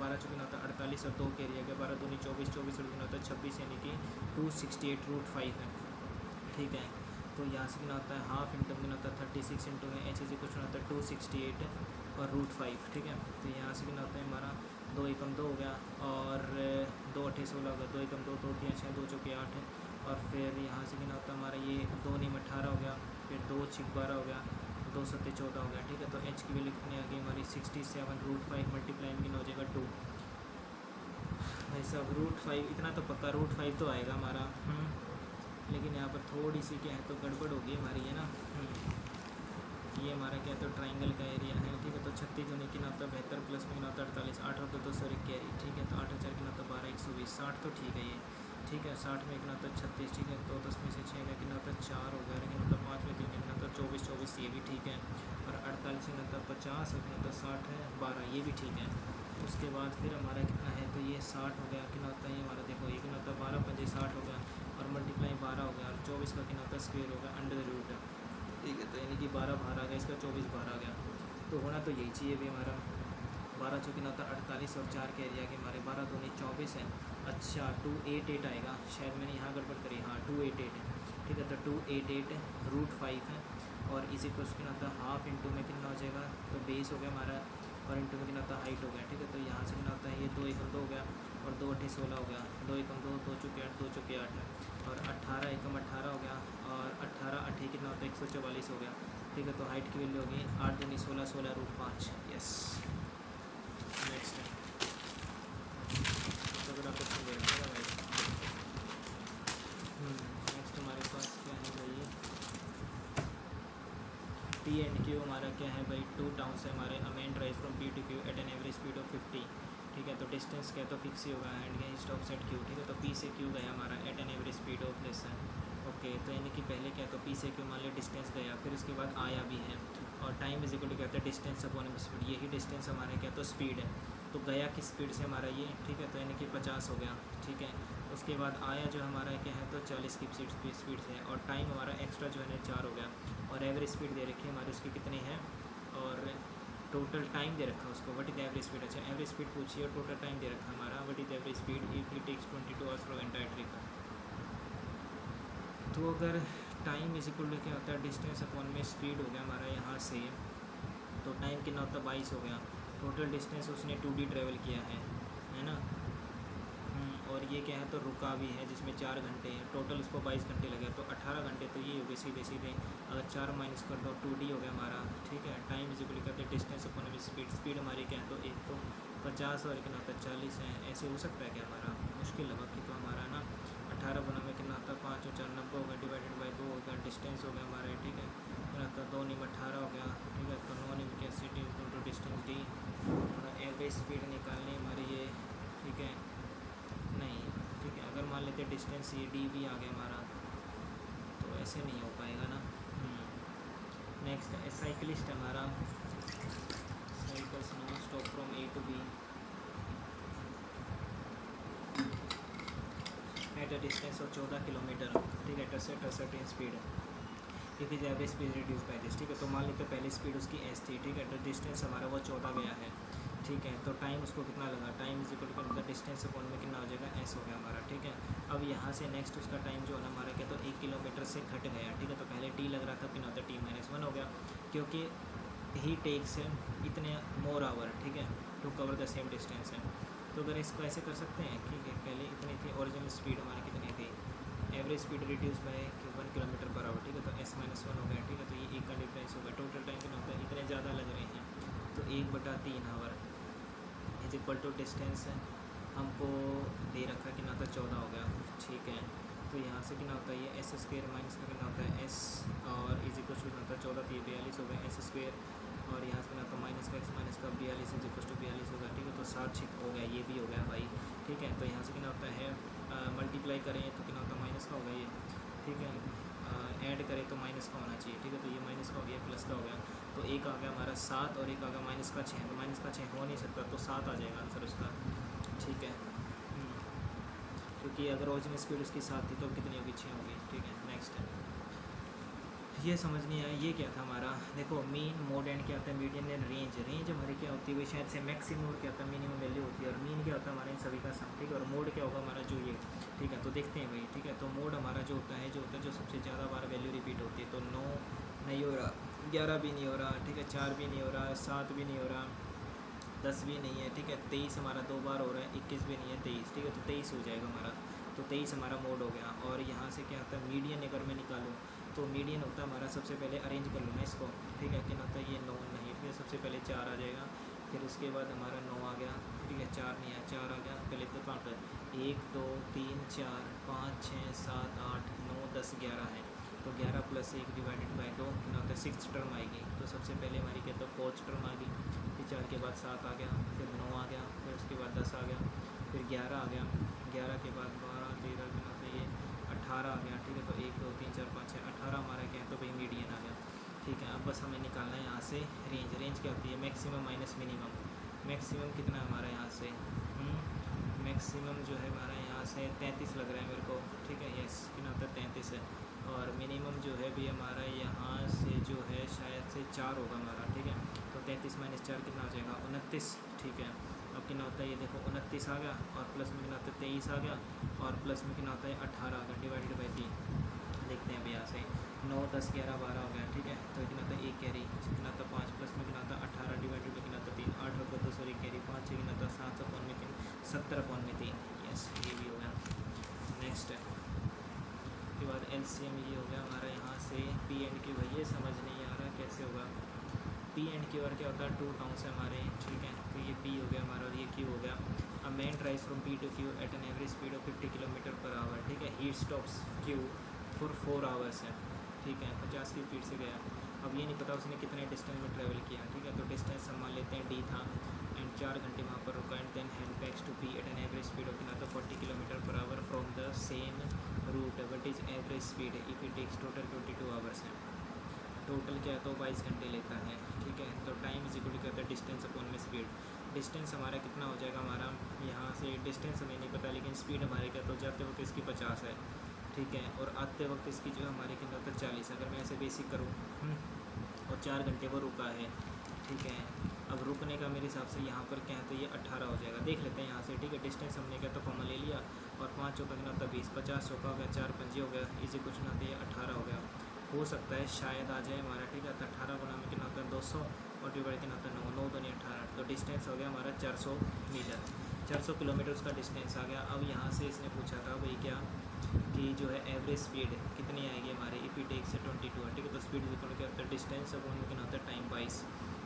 12 चौक कितना होता है 48 और 2 कैरी आ गया, 12 दूनी 24 24 और कितना होता है 26 यानी कि 268 √5 है, ठीक है। तो यहाँ से कितना होता है हाफ इंटू कितना होता है 36 इंटू में एच इज इक्वल होता है 268 और √5, ठीक है। तो यहाँ से कितना होता है हमारा 2 एकम 2 हो गया और 2 अट्ठे 16 हो गया, 2 एकम 2, 2 3 6, 2 चौके 8 और फिर यहाँ से कितना होता है हमारा ये 2 नीम 18 हो गया, फिर 2 छिक 12 हो गया, 2 सत्ते 14 हो गया, ठीक है। तो एच की वैल्यू कितनी आ गई हमारी 67 √5 मल्टीप्लाई कितना हो जाएगा 2। भाई साहब √5 इतना तो पक्का √5 तो आएगा हमारा, लेकिन यहाँ पर थोड़ी सी क्या है तो गड़बड़ होगी हमारी, है ना। ये हमारा क्या तो ट्राइंगल का एरिया है, ठीक है। तो 36 होने की ना होता है 72 प्लस में ना होता है 48, 8 होता है 200 कैरी, ठीक है। तो 8 4 की ना होता है 12 120, 60 तो ठीक है ये, ठीक है। 60 में कितना होता है 36, ठीक है। तो 10 में से 6 का कितना होता है 4 हो गया, लेकिन मतलब 5 में 3 कितना होता है 24 24, ये भी ठीक है। और 48 में होता है 50 और कितना होता है 60 है 12, ये भी ठीक है। उसके बाद फिर हमारा कितना है तो ये 60 हो गया, कितना होता है ये हमारा देखो ये कितना होता है 12 5 60 हो गया और मल्टीप्लाई 12 हो गया और 24 का कितना होता है स्क्वायर होगा अंडर द रूट, ठीक है। तो यानी कि 12 बाहर आ गया, इसका 24 बाहर आ गया, तो होना तो यही चाहिए भी हमारा। 12 जो कितना होता है 48 और 4 के एरिया के हमारे 12 दूनी 24 है। अच्छा 288 आएगा, शायद मैंने यहाँ गड़बड़ करी, हाँ 288 है, ठीक है। तो 288 √5 है और इसी को कितना होता है हाफ इंटू में कितना हो जाएगा तो बेस हो गया हमारा और इंटू में कितना होता है हाइट हो गया, ठीक है। तो यहाँ से कितना होता है ये 2 एकम 2 हो गया और 2 अट्ठे 16 हो गया, 2 एकम 2, 2 चौके 8, 2 चौके 8 और 18 एकम 18 हो गया और 18 अट्ठे कितना होता है 144 हो गया, ठीक है। तो हाइट की वैल्यू होगी 8 दूनी 16 16 √5, यस। नेक्स्ट तो अगर आप क्वेश्चन दे रखिएगा भाई। नेक्स्ट हमारे पास क्या है भाई, पी एंड क्यू हमारा क्या है भाई, 2 टाउन्स है हमारे, a man drive from P to Q at an average speed of 50, ठीक है। तो डिस्टेंस क्या तो फिक्स ही होगा एंड क्या स्टॉप सेट क्यू, ठीक है। तो पी से क्यू गया हमारा at an average speed of less है, ओके। तो यानी कि पहले क्या तो पी से क्यू मान लिया डिस्टेंस गया, फिर उसके बाद आया भी है और टाइम इज इक्वल टू क्या होता है डिस्टेंस अपॉन स्पीड, यही डिस्टेंस हमारा क्या तो स्पीड है। तो गया किस स्पीड से हमारा ये, ठीक है। तो यानी कि 50 हो गया, ठीक है। उसके बाद आया जो हमारा क्या है तो 40 की स्पीड से है और टाइम हमारा एक्स्ट्रा जो है 4 हो गया और एवरेज स्पीड दे रखी है हमारी उसकी कितनी है और टोटल टाइम दे रखा है उसको, वट इज एवरेज स्पीड, अच्छा एवरेज स्पीड पूछिए और टोटल टाइम दे रखा है हमारा what is average speed if it takes 22 hours for entire trip. तो अगर टाइम इज इक्वल टू क्या होता है डिस्टेंस अपॉन में स्पीड हो गया हमारा यहाँ से, तो टाइम कितना होता है 22 हो गया, टोटल डिस्टेंस उसने 2D ट्रेवल किया है ना। और ये क्या है तो रुका भी है जिसमें 4 घंटे हैं, टोटल उसको 22 घंटे लगे, तो 18 घंटे तो ये हो गए सीधे सीधे। अगर 4 माइनस कर दो 2D हो गया हमारा, ठीक है। टाइम इज इक्वल करते डिस्टेंस अपॉन में स्पीड हमारी क्या है तो एक तो 50 और कितना होता है 40 है, ऐसे हो सकता है क्या हमारा, मुश्किल लगा कि तो हमारा ना 18 गुना में कितना आता है 5 और 4 90 होगा डिवाइडेड बाई 2 हो गया, डिस्टेंस हो गया हमारा, ठीक है। कितना आता है 2 नीम 18 हो गया, ठीक है। तो 9 नीम क्या city to distance D, average speed निकालनी हमारी ये, ठीक है। नहीं ठीक है, अगर मान लेते डिस्टेंस ये डी भी आ गया हमारा तो ऐसे नहीं हो पाएगा ना। नेक्स्ट साइकिलिस्ट हमारा cycles non stop from A to B at a distance of 14 kilometre, ठीक है। At a certain speed if is average speed reduce by this, ठीक है। तो मान लेते पहली स्पीड उसकी एस थी, ठीक है। तो डिस्टेंस हमारा वो 14 गया है, ठीक है। तो टाइम उसको कितना लगा, time is equal to distance upon में कितना हो जाएगा एस हो गया हमारा, ठीक है। अब यहाँ से नेक्स्ट उसका टाइम जो है ना हमारा क्या तो 1 किलोमीटर से घट गया, ठीक है। तो पहले टी लग रहा था कितना होता है t-1 हो गया, क्योंकि ही टेक्स इतने मोर आवर, ठीक है, to cover the same distance है। तो अगर इसको ऐसे कर सकते हैं, ठीक है। पहले इतनी थी ओरिजिनल स्पीड हमारी कितनी थी, average speed reduce by 1 kilometre per hour, ठीक है। तो s-1 हो गया, ठीक है। तो ये 1 का डिफरेंस होगा, टोटल टाइम कितना होता है इतने ज़्यादा लग रहे हैं तो 1/3 hour is equal to distance हमको दे रखा कितना होता है 14 हो गया, ठीक है। तो यहाँ से कितना होता है ये एस स्क्वेयर माइनस का कितना होता है एस और इज इक्वल टू कितना होता है 14 तो ये 42 हो गया एस स्क्वेयर और यहाँ से कितना होता है माइनस का एक्स माइनस का 42 इज इक्वल टू 42 होगा, ठीक है। तो 7 6 हो गया, ये भी हो गया भाई, ठीक है। तो यहाँ से कितना होता है मल्टीप्लाई करें तो कितना होता है माइनस का होगा ये, ठीक है। ऐड करें तो माइनस का होना चाहिए, ठीक है। तो ये माइनस का हो गया प्लस का हो गया, तो एक आ गया हमारा 7 और एक आ गया माइनस का 6, तो माइनस का 6 हो नहीं सकता तो 7 आ जाएगा आंसर उसका, ठीक है। क्योंकि अगर ओरिजिनल स्पीड उसकी 7 थी तो कितनी होगी 6 होगी, ठीक है। नेक्स्ट ये समझ नहीं आया ये क्या था हमारा। देखो मीन, मोड एंड क्या होता है, मीडियन एंड रेंज। रेंज हमारी क्या होती है भाई, शायद से मैक्सिमम और क्या होता है मिनिमम वैल्यू होती है, और मीन क्या होता है हमारा इन सभी का सम, ठीक है। और मोड क्या होगा हमारा जो ये, ठीक है। तो देखते हैं भाई, ठीक है। तो मोड हमारा जो होता है जो सबसे ज़्यादा बार वैल्यू रिपीट होती है, तो 9 नहीं हो रहा, 11 भी नहीं हो रहा, ठीक है, 4 भी नहीं हो रहा, 7 भी नहीं हो रहा, 10 भी नहीं है, ठीक है। 23 हमारा 2 बार हो रहा है, 21 भी नहीं है, 23, ठीक है। तो 23 हो जाएगा हमारा, तो 23 हमारा मोड हो गया। और यहाँ से क्या होता है मीडियन, अगर मैं निकालूँ तो मीडियन होता है हमारा, सबसे पहले अरेंज कर लूँ ना इसको, ठीक है। क्या होता है ये 9 नहीं, फिर सबसे पहले 4 आ जाएगा, फिर उसके बाद हमारा 9 आ गया, ठीक है। 4 नहीं आया, 4 आ गया, पहले तो काउंट कर 1 2 3 4 5 6 7 8 9 10 11 है, तो 11 + 1 डिवाइडेड बाई 2 कितना होता है, 6th टर्म आएगी। तो सबसे पहले हमारी क्या, तो 4th टर्म आ गई, फिर 4 के बाद 7 आ गया, फिर 9 आ गया, फिर उसके बाद 10 आ गया, फिर 11 आ गया, 11 के बाद 12 13 कितना होता है ये 18 आ गया, ठीक है। तो 1 2 3 4 5 6 18 हमारा क्या है, तो भाई मीडियन आ गया, ठीक है। अब बस हमें निकालना है यहाँ से रेंज। रेंज क्या होती है, मैक्सिमम माइनस मिनिमम। मैक्सिमम कितना है हमारा यहाँ से, मैक्सिमम जो है हमारा यहाँ से 33 लग रहा है मेरे को, ठीक है। यस, कितना होता है 33 है। और मिनिमम जो है भी हमारा यहाँ से जो है शायद से 4 होगा हमारा, ठीक है। तो 33 - 4 कितना हो जाएगा, 29, ठीक है। अब कितना होता है ये देखो 29 आ गया, और प्लस में कितना होता है 23 आ गया, और प्लस में कितना होता है 18 आ गया, डिवाइडेड बाई 3। देखते हैं अभी यहाँ से 9 10 11 12 हो गया, ठीक है। तो कितना होता है 1 कैरी, कितना होता है 5, प्लस में कितना होता है 18, डिवाइडेड बाई कितना होता है 3, 8 होगा 2 सॉरी कैरी 5 से कितना होता है 7 अपॉन में 3, 70 अपॉन में 3। यस, ये भी हो गया। नेक्स्ट है के बाद LCM ये हो गया हमारा यहाँ से P एंड Q। भाई ये समझ नहीं आ रहा कैसे होगा P एंड Q, और क्या होता है 2 टर्म्स है हमारे, ठीक है। तो ये P हो गया हमारा और ये Q हो गया। A man drives from P to Q at an average speed of 50 km/h, ठीक है। He stops Q for 4 hours है, ठीक है। 50 की स्पीड से गया। अब ये नहीं पता उसने कितने डिस्टेंस में ट्रैवल किया, ठीक है। तो डिस्टेंस हम मान लेते हैं D था, एंड 4 घंटे वहाँ पर रुका, and then head backs to P at an average speed of कितना, तो 40 km/h from the same route. What is average speed if it takes total 22 hours है। टोटल क्या है, तो 22 घंटे लेता है, ठीक है। तो टाइम इज इक्वल टू क्या होता है, डिस्टेंस अपॉन में स्पीड। डिस्टेंस हमारा कितना हो जाएगा हमारा, यहाँ से डिस्टेंस हमें नहीं पता, लेकिन स्पीड हमारे क्या, तो जाते वक्त इसकी 50 है, ठीक है। और आते वक्त इसकी जो हमारे कितना होता है 40। अगर मैं ऐसे बेसिक करूँ और 4 घंटे वो रुका है, ठीक है। अब रुकने का मेरे हिसाब से यहाँ पर क्या है, तो ये 18 हो जाएगा। देख लेते हैं यहाँ से, ठीक है। डिस्टेंस हमने क्या तो कॉमन ले लिया, और 5 चौका कितना होता है 20, 50 चौका हो गया, 4 पंजे हो गया, इसी कुछ ना होता है 18 हो गया। हो सकता है शायद आ जाए हमारा, ठीक है। तो 18 गुना में कितना होता है 200, और डिवाइड कितना होता है 9, 9 दूनी 18। तो डिस्टेंस हो गया हमारा 400 मीटर, 400 किलोमीटर उसका डिस्टेंस आ गया। अब यहाँ से इसने पूछा था भाई क्या कि जो है एवरेज स्पीड कितनी आएगी हमारे, इफ़ ई टेक से 22 है, ठीक है। तो स्पीड इक्वल क्या होता है डिस्टेंस, अब उनमें कितना होता है टाइम 22,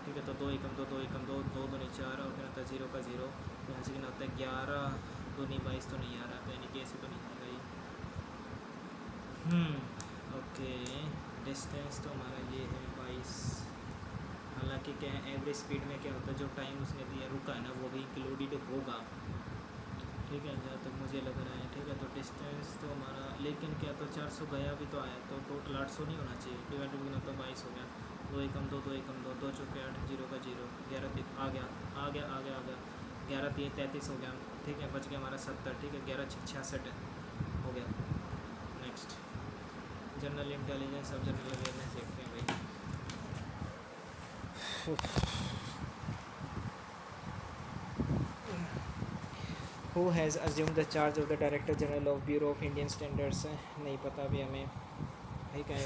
ठीक है। तो 2 एकम 2 2 एकम 2 2 दूनी 4, और क्या होता है 0 का 0, यहाँ से कितना होता है 11 दूनी 22 तो नहीं आ रहा, तो यानी कि ऐसे तो नहीं आएगा ये। ओके, डिस्टेंस तो हमारा ये है 22। हालांकि क्या है एवरेज स्पीड में क्या होता है, जो टाइम उसने दिया रुका है ना, वो भी इंक्लूडेड होगा, ठीक है, जहाँ तक मुझे लग रहा है, ठीक है। तो डिस्टेंस तो हमारा, लेकिन क्या तो 400 गया भी तो आया, तो टोटल 800 नहीं होना चाहिए, डिवाइडेड कितना तो 22 हो गया। 2 एकम 2 2 एकम 2 2 चौके 8, 0 का 0, 11 आ गया आ गया आ गया आ गया 11 3 33 हो गया, ठीक है। बच गया हमारा 70, ठीक है। 11 6 66 हो गया। Next general intelligence. अब जनरल अवेयरनेस देखते हैं भाई। Who has assumed the charge of the director general of bureau of Indian standards, नहीं पता अभी हमें, ठीक है।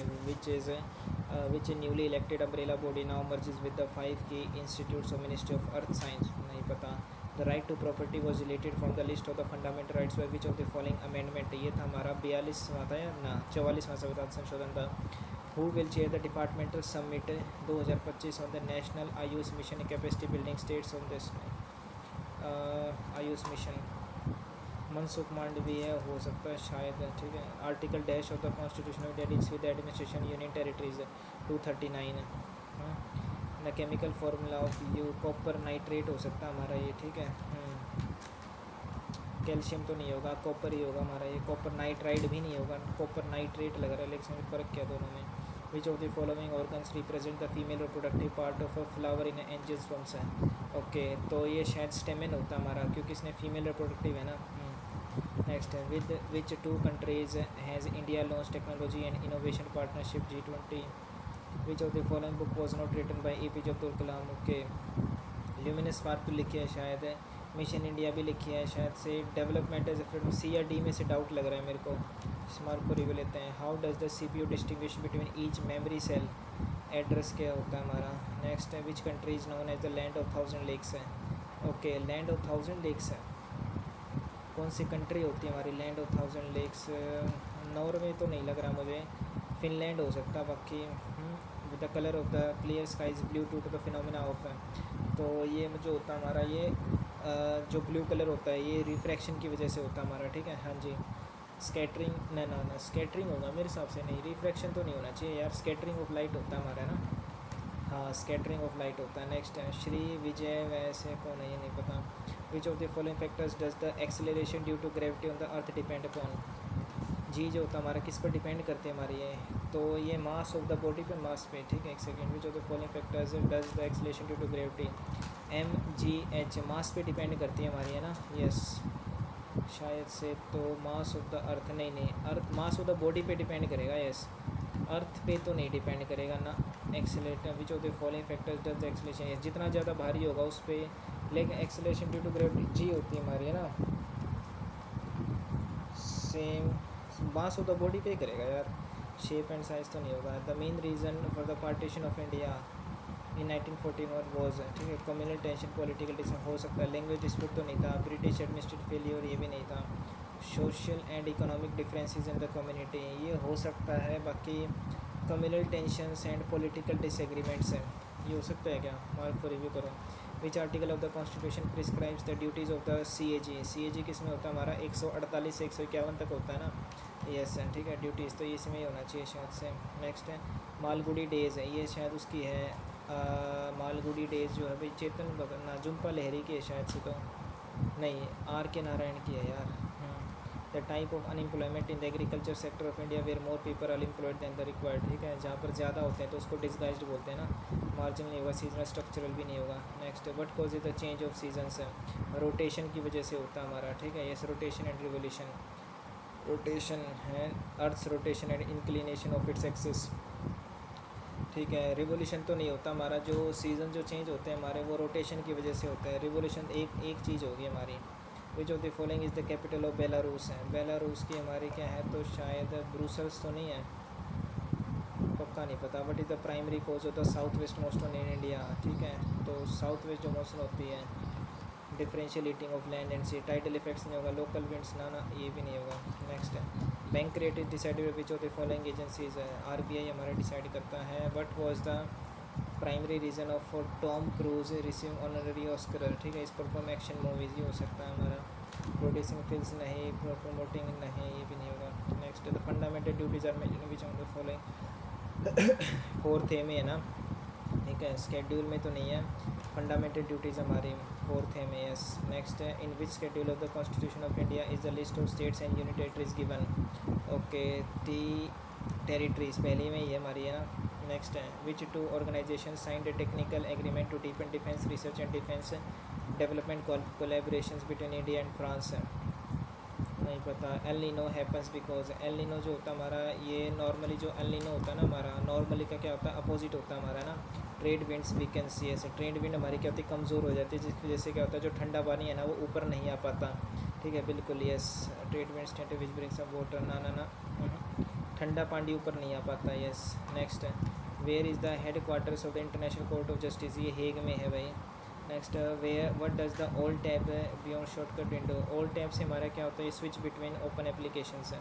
Which newly elected umbrella body now merges with the 5 key institutes of ministry of earth science, नहीं पता। The right to property was deleted from the list of the fundamental rights by which of the following amendment, ये था हमारा 42वां था या ना 44वां संविधान संशोधन था। Who will chair the departmental summit 2025 on the national Ayush mission capacity building states of this Ayush mission, Mansukh Mandaviya है, हो सकता है शायद, ठीक है। Article dash of the constitution of deals with administration union territories 239। The chemical formula of you copper nitrate हो सकता है हमारा ये, ठीक है। कैल्शियम तो नहीं होगा, कॉपर ही होगा हमारा ये। कॉपर नाइट्राइड भी नहीं होगा, कॉपर नाइट्रेट लग रहा है, लेकिन फ़र्क क्या दोनों में। Which of the following organs represent the female reproductive part of a flower in angiosperms है। ओके, तो ये शायद स्टेमेन होता है हमारा, क्योंकि इसने फीमेल रिप्रोडक्टिव है ना। नेक्स्ट है with which two countries has India launch technology and innovation partnership G20. Which of the following book was not written by APJ Abdul Kalam. Okay, luminous spark भी लिखी है शायद, मिशन इंडिया भी लिखी है शायद से, डेवलपमेंट एज ए C या D में से डाउट लग रहा है मेरे को. इस मार्क को रिव्यू लेते हैं. How does the CPU distinguish between each memory cell. Address क्या होता है हमारा. नेक्स्ट है which country is known as the land of 1000 lakes है. ओके, लैंड ऑफ 1000 लेक्स है. कौन सी कंट्री होती है हमारी लैंड ऑफ 1000 लेक्स. नॉर्वे तो नहीं लग रहा मुझे, फिनलैंड हो सकता है. बाकी with the colour of the clear skies blue to the phenomena of है. तो ये जो होता है हमारा ये जो ब्लू कलर होता है ये रिफ्रैक्शन की वजह से होता है हमारा. ठीक है, हाँ जी. स्कैटरिंग ना स्कैटरिंग होगा मेरे हिसाब से, नहीं रिफ्रैक्शन तो नहीं होना चाहिए यार. स्कैटरिंग ऑफ लाइट होता है हमारा ना. हाँ, स्कैटरिंग ऑफ लाइट होता है. नेक्स्ट है श्री विजय वैसे कौन है ये नहीं पता. Which of the following factors does the acceleration due to gravity on the earth depend upon. जी जो होता है हमारा किस पर डिपेंड करते हैं हमारे ये, तो ये मास ऑफ द बॉडी पे, मास पे. ठीक है, एक second. Which of the following factors does the acceleration due to gravity. MGH mass पे डिपेंड करती है हमारी है ना. यस शायद से. तो मास ऑफ द अर्थ नहीं, अर्थ मास ऑफ द बॉडी पे डिपेंड करेगा. यस, अर्थ पे तो नहीं डिपेंड करेगा ना. Accelerator which of the following factors does the acceleration. जितना ज़्यादा भारी होगा उस पर, लेकिन acceleration due to gravity G होती है हमारी है ना. Same mass of the body पे करेगा यार, शेप एंड साइज तो नहीं होगा. The main reason for the partition of India in 1941 was. ठीक है, कम्युनल टेंशन, पॉलिटिकल डिस्कशन हो सकता है. लैंग्वेज डिस्प्यूट तो नहीं था. ब्रिटिश एडमिनिस्ट्रेटिव फेलियर ये भी नहीं था. Social and economic differences in the community ये हो सकता है. बाकी communal tensions and political disagreements हैं, ये हो सकता है क्या. मार्क को रिव्यू करो. Which article of the constitution prescribes the duties of the CAG किस में होता है हमारा. 148 से 151 तक होता है ना. यस ठीक है, ड्यूटीज़ तो ये इसमें ही होना चाहिए शायद से. नेक्स्ट है मालगुडी डेज़ है, ये शायद उसकी है. मालगुडी डेज़ जो है भाई चेतन भगत ना जुम्पा लहरी की है शायद से. तो नहीं, RK नारायण की है यार. The type of unemployment in the agriculture sector of India where more people are employed than the required. ठीक है, जहाँ पर ज़्यादा होते हैं तो उसको डिसगाइज्ड बोलते हैं ना. मार्जिनल नहीं होगा, सीजनल स्ट्रक्चरल भी नहीं होगा. Next what cause is the change of seasons है. रोटेशन की वजह से होता है हमारा. ठीक है, yes rotation and revolution. Rotation है earth's rotation and inclination of its axis. ठीक है, रिवोल्यूशन तो नहीं होता हमारा. जो सीज़न जो चेंज होते हैं हमारे वो रोटेशन की वजह से होता है. रिवोल्यूशन एक चीज़ होगी हमारी. विच of the following is the capital of Belarus है. बेलारूस की हमारी क्या है, तो शायद ब्रुसल्स तो नहीं है, पक्का नहीं पता. But is the primary cause of the south west monsoon in India. ठीक है, तो साउथ वेस्ट जो मॉनसून होती है, differential heating of land and sea. Tidal effects नहीं होगा. लोकल विंड्स ना ये भी नहीं होगा. नेक्स्ट है bank rate is decided which of the following agencies है. RBI हमारा डिसाइड करता है. What was the primary reason of for Tom cruise receive honorary Oscar. ठीक है, इस परफॉर्म एक्शन मूवीज़ ही हो सकता है हमारा. प्रोड्यूसिंग फिल्म्स नहीं, प्रोमोटिंग नहीं, ये भी नहीं होगा. Next the fundamental duties are mentioned which of the following. Fourth A में है ना. ठीक है, स्केड्यूल में तो नहीं है. फंडामेंटल ड्यूटीज़ हमारी फोर्थ है में. यस नेक्स्ट है in which schedule of the constitution of India is the list of states and union territories given. Okay, territories पहले में ही है हमारी है ना. नेक्स्ट है which two organisation signed a technical agreement to deepen defence research and defence development collaborations between India and France है. नहीं पता. El Nino happens because. El Nino जो होता है हमारा ये नॉर्मली जो एल नीनो होता है ना हमारा, नॉर्मली का क्या होता है अपोजिट होता है हमारा ना. ट्रेड विंड्स वीकेंसी ऐसे ट्रेड विंड हमारी क्या होती है कमज़ोर हो जाती है, जिसकी वजह से क्या होता है जो ठंडा पानी है ना वो ऊपर नहीं आ पाता. ठीक है, बिल्कुल yes. Trade winds tent which brings up water ना ठंडा पानी ऊपर नहीं आ पाता. यस नेक्स्ट है where is the headquarters of the international court of justice. ये हेग में है भाई. Next where what does the old tab beyond shortcut window. Old tab से हमारा क्या होता है स्विच बिटवीन ओपन एप्लीकेशंस है.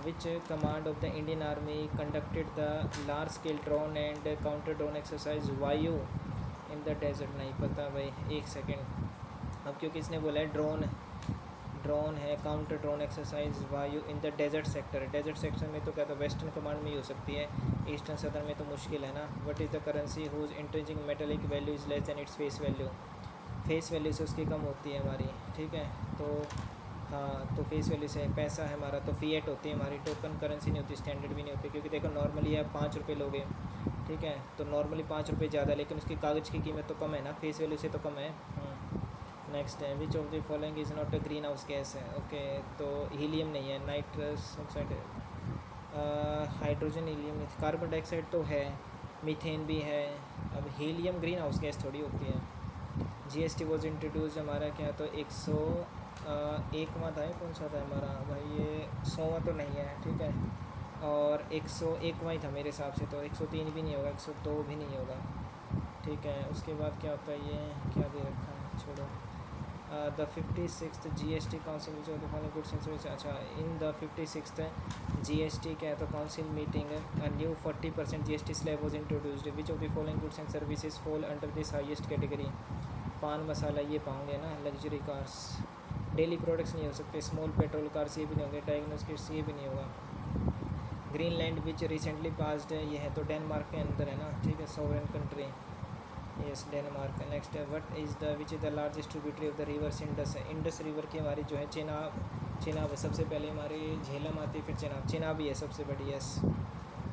विच command of the Indian army conducted the large scale drone and counter drone exercise Vayu in the desert. नहीं पता भाई, एक सेकेंड. अब क्योंकि इसने बोला है ड्रोन है, counter drone exercise Vayu in the desert sector. Desert sector में तो क्या था वेस्टर्न कमांड में ही हो सकती है, ईस्टर्न सदर्न में तो मुश्किल है ना. What is the currency whose intrinsic metallic value is less than its face value. Face value से उसकी कम होती है हमारी. ठीक है, तो हाँ तो फेस वैल्यू से पैसा है हमारा तो फिएट होती है हमारी. टोकन करेंसी नहीं होती, स्टैंडर्ड भी नहीं होती. क्योंकि देखो नॉर्मली आप 5 रुपये लोगे, ठीक है, तो नॉर्मली 5 रुपये ज़्यादा, लेकिन उसकी कागज़ की कीमत तो कम है ना, फेस वैल्यू से तो कम है. नेक्स्ट है which of the following is not a green house gas है। ओके, तो हीलियम नहीं है, nitrous oxide, hydrogen, helium, carbon dioxide तो है, मीथेन भी है। अब हीलियम ग्रीन हाउस गैस थोड़ी होती है। जीएसटी वॉज इंट्रोड्यूस हमारा क्या, तो 101वां था, कौन सा था हमारा भाई, ये 100वां तो नहीं है, ठीक है, और 101वां ही था मेरे हिसाब से, तो 103 भी नहीं होगा, 102 भी नहीं होगा, ठीक है। उसके बाद क्या होता है, ये क्या दे रखा है, छोड़ो। The 56th GST council which of the following goods and services, अच्छा इन द 56th GST क्या है, तो council meeting a new 40% GST slab was introduced, which of the following goods and services fall under this highest category. पान मसाला ये पाओगे ना, luxury cars, daily products नहीं हो सकते, स्मॉल पेट्रोल कार्स ये भी नहीं होंगे, डायग्नोस्टिक्स ये भी नहीं होगा। ग्रीनलैंड विच रिसेंटली पास्ड है, ये है तो डेनमार्क के अंदर है ना, ठीक है, sovereign country, yes Denmark. Next है what is the which is the largest tributary of the rivers Indus है। इंडस रिवर की हमारी जो है चेनाब है, सबसे पहले हमारी झेलम आती है, फिर चेनाब ही है सबसे बड़ी, यस।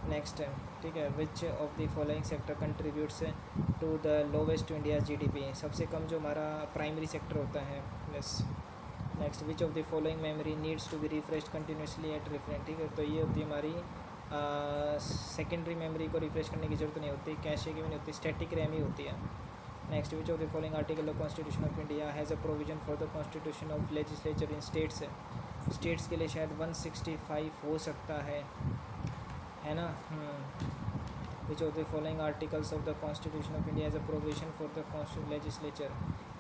नेक्स्ट है, ठीक है, which of the following sector contributes to the lowest India GDP, सबसे कम जो हमारा प्राइमरी सेक्टर होता है, yes. Next which of the following memory needs to be refresh continuously at referent, ठीक है, तो ये होती है हमारी सेकेंडरी मेमोरी को रिफ्रेश करने की ज़रूरत नहीं होती, कैशे की भी नहीं होती, स्टैटिक रैम ही होती है। Next which of the following article of constitution of India has a provision for the constitution of legislature in states, states के लिए शायद 165 हो सकता है ना। Which of the following articles of the constitution of India as a provision for the constitution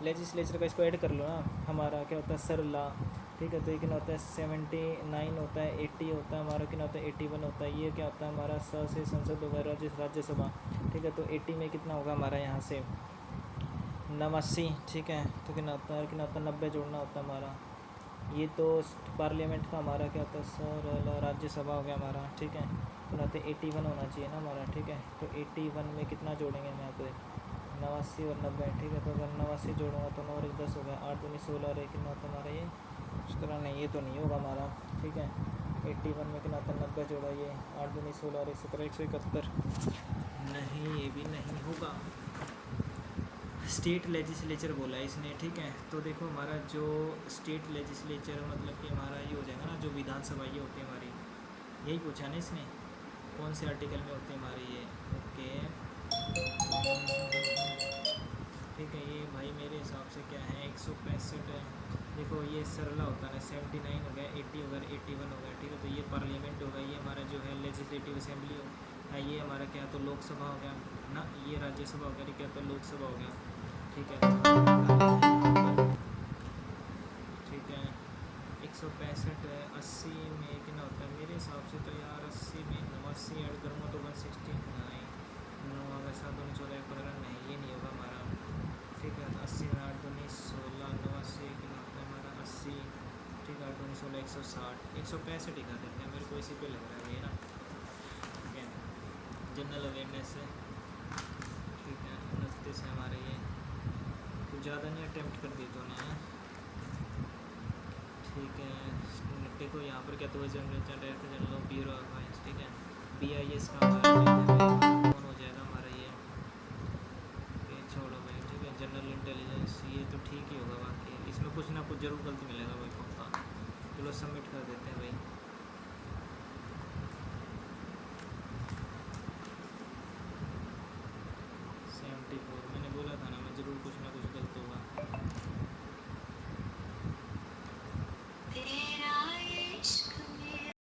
legislature का इसको add कर लो ना, हमारा क्या होता है सर ला, ठीक है, तो ये कितना होता है 79 होता है, 80 होता है हमारा, कितना होता है 81 होता है, ये क्या होता है हमारा से संसद होगा, राज्यसभा, ठीक है, तो 80 में कितना होगा हमारा यहाँ से 89, ठीक है, तो कितना होता है 90 जोड़ना होता है हमारा, ये तो पार्लियामेंट का हमारा क्या होता है सर राज्यसभा हो गया हमारा, ठीक है, तो ना तो 81 होना चाहिए ना हमारा, ठीक है, तो 81 में कितना जोड़ेंगे मैं तो 89 और 90, ठीक है, तो अगर 89 जोड़ूंगा तो 9 और 1 10 हो गया, 8 दूनी 16 और 1 कितना होता है हमारा, ये इस तरह नहीं, ये तो नहीं होगा हमारा, ठीक है, 81 में कितना होता है 90 जोड़ा, ये 8 दूनी 16 और 1 17 171, नहीं ये भी नहीं होगा। स्टेट लेजिस्लेचर बोला है इसने, ठीक है, तो देखो हमारा जो स्टेट लेजिस्लेचर मतलब कि हमारा ये हो जाएगा ना, जो विधानसभा ये होती है हमारी, यही पूछा ना इसने, कौन से आर्टिकल में होती है हमारी ये, ओके, ठीक है, ये भाई मेरे हिसाब से क्या है 165 है, देखो ये सरला होता है ना, 79 हो गया, 80 हो गया, 81 हो गया, ठीक है, तो ये पार्लियामेंट होगा, ये हमारा जो है लेजिस्लेटिव असेंबली हो, ये हमारा क्या तो लोकसभा हो गया ना, ये राज्यसभा हो गया, क्या तो लोकसभा हो गया, ठीक है, ठीक है, 165 है, 80 में कितना होता है मेरे हिसाब से, तो यार 80 में 89 ऐड करूँगा तो 169, 9 7 2 14 पर नहीं, ये नहीं होगा हमारा, ठीक है, 80 में 8 2 16, 89 कितना होता है हमारा 80, ठीक है, 8 2 16 160, 165 ही कर देते हैं, मेरे को इसी पे लग रहा है भैया ना, ठीक है, जनरल अवेयरनेस है, ठीक है, 29 है हमारे ये, कुछ ज़्यादा नहीं अटैम्प्ट कर दी तो नहीं, ठीक है, देखो यहाँ पर क्या तो director general of bureau of finance, ठीक है, BIS का हमारा कौन हो जाएगा हमारा ये, छोड़ो भाई, ठीक है, जनरल इंटेलिजेंस ये तो ठीक ही होगा, बाकी इसमें कुछ ना कुछ ज़रूर गलती मिलेगा भाई पक्का, चलो सबमिट कर देते हैं भाई।